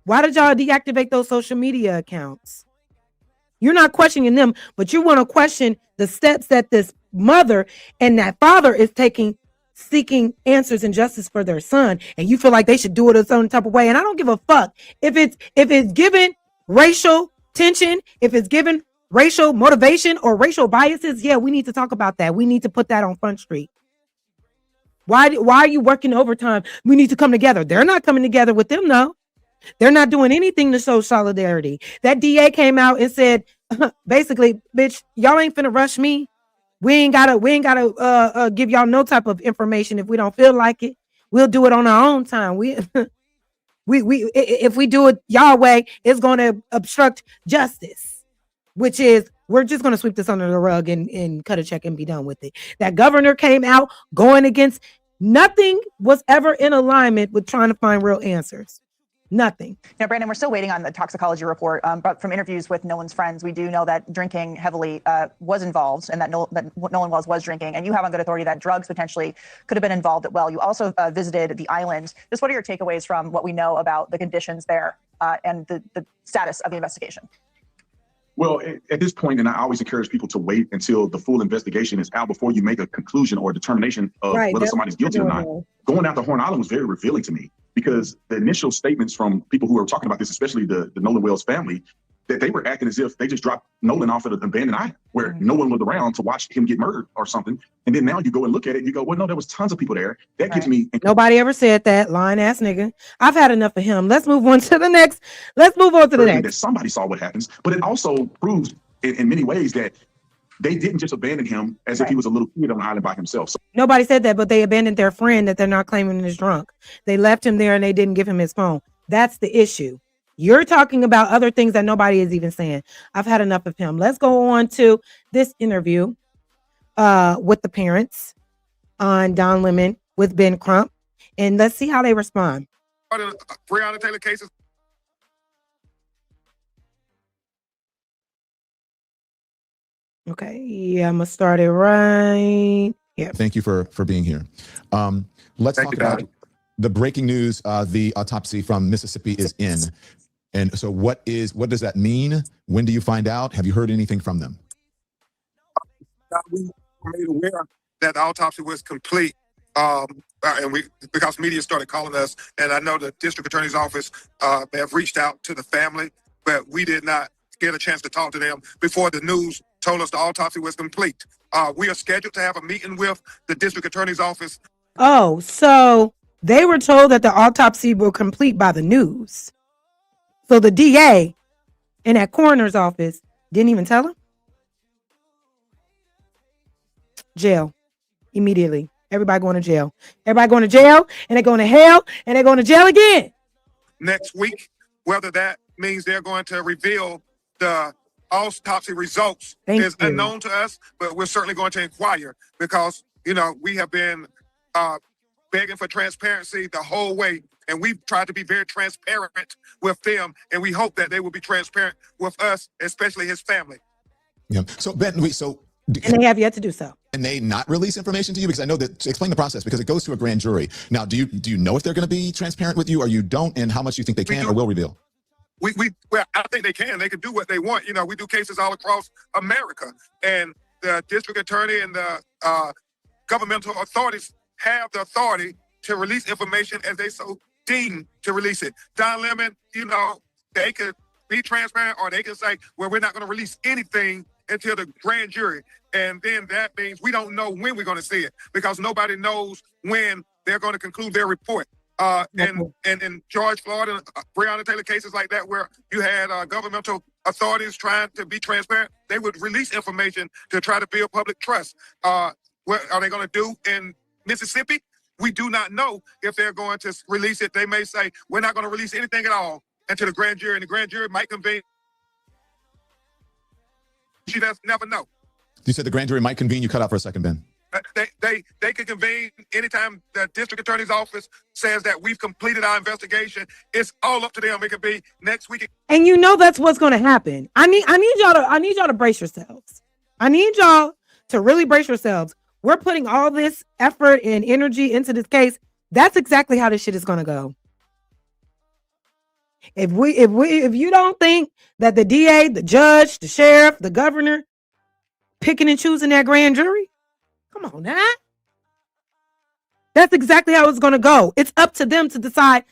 Why did y'all deactivate those social media accounts? You're not questioning them, but you want to question the steps that this mother and that father is taking, seeking answers and justice for their son. And you feel like they should do it a certain type of way. And I don't give a fuck if it's given racial tension, if it's given racial motivation or racial biases. Yeah, we need to talk about that. We need to put that on Front Street. Why are you working overtime? We need to come together. They're not coming together with them, though. They're not doing anything to show solidarity. That DA came out and said, basically, bitch, y'all ain't finna rush me. We ain't gotta give y'all no type of information if we don't feel like it. We'll do it on our own time. If we do it y'all way, it's going to obstruct justice. Which is, we're just going to sweep this under the rug and cut a check and be done with it. That governor came out going against, nothing was ever in alignment with trying to find real answers. Nothing. Now, Brandon, we're still waiting on the toxicology report, but from interviews with Nolan's friends, we do know that drinking heavily was involved and that Nolan Wells was drinking. And you have on good authority that drugs potentially could have been involved as well. You also visited the island. Just what are your takeaways from what we know about the conditions there and the status of the investigation? Well, at this point, and I always encourage people to wait until the full investigation is out before you make a conclusion or a determination of whether somebody's guilty or not. Going out to Horn Island was very revealing to me because the initial statements from people who were talking about this, especially the Nolan Wells family, that they were acting as if they just dropped Nolan off at an abandoned island where no one was around to watch him get murdered or something. And then now you go and look at it and you go, well, no, there was tons of people there. That gives me... Nobody ever said that. Lying ass nigga. I've had enough of him. Let's move on to the next. That somebody saw what happens, but it also proves in many ways that they didn't just abandon him as if he was a little kid on the island by himself. So nobody said that, but they abandoned their friend that they're not claiming is drunk. They left him there and they didn't give him his phone. That's the issue. You're talking about other things that nobody is even saying. I've had enough of him. Let's go on to this interview with the parents on Don Lemon with Ben Crump, and let's see how they respond. Breonna Taylor cases. Okay, yeah, I'm gonna start it right here. Thank you for being here. Let's talk about the breaking news. The autopsy from Mississippi is in. And so what does that mean? When do you find out? Have you heard anything from them? We were made aware that the autopsy was complete. Because media started calling us, and I know the district attorney's office have reached out to the family, but we did not get a chance to talk to them before the news told us the autopsy was complete. We are scheduled to have a meeting with the district attorney's office. Oh, so they were told that the autopsy will complete by the news. So the DA in that coroner's office didn't even tell him? Jail. Immediately. Everybody going to jail. Everybody going to jail, and they're going to hell, and they're going to jail again. Next week, whether that means they're going to reveal the autopsy results is unknown to us, but we're certainly going to inquire because, we have been begging for transparency the whole way. And we've tried to be very transparent with them. And we hope that they will be transparent with us, especially his family. Yeah. So Ben, so And they have yet to do so. And they not release information to you? Because I know that, explain the process, because it goes to a grand jury. Now, do you know if they're going to be transparent with you, or you don't, and how much you think they can or will reveal? Well, I think they can. They can do what they want. You know, we do cases all across America, and the district attorney and the governmental authorities have the authority to release information as they so deem to release it. Don Lemon, you know, they could be transparent, or they can say, well, we're not going to release anything until the grand jury. And then that means we don't know when we're going to see it, because nobody knows when they're going to conclude their report. And George Floyd and Breonna Taylor cases like that, where you had governmental authorities trying to be transparent, they would release information to try to build public trust. What are they going to do in Mississippi? We do not know if they're going to release it. They may say, we're not going to release anything at all until the grand jury, and the grand jury might convene. She does never know. You said the grand jury might convene. You cut out for a second, Ben. They could convene anytime the district attorney's office says that we've completed our investigation. It's all up to them. It could be next week. And you know that's what's going to happen. I need y'all to brace yourselves. I need y'all to really brace yourselves. We're putting all this effort and energy into this case. That's exactly how this shit is going to go. If you don't think that the DA, the judge, the sheriff, the governor picking and choosing that grand jury, come on now. That's exactly how it's going to go. It's up to them to decide,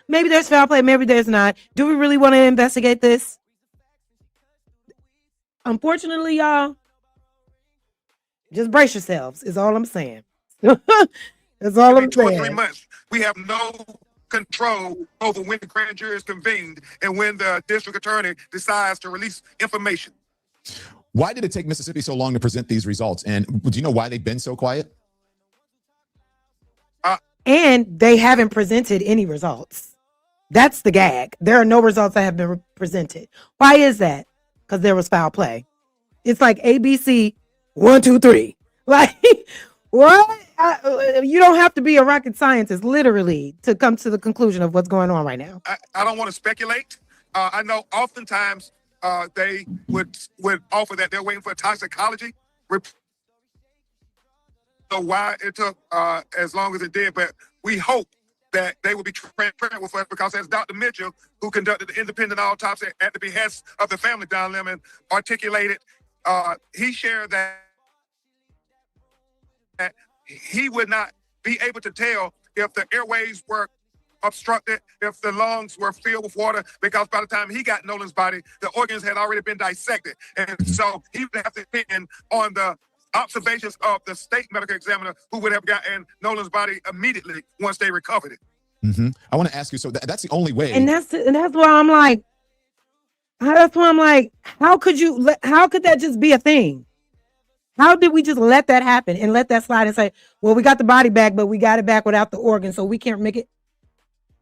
maybe there's foul play, maybe there's not. Do we really want to investigate this? Unfortunately, y'all, just brace yourselves is all I'm saying. That's all I'm 2 or saying. 3 months. We have no control over when the grand jury is convened and when the district attorney decides to release information. Why did it take Mississippi so long to present these results? And do you know why they've been so quiet? And they haven't presented any results. That's the gag. There are no results that have been presented. Why is that? Because there was foul play. It's like ABC 1, 2, 3. Like, what? You don't have to be a rocket scientist, literally, to come to the conclusion of what's going on right now. I don't want to speculate. I know oftentimes they would offer that they're waiting for a toxicology report. So why it took as long as it did, but we hope that they will be transparent with us, because as Dr. Mitchell, who conducted the independent autopsy at the behest of the family, Don Lemon, articulated, he shared that he would not be able to tell if the airways were obstructed, if the lungs were filled with water, because by the time he got Nolan's body, the organs had already been dissected. And so he would have to depend on the observations of the state medical examiner, who would have gotten Nolan's body immediately once they recovered it. I want to ask you, so that's the only way. And that's why I'm like, how could that just be a thing? How did we just let that happen and let that slide and say, well, we got the body back, but we got it back without the organ, so we can't make it.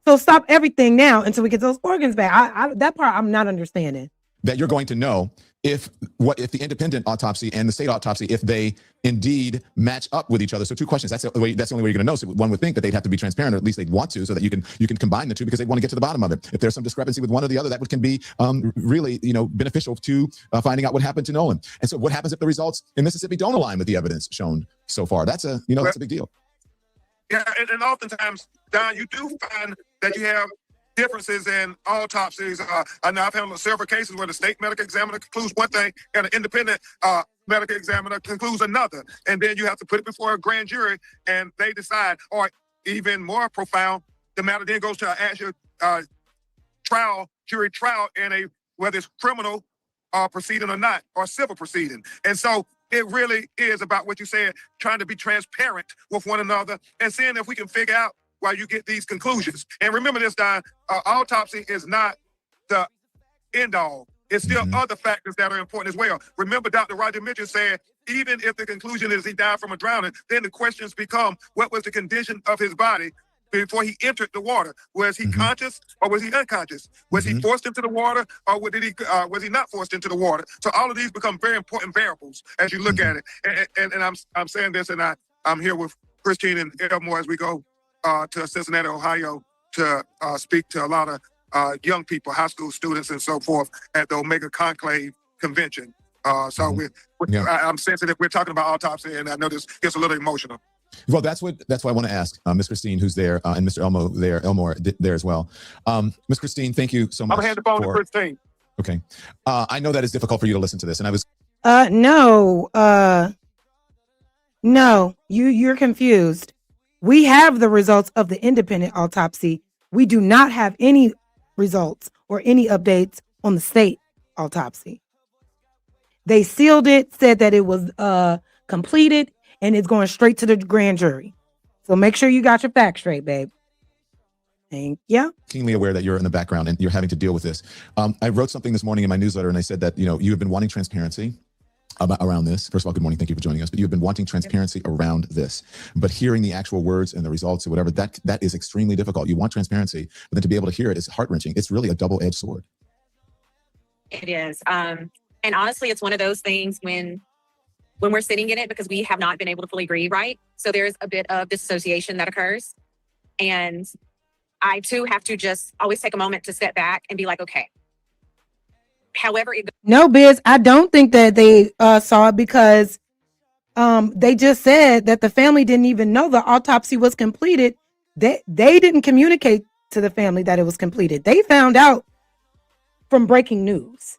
So stop everything now until we get those organs back. That part I'm not understanding. That you're going to know if the independent autopsy and the state autopsy, if they indeed match up with each other. So 2 questions. That's the only way you're going to know. So one would think that they'd have to be transparent, or at least they'd want to, so that you can combine the two, because they want to get to the bottom of it. If there's some discrepancy with one or the other, that can be really beneficial to finding out what happened to Nolan. And so what happens if the results in Mississippi don't align with the evidence shown so far? That's a big deal. Yeah, and oftentimes, Don, you do find that you have differences in autopsies. I know I've handled several cases where the state medical examiner concludes one thing and an independent medical examiner concludes another. And then you have to put it before a grand jury and they decide. Or even more profound, the matter then goes to an actual jury trial in whether it's criminal proceeding or not, or civil proceeding. And so it really is about what you said, trying to be transparent with one another and seeing if we can figure out why you get these conclusions. And remember this, Don, autopsy is not the end all. It's still other factors that are important as well. Remember, Dr. Roger Mitchell said, even if the conclusion is he died from a drowning, then the questions become, what was the condition of his body before he entered the water? Was he conscious or was he unconscious? Was he forced into the water or was he not forced into the water? So all of these become very important variables as you look at it. And I'm saying this, and I'm here with Christine and Elmore as we go to Cincinnati, Ohio, to speak to a lot of young people, high school students and so forth, at the Omega Conclave Convention I'm sensitive. We're talking about autopsy, and I know this gets a little emotional. Well, that's why I want to ask Ms. Christine, who's there, and Mr. Elmore there as well. Ms. Christine, thank you so much. I'm gonna hand the phone to Christine. Okay. I know that it's difficult for you to listen to this, and I was. No, you're confused. We have the results of the independent autopsy. We do not have any results or any updates on the state autopsy. They sealed it, said that it was completed, and it's going straight to the grand jury. So make sure you got your facts straight, babe. Thank you. Keenly aware that you're in the background and you're having to deal with this. I wrote something this morning in my newsletter, and I said that you have been wanting transparency around this. First of all, good morning. Thank you for joining us. But you've been wanting transparency around this. But hearing the actual words and the results or whatever, that is extremely difficult. You want transparency, but then to be able to hear it is heart-wrenching. It's really a double-edged sword. It is. And honestly, it's one of those things when we're sitting in it, because we have not been able to fully grieve, right? So there's a bit of dissociation that occurs. And I too have to just always take a moment to step back and be like, okay, however it goes. No, Biz, I don't think that they saw it, because they just said that the family didn't even know the autopsy was completed. They didn't communicate to the family that it was completed. They found out from breaking news.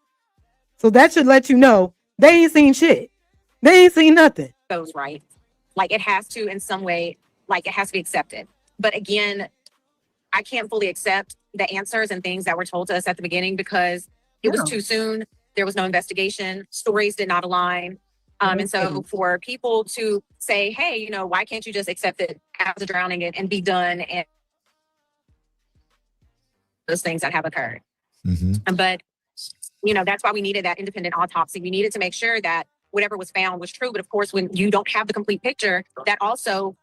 So that should let you know they ain't seen shit. They ain't seen nothing. Goes right. Like it has to, in some way, like it has to be accepted. But again, I can't fully accept the answers and things that were told to us at the beginning, because it was too soon. There was no investigation. Stories did not align. And so for people to say, hey, why can't you just accept it as a drowning and be done, and those things that have occurred. But, that's why we needed that independent autopsy. We needed to make sure that whatever was found was true. But of course, when you don't have the complete picture, that also,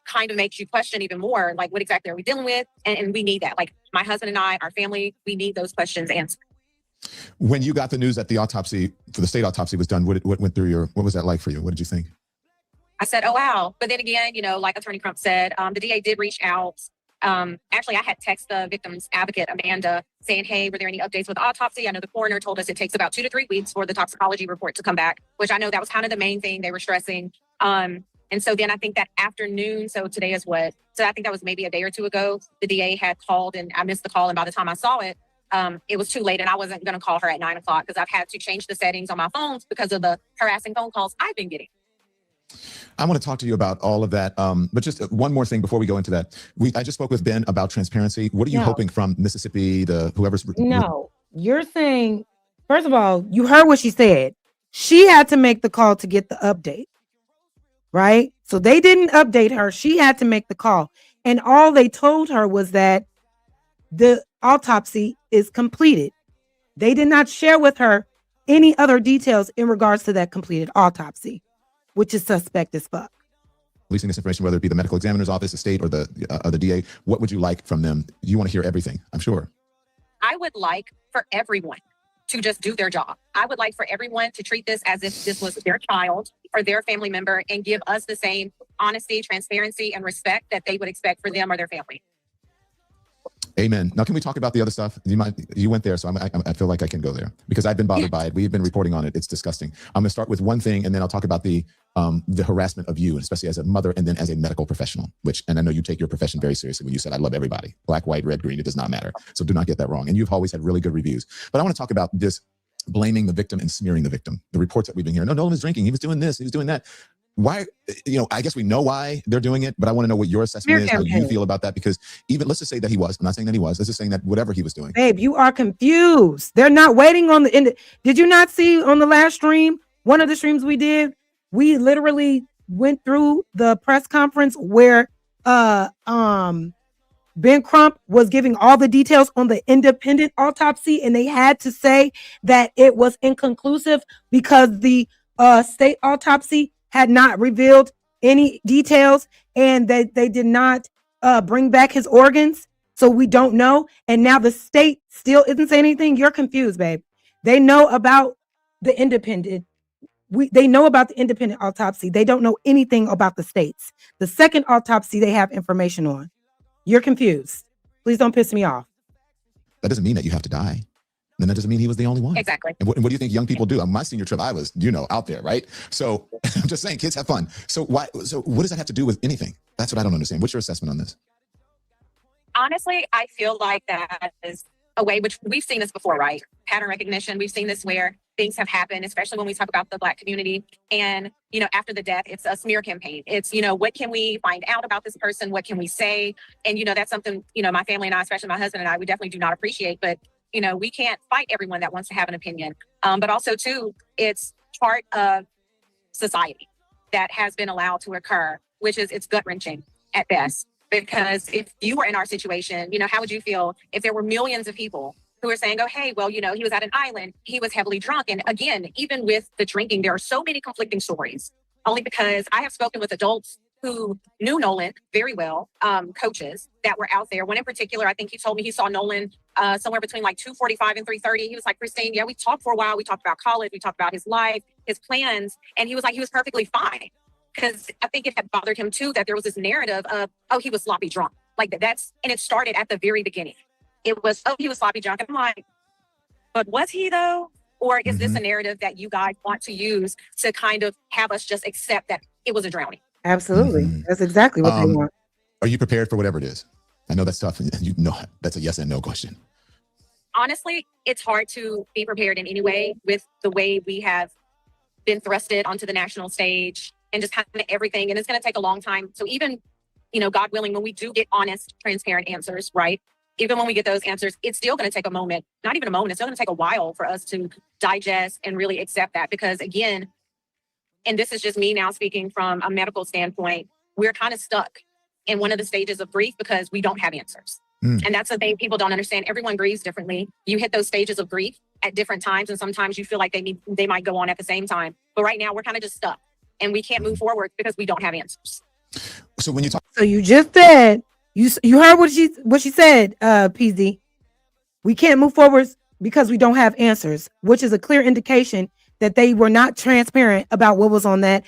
kind of makes you question even more, like, what exactly are we dealing with? And we need that. Like my husband and I, our family, we need those questions answered. When you got the news that the autopsy, for the state autopsy was done, what went through what was that like for you? What did you think? I said, oh, wow. But then again, like Attorney Crump said, the DA did reach out. Actually, I had texted the victim's advocate, Amanda, saying, hey, were there any updates with the autopsy? I know the coroner told us it takes about 2 to 3 weeks for the toxicology report to come back, which I know that was kind of the main thing they were stressing. And so then I think that afternoon, so today is what? So I think that was maybe a day or two ago, the DA had called and I missed the call. And by the time I saw it, it was too late, and I wasn't going to call her at 9 o'clock because I've had to change the settings on my phones because of the harassing phone calls I've been getting. I want to talk to you about all of that. But just one more thing before we go into that. I just spoke with Ben about transparency. What are you hoping from Mississippi, whoever's? No, you're saying, first of all, you heard what she said. She had to make the call to get the update, right? So they didn't update her. She had to make the call. And all they told her was that the autopsy is completed. They did not share with her any other details in regards to that completed autopsy, which is suspect as fuck. Releasing this information, whether it be the medical examiner's office, the state, or the DA, what would you like from them? You want to hear everything, I'm sure. I would like for everyone to just do their job. I would like for everyone to treat this as if this was their child or their family member and give us the same honesty, transparency, and respect that they would expect for them or their family. Amen. Now, can we talk about the other stuff? You went there, so I feel like I can go there because I've been bothered by it. We've been reporting on it. It's disgusting. I'm going to start with one thing, and then I'll talk about the harassment of you, especially as a mother, and then as a medical professional. And I know you take your profession very seriously. When you said, "I love everybody, black, white, red, green, it does not matter." So do not get that wrong. And you've always had really good reviews. But I want to talk about this blaming the victim and smearing the victim. The reports that we've been hearing. No, Nolan was drinking. He was doing this. He was doing that. Why, I guess we know why they're doing it, but I want to know what your assessment is, how you feel about that, because even, let's just say that he was, I'm not saying that he was, let's just saying that whatever he was doing. Babe, you are confused. They're not waiting on the end. Did you not see on the last stream, one of the streams we did, we literally went through the press conference where Ben Crump was giving all the details on the independent autopsy, and they had to say that it was inconclusive because the state autopsy had not revealed any details, and that they did not bring back his organs. So we don't know. And now the state still isn't saying anything. You're confused, babe. They know about the independent. They know about the independent autopsy. They don't know anything about the states. The second autopsy they have information on. You're confused. Please don't piss me off. That doesn't mean that you have to die. then that doesn't mean he was the only one. Exactly. And what do you think young people do? On my senior trip, I was, out there, right? So I'm just saying, kids have fun. So what does that have to do with anything? That's what I don't understand. What's your assessment on this? Honestly, I feel like that is a way, which we've seen this before, right? Pattern recognition. We've seen this where things have happened, especially when we talk about the Black community. And, after the death, it's a smear campaign. It's, what can we find out about this person? What can we say? And, that's something, my family and I, especially my husband and I, we definitely do not appreciate. But, we can't fight everyone that wants to have an opinion. But also, too, it's part of society that has been allowed to occur, which is it's gut-wrenching at best. Because if you were in our situation, how would you feel if there were millions of people who are saying, oh, hey, well, he was at an island, he was heavily drunk. And again, even with the drinking, there are so many conflicting stories, only because I have spoken with adults who knew Nolan very well, coaches that were out there. One in particular, I think he told me he saw Nolan somewhere between like 2:45 and 3:30. He was like, Christine, yeah, we talked for a while. We talked about college. We talked about his life, his plans. And he was like, he was perfectly fine. Because I think it had bothered him too that there was this narrative of, oh, he was sloppy drunk. Like and it started at the very beginning. It was, oh, he was sloppy drunk. And I'm like, but was he though? Or is this a narrative that you guys want to use to kind of have us just accept that it was a drowning? Absolutely. That's exactly what they want. Are you prepared for whatever it is? I know that's tough. That's a yes and no question. Honestly, it's hard to be prepared in any way with the way we have been thrusted onto the national stage and just kind of everything. And it's going to take a long time. So even, God willing, when we do get honest, transparent answers, right? Even when we get those answers, it's still going to take a moment, not even a moment. It's still going to take a while for us to digest and really accept that. Because again, and this is just me now speaking from a medical standpoint, we're kind of stuck in one of the stages of grief because we don't have answers. And that's the thing people don't understand. Everyone grieves differently. You hit those stages of grief at different times. And sometimes you feel like they might go on at the same time. But right now we're kind of just stuck and we can't move forward because we don't have answers. So when you talk, so you just said, you heard what she said, PZ. We can't move forward because we don't have answers, which is a clear indication that they were not transparent about what was on that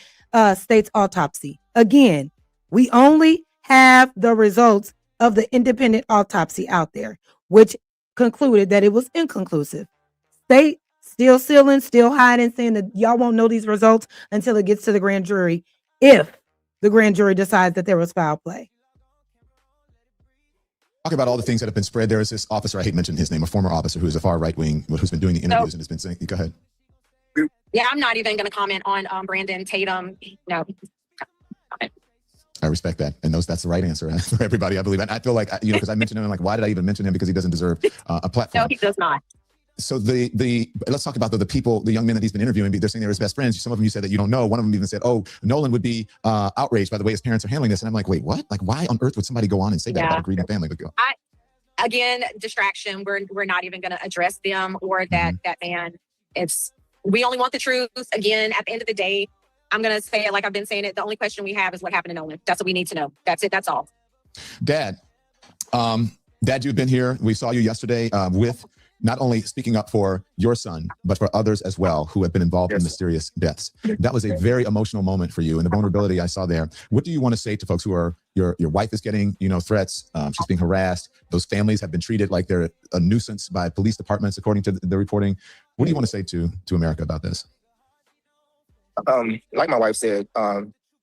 state's autopsy. Again, we only have the results of the independent autopsy out there, which concluded that it was inconclusive. State still sealing, still hiding, saying that y'all won't know these results until it gets to the grand jury, if the grand jury decides that there was foul play. Talk about all the things that have been spread. There is this officer, I hate mentioning his name, a former officer who's a far right wing, who's been doing the interviews and has been saying, go ahead. Yeah, I'm not even going to comment on Brandon Tatum. No. I respect that. And that's the right answer for everybody, I believe. And I feel like, because I mentioned him, I'm like, why did I even mention him? Because he doesn't deserve a platform. No, he does not. So let's talk about the people, the young men that he's been interviewing. They're saying they're his best friends. Some of them you said that you don't know. One of them even said, oh, Nolan would be outraged by the way his parents are handling this. And I'm like, wait, what? Like, why on earth would somebody go on and say that about a grieving family? Again, distraction. We're not even going to address them or that man. We only want the truth. Again, at the end of the day, I'm going to say it like I've been saying it. The only question we have is what happened to Nolan. That's what we need to know. That's it. That's all. Dad, you've been here. We saw you yesterday with not only speaking up for your son, but for others as well who have been involved in mysterious deaths. That was a very emotional moment for you, and the vulnerability I saw there. What do you want to say to folks who are, your wife is getting, threats, she's being harassed. Those families have been treated like they're a nuisance by police departments, according to the reporting. What do you want to say to America about this? Like my wife said,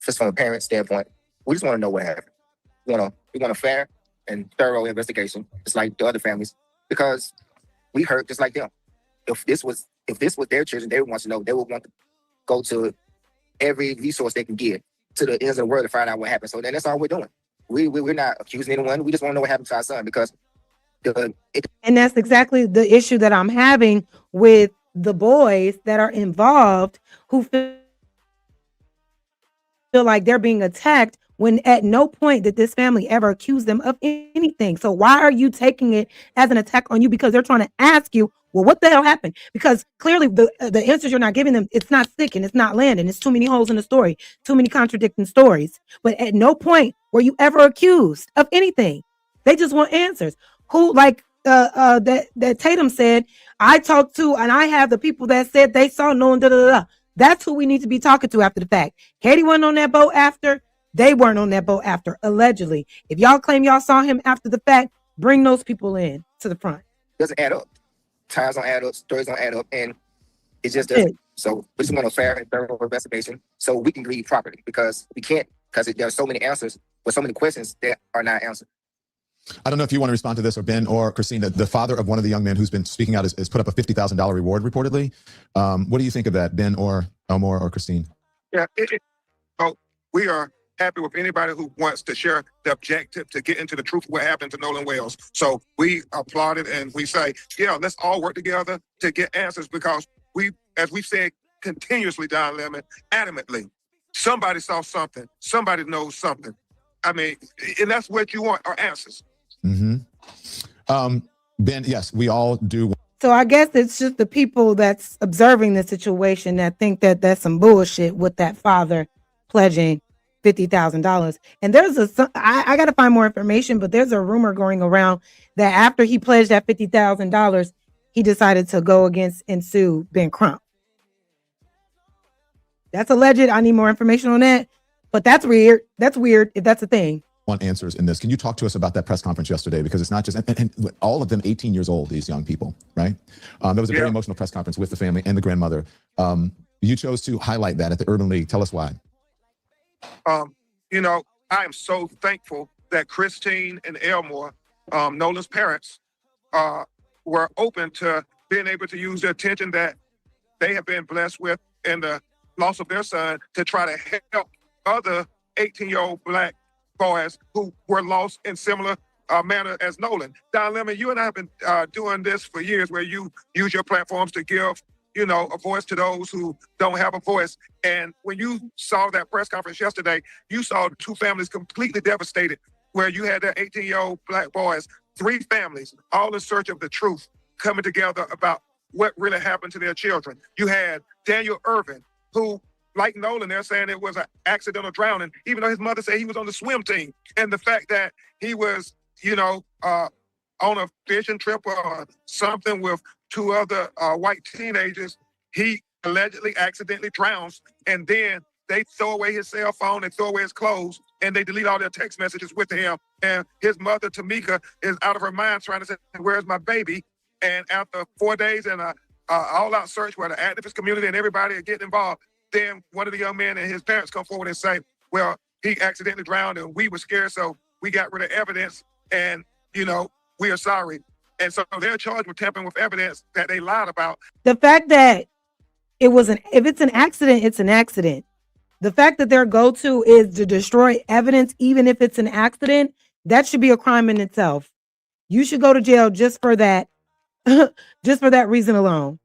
just from a parent standpoint, we just want to know what happened. We want a fair and thorough investigation, just like the other families, because we hurt just like them. If this was their children, they would want to know. They would want to go to every resource they can get to the ends of the world to find out what happened. So then that's all we're doing. We're not accusing anyone. We just want to know what happened to our son because and that's exactly the issue that I'm having with the boys that are involved who feel like they're being attacked when at no point did this family ever accuse them of anything. So why are you taking it as an attack on you? Because they're trying to ask you, well, what the hell happened? Because clearly the answers you're not giving them, it's not sticking, it's not landing. It's too many holes in the story, too many contradicting stories. But at no point were you ever accused of anything. They just want answers. Who, like that Tatum said, I talked to, and I have the people that said they saw Nolan, That's who we need to be talking to after the fact. Katie wasn't on that boat after. They weren't on that boat after, allegedly. If y'all claim y'all saw him after the fact, bring those people in to the front. Doesn't add up. times don't add up, stories don't add up, and it just That's doesn't. So we just want a fair and thorough investigation so we can grieve properly, because we can't, because there are so many answers, but so many questions that are not answered. I don't know if you want to respond to this, or Ben or Christine. The father of one of the young men who's been speaking out has put up a $50,000 reward reportedly. What do you think of that, Ben or Elmore or Christine? Yeah, so we are happy with anybody who wants to share the objective to get into the truth of what happened to Nolan Wells. So we applaud it and we say, yeah, let's all work together to get answers, because we, as we've said continuously, Don Lemon, adamantly, somebody saw something, somebody knows something. I mean, and that's what you want, are answers. Mm-hmm. Ben, yes, we all do. So I guess it's just the people that's observing the situation that think that that's some bullshit with that father pledging $50,000. And there's I got to find more information, but there's a rumor going around that after he pledged that $50,000, he decided to go against and sue Ben Crump. That's alleged. I need more information on that, but that's weird. That's weird if that's a thing. Want answers in this. Can you talk to us about that press conference yesterday? Because it's not just, and all of them 18 years old, these young people, right? There was a very emotional press conference with the family and the grandmother. You chose to highlight that at the Urban League. Tell us why. You know, I am so thankful that Christine and Elmore, Nolan's parents, were open to being able to use the attention that they have been blessed with in the loss of their son to try to help other 18-year-old Black boys who were lost in similar manner as Nolan. Don Lemon, you and I have been doing this for years, where you use your platforms to give, you know, a voice to those who don't have a voice. And when you saw that press conference yesterday, you saw two families completely devastated, where you had their 18-year-old Black boys, three families, all in search of the truth, coming together about what really happened to their children. You had Daniel Irvin, who, like Nolan, they're saying it was an accidental drowning, even though his mother said he was on the swim team. And the fact that he was, you know, on a fishing trip or something with two other white teenagers, he allegedly accidentally drowns. And then they throw away his cell phone, they throw away his clothes, and they delete all their text messages with him. And his mother, Tamika, is out of her mind trying to say, where's my baby? And after 4 days and an all-out search where the activist community and everybody are getting involved, then one of the young men and his parents come forward and say, well, he accidentally drowned and we were scared, so we got rid of evidence and, you know, we are sorry. And so they're charged with tampering with evidence that they lied about. The fact that if it's an accident, it's an accident. The fact that their go-to is to destroy evidence, even if it's an accident, that should be a crime in itself. You should go to jail just for that, just for that reason alone.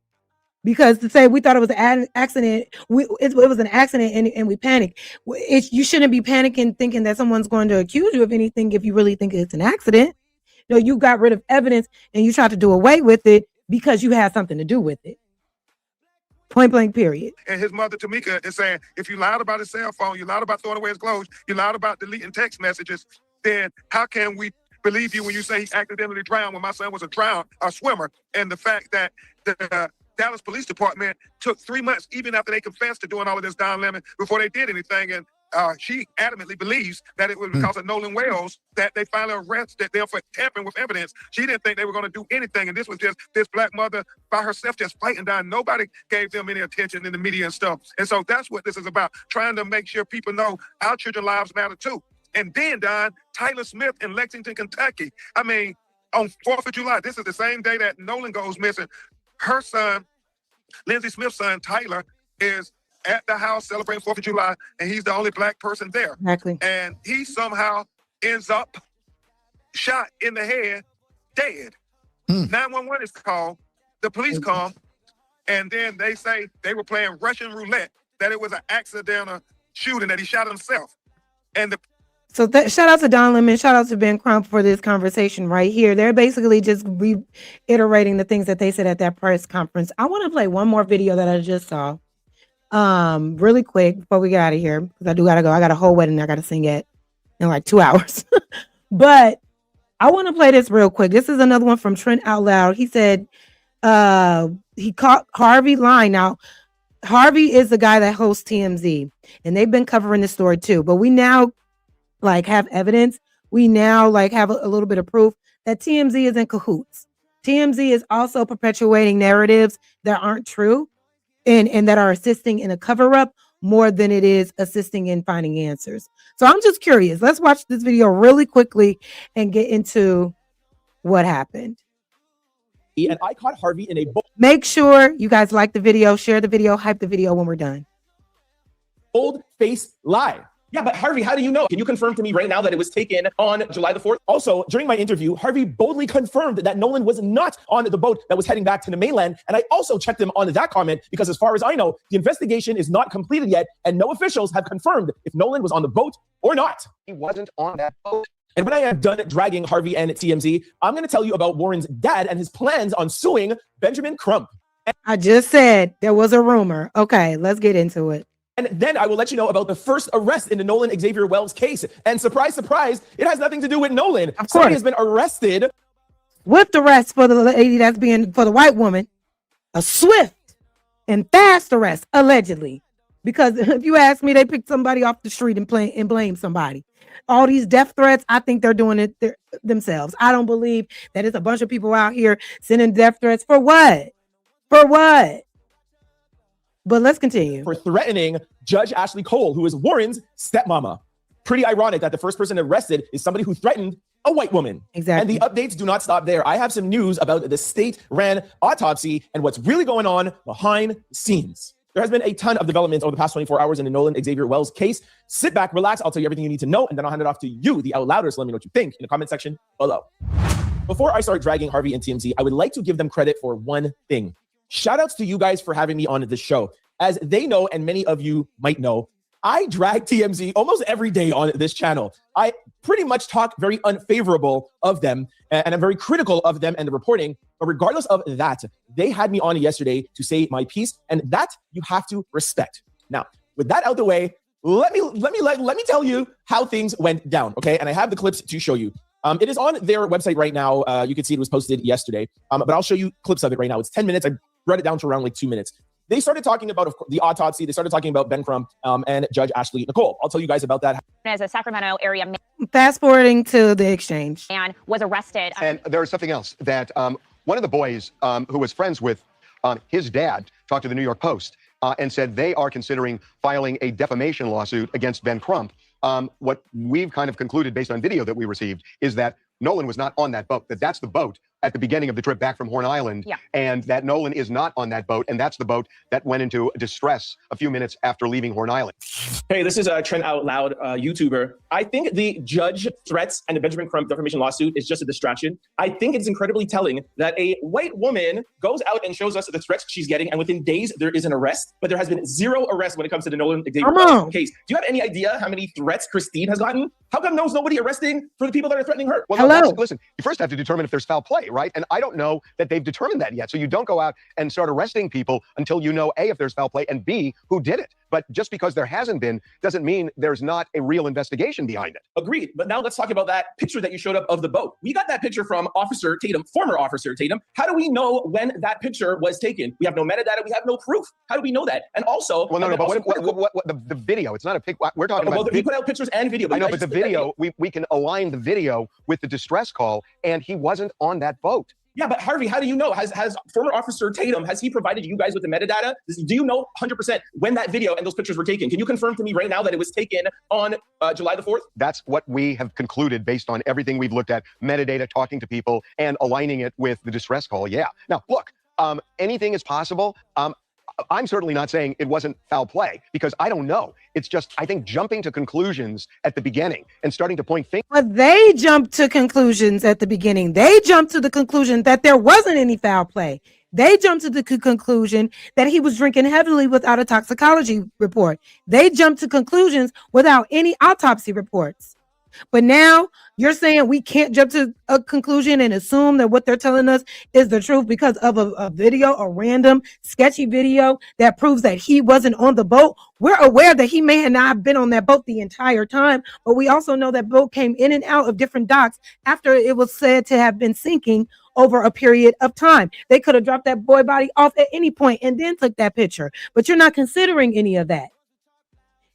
Because to say we thought it was an accident, it was an accident and we panicked. You shouldn't be panicking thinking that someone's going to accuse you of anything if you really think it's an accident. No, you got rid of evidence and you tried to do away with it because you had something to do with it. Point blank, period. And his mother, Tamika, is saying, if you lied about his cell phone, you lied about throwing away his clothes, you lied about deleting text messages, then how can we believe you when you say he accidentally drowned when my son was a swimmer? And the fact that the Dallas Police Department took 3 months, even after they confessed to doing all of this, Don Lemon, before they did anything. And she adamantly believes that it was because of Nolan Wells that they finally arrested them for tampering with evidence. She didn't think they were going to do anything. And this was just this Black mother by herself just fighting down. Nobody gave them any attention in the media and stuff. And so that's what this is about, trying to make sure people know our children's lives matter too. And then, Don, Tyler Smith in Lexington, Kentucky. I mean, on 4th of July, this is the same day that Nolan goes missing. Her son, Lindsay Smith's son, Tyler, is at the house celebrating 4th of July, and he's the only Black person there. Exactly. And he somehow ends up shot in the head, dead. 911 is called, the police come, and then they say they were playing Russian roulette, that it was an accidental shooting, that he shot himself. And So shout out to Don Lemon, shout out to Ben Crump for this conversation right here. They're basically just reiterating the things that they said at that press conference. I want to play one more video that I just saw really quick before we get out of here, because I do got to go. I got a whole wedding I got to sing at in like 2 hours. But I want to play this real quick. This is another one from Trent Out Loud. He said he caught Harvey lying. Now, Harvey is the guy that hosts TMZ, and they've been covering this story too. But we now have evidence. We now have a little bit of proof that TMZ is in cahoots. TMZ is also perpetuating narratives that aren't true and that are assisting in a cover-up more than it is assisting in finding answers. So I'm just curious. Let's watch this video really quickly and get into what happened. And I caught Harvey in a Make sure you guys like the video, share the video, hype the video when we're done. bold-faced lie. Yeah, but Harvey, how do you know? Can you confirm to me right now that it was taken on July the 4th? Also, during my interview, Harvey boldly confirmed that Nolan was not on the boat that was heading back to the mainland. And I also checked him on that comment because as far as I know, the investigation is not completed yet and no officials have confirmed if Nolan was on the boat or not. He wasn't on that boat. And when I am done dragging Harvey and TMZ, I'm going to tell you about Warren's dad and his plans on suing Benjamin Crump. I just said there was a rumor. Okay, let's get into it. And then I will let you know about the first arrest in the Nolan Xavier Wells case. And surprise, surprise, it has nothing to do with Nolan. Somebody has been arrested. With the arrest for the lady that's being, for the white woman, a swift and fast arrest, allegedly. Because if you ask me, they picked somebody off the street and blame somebody. All these death threats, I think they're doing it themselves. I don't believe that it's a bunch of people out here sending death threats. For what? For what? But let's continue. For threatening Judge Ashley Cole, who is Warren's stepmama. Pretty ironic that the first person arrested is somebody who threatened a white woman. Exactly. And the updates do not stop there. I have some news about the state-ran autopsy and what's really going on behind the scenes. There has been a ton of developments over the past 24 hours in the Nolan Xavier Wells case. Sit back, relax. I'll tell you everything you need to know, and then I'll hand it off to you, the out louders. Let me know what you think in the comment section below. Before I start dragging Harvey and TMZ, I would like to give them credit for one thing. Shout outs to you guys for having me on the show. As they know, and many of you might know, I drag TMZ almost every day on this channel. I pretty much talk very unfavorable of them, and I'm very critical of them and the reporting. But regardless of that, they had me on yesterday to say my piece, and that you have to respect. Now, with that out the way, let me tell you how things went down, okay? And I have the clips to show you. It is on their website right now. You can see it was posted yesterday, but I'll show you clips of it right now. It's 10 minutes. I brought it down to around like 2 minutes. They started talking about the autopsy. They started talking about Ben Crump and Judge Ashley Nicole. I'll tell you guys about that. As a Sacramento area Fast forwarding to the exchange. man was arrested. And there was something else that one of the boys who was friends with his dad talked to the New York Post and said they are considering filing a defamation lawsuit against Ben Crump. What we've kind of concluded based on video that we received is that Nolan was not on that boat, that's the boat at the beginning of the trip back from Horn Island, and that Nolan is not on that boat, and that's the boat that went into distress a few minutes after leaving Horn Island. Hey, this is a Trent Out Loud YouTuber. I think the judge threats and the Benjamin Crump defamation lawsuit is just a distraction. I think it's incredibly telling that a white woman goes out and shows us the threats she's getting, and within days there is an arrest, but there has been zero arrest when it comes to the Nolan Xavier Wells case. Do you have any idea how many threats Christine has gotten? How come there's nobody arresting for the people that are threatening her? Well, no, listen, you first have to determine if there's foul play, right? And I don't know that they've determined that yet. So you don't go out and start arresting people until you know A, if there's foul play, and B, who did it. But just because there hasn't been doesn't mean there's not a real investigation behind it. Agreed. But now let's talk about that picture that you showed up of the boat. We got that picture from Officer Tatum, former Officer Tatum. How do we know when that picture was taken? We have no metadata. We have no proof. How do we know that? And also, well, no, but what the video? It's not a pic. We're talking about. Well, we put out pictures and video. I know, but the video, we can align the video with the distress call, and he wasn't on that boat. Yeah, but Harvey, how do you know? Has former Officer Tatum, has he provided you guys with the metadata? Do you know 100% when that video and those pictures were taken? Can you confirm to me right now that it was taken on July the 4th? That's what we have concluded based on everything we've looked at, metadata, talking to people, and aligning it with the distress call. Yeah. Now, look, anything is possible. I'm certainly not saying it wasn't foul play because I don't know. It's just, I think, jumping to conclusions at the beginning and starting to point fingers. But they jumped to conclusions at the beginning. They jumped to the conclusion that there wasn't any foul play. They jumped to the conclusion that he was drinking heavily without a toxicology report. They jumped to conclusions without any autopsy reports. But now you're saying we can't jump to a conclusion and assume that what they're telling us is the truth because of a video, a random sketchy video that proves that he wasn't on the boat. We're aware that he may not have been on that boat the entire time, but we also know that boat came in and out of different docks after it was said to have been sinking over a period of time. They could have dropped that boy body off at any point and then took that picture, but you're not considering any of that.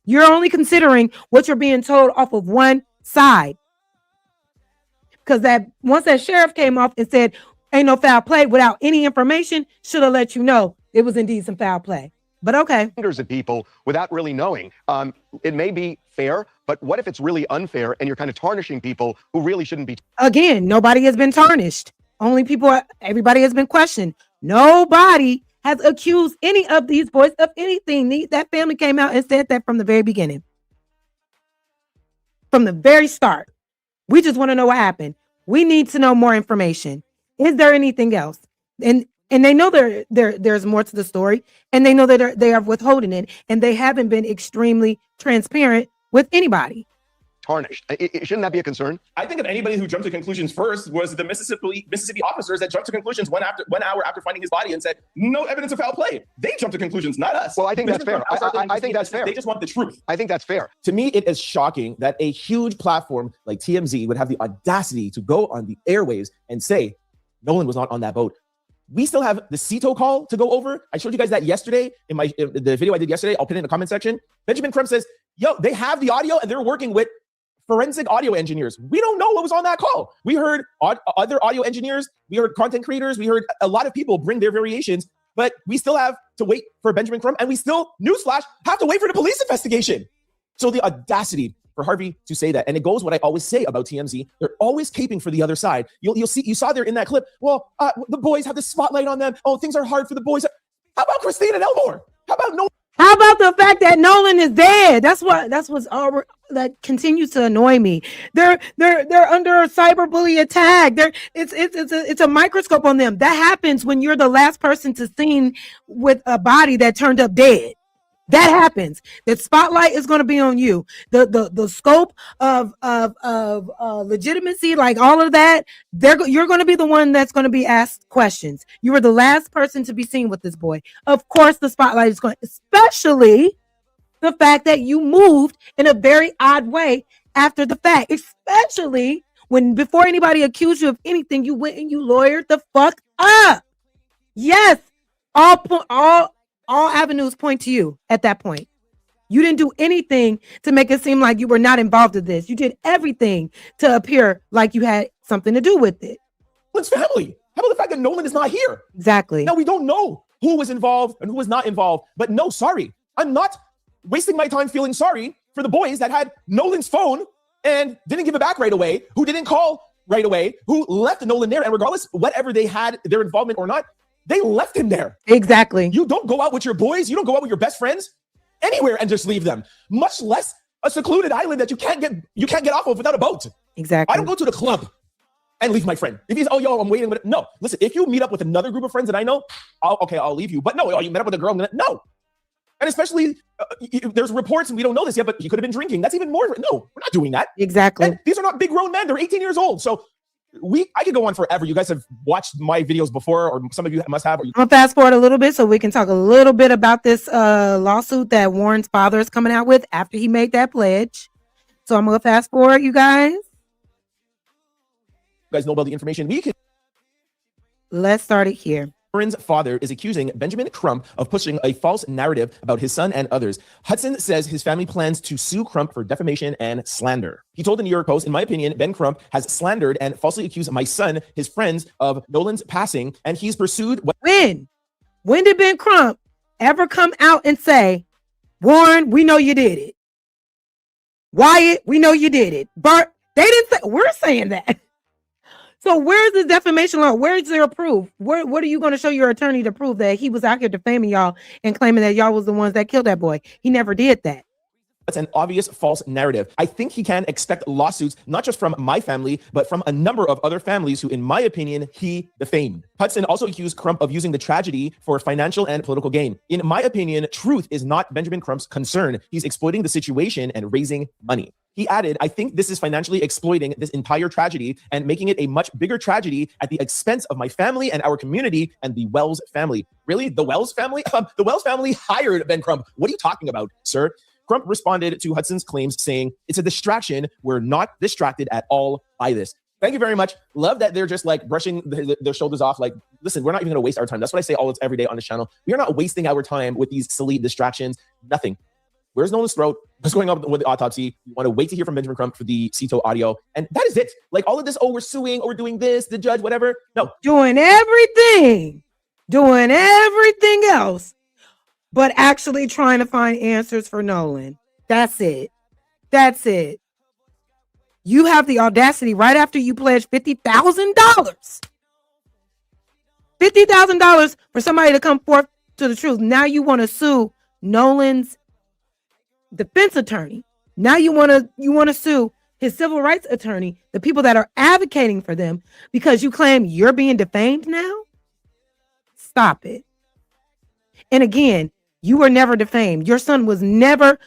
You're only considering what you're being told off of one side. Because that once that sheriff came off and said ain't no foul play without any information, should have let you know it was indeed some foul play. But okay. Fingers at people without really knowing. It may be fair, but what if it's really unfair and you're kind of tarnishing people who really shouldn't be? Again, nobody has been tarnished. Everybody has been questioned. Nobody has accused any of these boys of anything. That family came out and said that from the very beginning. From the very start. We just want to know what happened. We need to know more information. Is there anything else? And they know there's more to the story, and they know that they are withholding it, and they haven't been extremely transparent with anybody. Tarnished. Shouldn't that be a concern? I think if anybody who jumped to conclusions first was the Mississippi officers that jumped to conclusions 1 hour after finding his body and said no evidence of foul play. They jumped to conclusions, not us. Well, I think that's fair. I think that's fair. They just want the truth. I think that's fair. To me, it is shocking that a huge platform like TMZ would have the audacity to go on the airwaves and say Nolan was not on that boat. We still have the CETO call to go over. I showed you guys that yesterday in the video I did yesterday. I'll put it in the comment section. Benjamin Crump says, yo, they have the audio and they're working with forensic audio engineers. We don't know what was on that call. We heard other audio engineers. We heard content creators. We heard a lot of people bring their variations, but we still have to wait for Benjamin Crump, and we still, newsflash, have to wait for the police investigation. So the audacity for Harvey to say that, and it goes what I always say about TMZ, they're always caping for the other side. You saw there in that clip, well, the boys have the spotlight on them. Oh, things are hard for the boys. How about Christine and Elmore? How about no? How about the fact that Nolan is dead? That's what's all that continues to annoy me. They're under a cyberbully attack. It's a microscope on them. That happens when you're the last person to seen with a body that turned up dead. That happens. The spotlight is going to be on you. The scope of legitimacy, like all of that, you're going to be the one that's going to be asked questions. You were the last person to be seen with this boy. Of course, the spotlight is going, especially the fact that you moved in a very odd way after the fact, especially when before anybody accused you of anything, you went and you lawyered the fuck up. Yes, all avenues point to you at that point. You didn't do anything to make it seem like you were not involved in this. You did everything to appear like you had something to do with it. Nolan's family. How about the fact that Nolan is not here? Exactly. Now, we don't know who was involved and who was not involved, but no, sorry. I'm not wasting my time feeling sorry for the boys that had Nolan's phone and didn't give it back right away, who didn't call right away, who left Nolan there, and regardless, whatever they had, their involvement or not, they left him there. Exactly. You don't go out with your boys. You don't go out with your best friends anywhere and just leave them, much less a secluded island that you can't get off of without a boat. Exactly. I don't go to the club and leave my friend. If he's, oh, yo, I'm waiting. No, listen, if you meet up with another group of friends that I know, I'll leave you. But no, you met up with a girl. No. And especially, there's reports, and we don't know this yet, but he could have been drinking. That's even more. No, we're not doing that. Exactly. And these are not big grown men. They're 18 years old. So I could go on forever. You guys have watched my videos before, or some of you must have. I'm gonna fast forward a little bit so we can talk a little bit about this lawsuit that Warren's father is coming out with after he made that pledge. So I'm gonna fast forward, you guys. You guys know about the information. Let's start it here. Warren's father is accusing Benjamin Crump of pushing a false narrative about his son and others. Hudson says his family plans to sue Crump for defamation and slander. He told the New York Post, in my opinion, Ben Crump has slandered and falsely accused my son, his friends, of Nolan's passing, and he's pursued. When did Ben Crump ever come out and say, Warren, we know you did it? Wyatt, we know you did it. Bart, they didn't say, we're saying that. So where's the defamation law? Where's their proof? What are you going to show your attorney to prove that he was out here defaming y'all and claiming that y'all was the ones that killed that boy? He never did that. That's an obvious false narrative. I think he can expect lawsuits, not just from my family, but from a number of other families who, in my opinion, he defamed. Hudson also accused Crump of using the tragedy for financial and political gain. In my opinion, truth is not Benjamin Crump's concern. He's exploiting the situation and raising money. He added, I think this is financially exploiting this entire tragedy and making it a much bigger tragedy at the expense of my family and our community and the Wells family. Really? The Wells family? The Wells family hired Ben Crump. What are you talking about, sir? Crump responded to Hudson's claims saying, it's a distraction. We're not distracted at all by this. Thank you very much. Love that they're just like brushing their shoulders off. Like, listen, we're not even going to waste our time. That's what I say every day on this channel. We are not wasting our time with these silly distractions. Nothing. Where's Nolan's throat? What's going on with the autopsy? You want to wait to hear from Benjamin Crump for the CETO audio. And that is it. Like all of this, oh, we're suing, or we're doing this, the judge, whatever. No. Doing everything else, but actually trying to find answers for Nolan. That's it. You have the audacity right after you pledged $50,000. $50,000 for somebody to come forth to the truth. Now you want to sue Nolan's defense attorney. Now you want to sue his civil rights attorney, the people that are advocating for them, because you claim you're being defamed now? Stop it. And again, you were never defamed. Your son was never,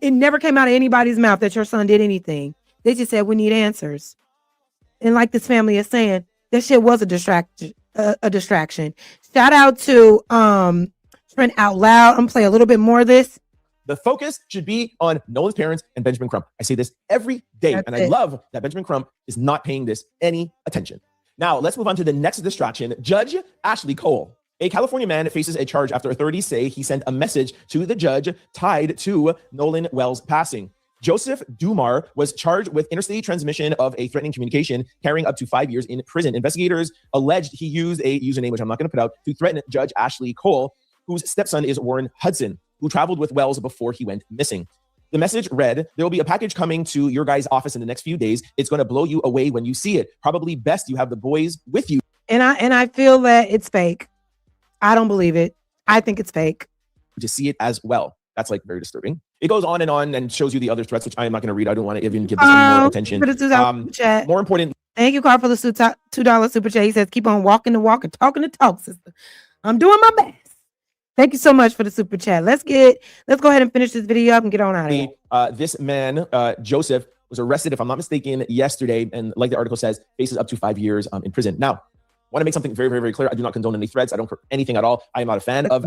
it never came out of anybody's mouth that your son did anything. They just said, we need answers. And like this family is saying, that shit was a distraction. Shout out to Trent Out Loud. I'm gonna play a little bit more of this. The focus should be on Nolan's parents and Benjamin Crump. I say this every day, and I love that Benjamin Crump is not paying this any attention. Now, let's move on to the next distraction. Judge Ashley Cole. A California man faces a charge after authorities say he sent a message to the judge tied to Nolan Wells' passing. Joseph Dumar was charged with interstate transmission of a threatening communication, carrying up to 5 years in prison. Investigators alleged he used a username, which I'm not going to put out, to threaten Judge Ashley Cole, whose stepson is Warren Hudson, who traveled with Wells before he went missing. The message read, there will be a package coming to your guys' office in the next few days. It's going to blow you away when you see it. Probably best you have the boys with you. And I feel that it's fake. I don't believe it. I think it's fake. To see it as well. That's like very disturbing. It goes on and shows you the other threats, which I am not going to read. I don't want to even give this any more attention. More important. Thank you, Carl, for the $2 super chat. He says, keep on walking the walk and talking the talk, sister. I'm doing my best. Thank you so much for the super chat. Let's go ahead and finish this video up and get on out of here. This man, Joseph, was arrested, if I'm not mistaken, yesterday, and like the article says, faces up to 5 years in prison. Now, I want to make something very, very, very clear. I do not condone any threats. I don't anything at all. I am not a fan of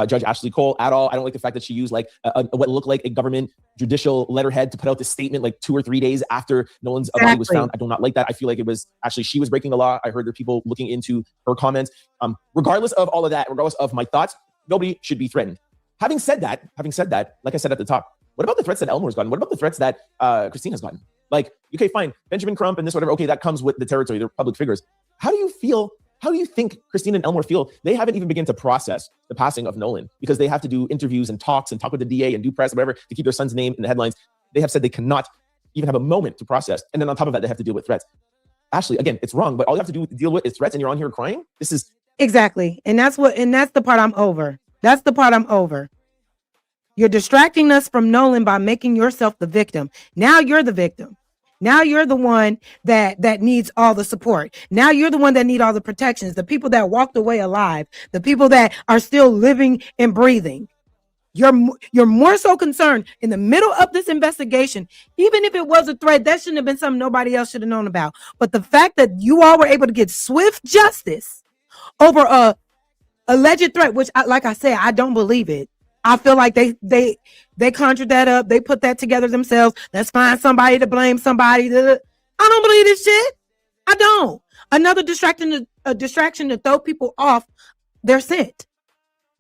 Judge Ashley Cole at all. I don't like the fact that she used like what looked like a government judicial letterhead to put out this statement like 2 or 3 days after Nolan's body was found. I do not like that. I feel like it was actually, she was breaking the law. I heard there were people looking into her comments. Regardless of all of that, regardless of my thoughts, nobody should be threatened. Having said that, like I said at the top, what about the threats that Elmore's gotten? What about the threats that Christina's gotten? Like, okay, fine, Benjamin Crump and this, whatever. Okay, that comes with the territory. They're public figures. How do you feel? How do you think Christina and Elmore feel? They haven't even begun to process the passing of Nolan because they have to do interviews and talks and talk with the DA and do press, whatever, to keep their son's name in the headlines. They have said they cannot even have a moment to process. And then on top of that, they have to deal with threats. Ashley, again, it's wrong, but all you have to deal with is threats, and you're on here crying. This is exactly. And that's the part I'm over. That's the part I'm over. You're distracting us from Nolan by making yourself the victim. Now you're the victim. Now you're the one that needs all the support. Now you're the one that need all the protections. The people that walked away alive, the people that are still living and breathing. You're more so concerned in the middle of this investigation. Even if it was a threat, that shouldn't have been something nobody else should have known about. But the fact that you all were able to get swift justice over a alleged threat, which, like I said, I don't believe it. I feel like they conjured that up. They put that together themselves. Let's find somebody to blame somebody. I don't believe this shit. I don't. Another distraction to throw people off their scent.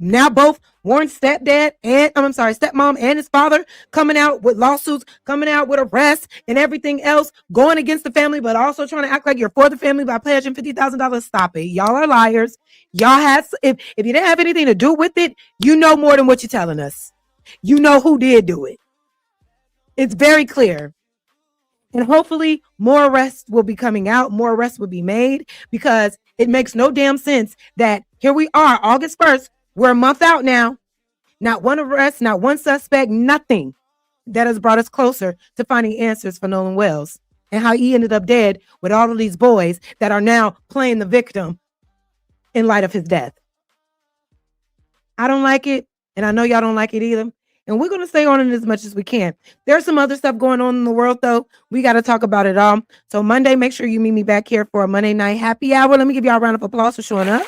Now both Warren's stepmom and his father coming out with lawsuits, coming out with arrests and everything else, going against the family, but also trying to act like you're for the family by pledging $50,000. Stop it. Y'all are liars. Y'all had, if you didn't have anything to do with it, you know more than what you're telling us. You know who did do it. It's very clear. And hopefully more arrests will be coming out, more arrests will be made, because it makes no damn sense that here we are, August 1st, we're a month out now. Not one arrest, not one suspect, nothing that has brought us closer to finding answers for Nolan Wells and how he ended up dead with all of these boys that are now playing the victim in light of his death. I don't like it, and I know y'all don't like it either. And we're going to stay on it as much as we can. There's some other stuff going on in the world, though. We got to talk about it all. So Monday, make sure you meet me back here for a Monday night happy hour. Let me give y'all a round of applause for showing up.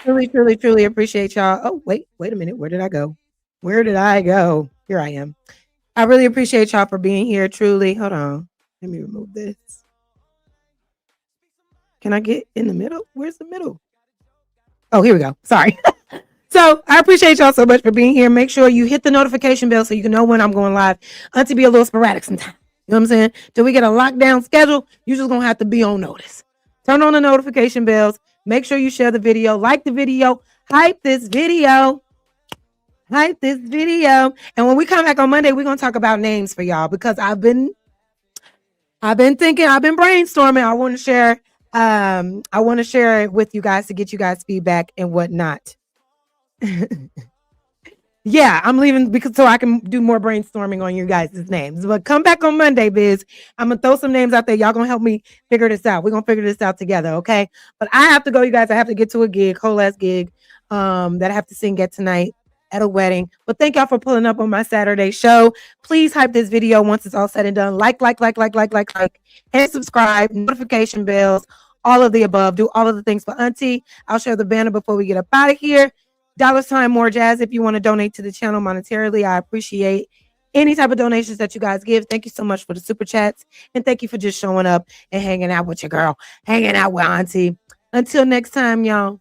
Truly, truly, truly appreciate y'all. Oh, wait a minute. Where did I go? Here I am. I really appreciate y'all for being here. Truly. Hold on. Let me remove this. Can I get in the middle? Where's the middle? Oh, here we go. Sorry. So So I appreciate y'all so much for being here. Make sure you hit the notification bell so you can know when I'm going live. Auntie be a little sporadic sometimes. You know what I'm saying? Till we get a lockdown schedule, you just gonna have to be on notice. Turn on the notification bells. Make sure you share the video, like the video, hype this video. Hype this video. And when we come back on Monday, we're gonna talk about names for y'all because I've been thinking, I've been brainstorming. I want to share it with you guys to get you guys feedback and whatnot. Yeah, I'm leaving because so I can do more brainstorming on you guys' names. But come back on Monday, Biz. I'm gonna throw some names out there. Y'all gonna help me figure this out. We're gonna figure this out together, okay? But I have to go, you guys. I have to get to a gig, whole ass gig, that I have to sing at tonight at a wedding. But thank y'all for pulling up on my Saturday show. Please hype this video once it's all said and done. Like, and subscribe, notification bells, all of the above. Do all of the things for Auntie. I'll share the banner before we get up out of here. $ more jazz if you want to donate to the channel monetarily. I appreciate any type of donations that you guys give. Thank you so much for the super chats. And thank you for just showing up and hanging out with your girl, hanging out with Auntie. Until next time, y'all.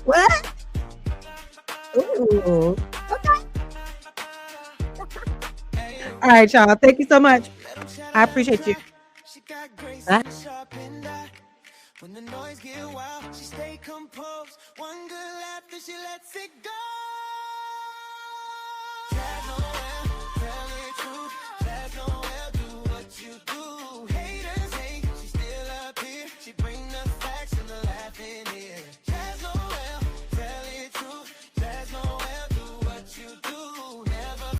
What? Ooh. Okay. All right, y'all. Thank you so much. I appreciate you. Bye. When the noise get wild, she stay composed. One good laugh and she lets it go.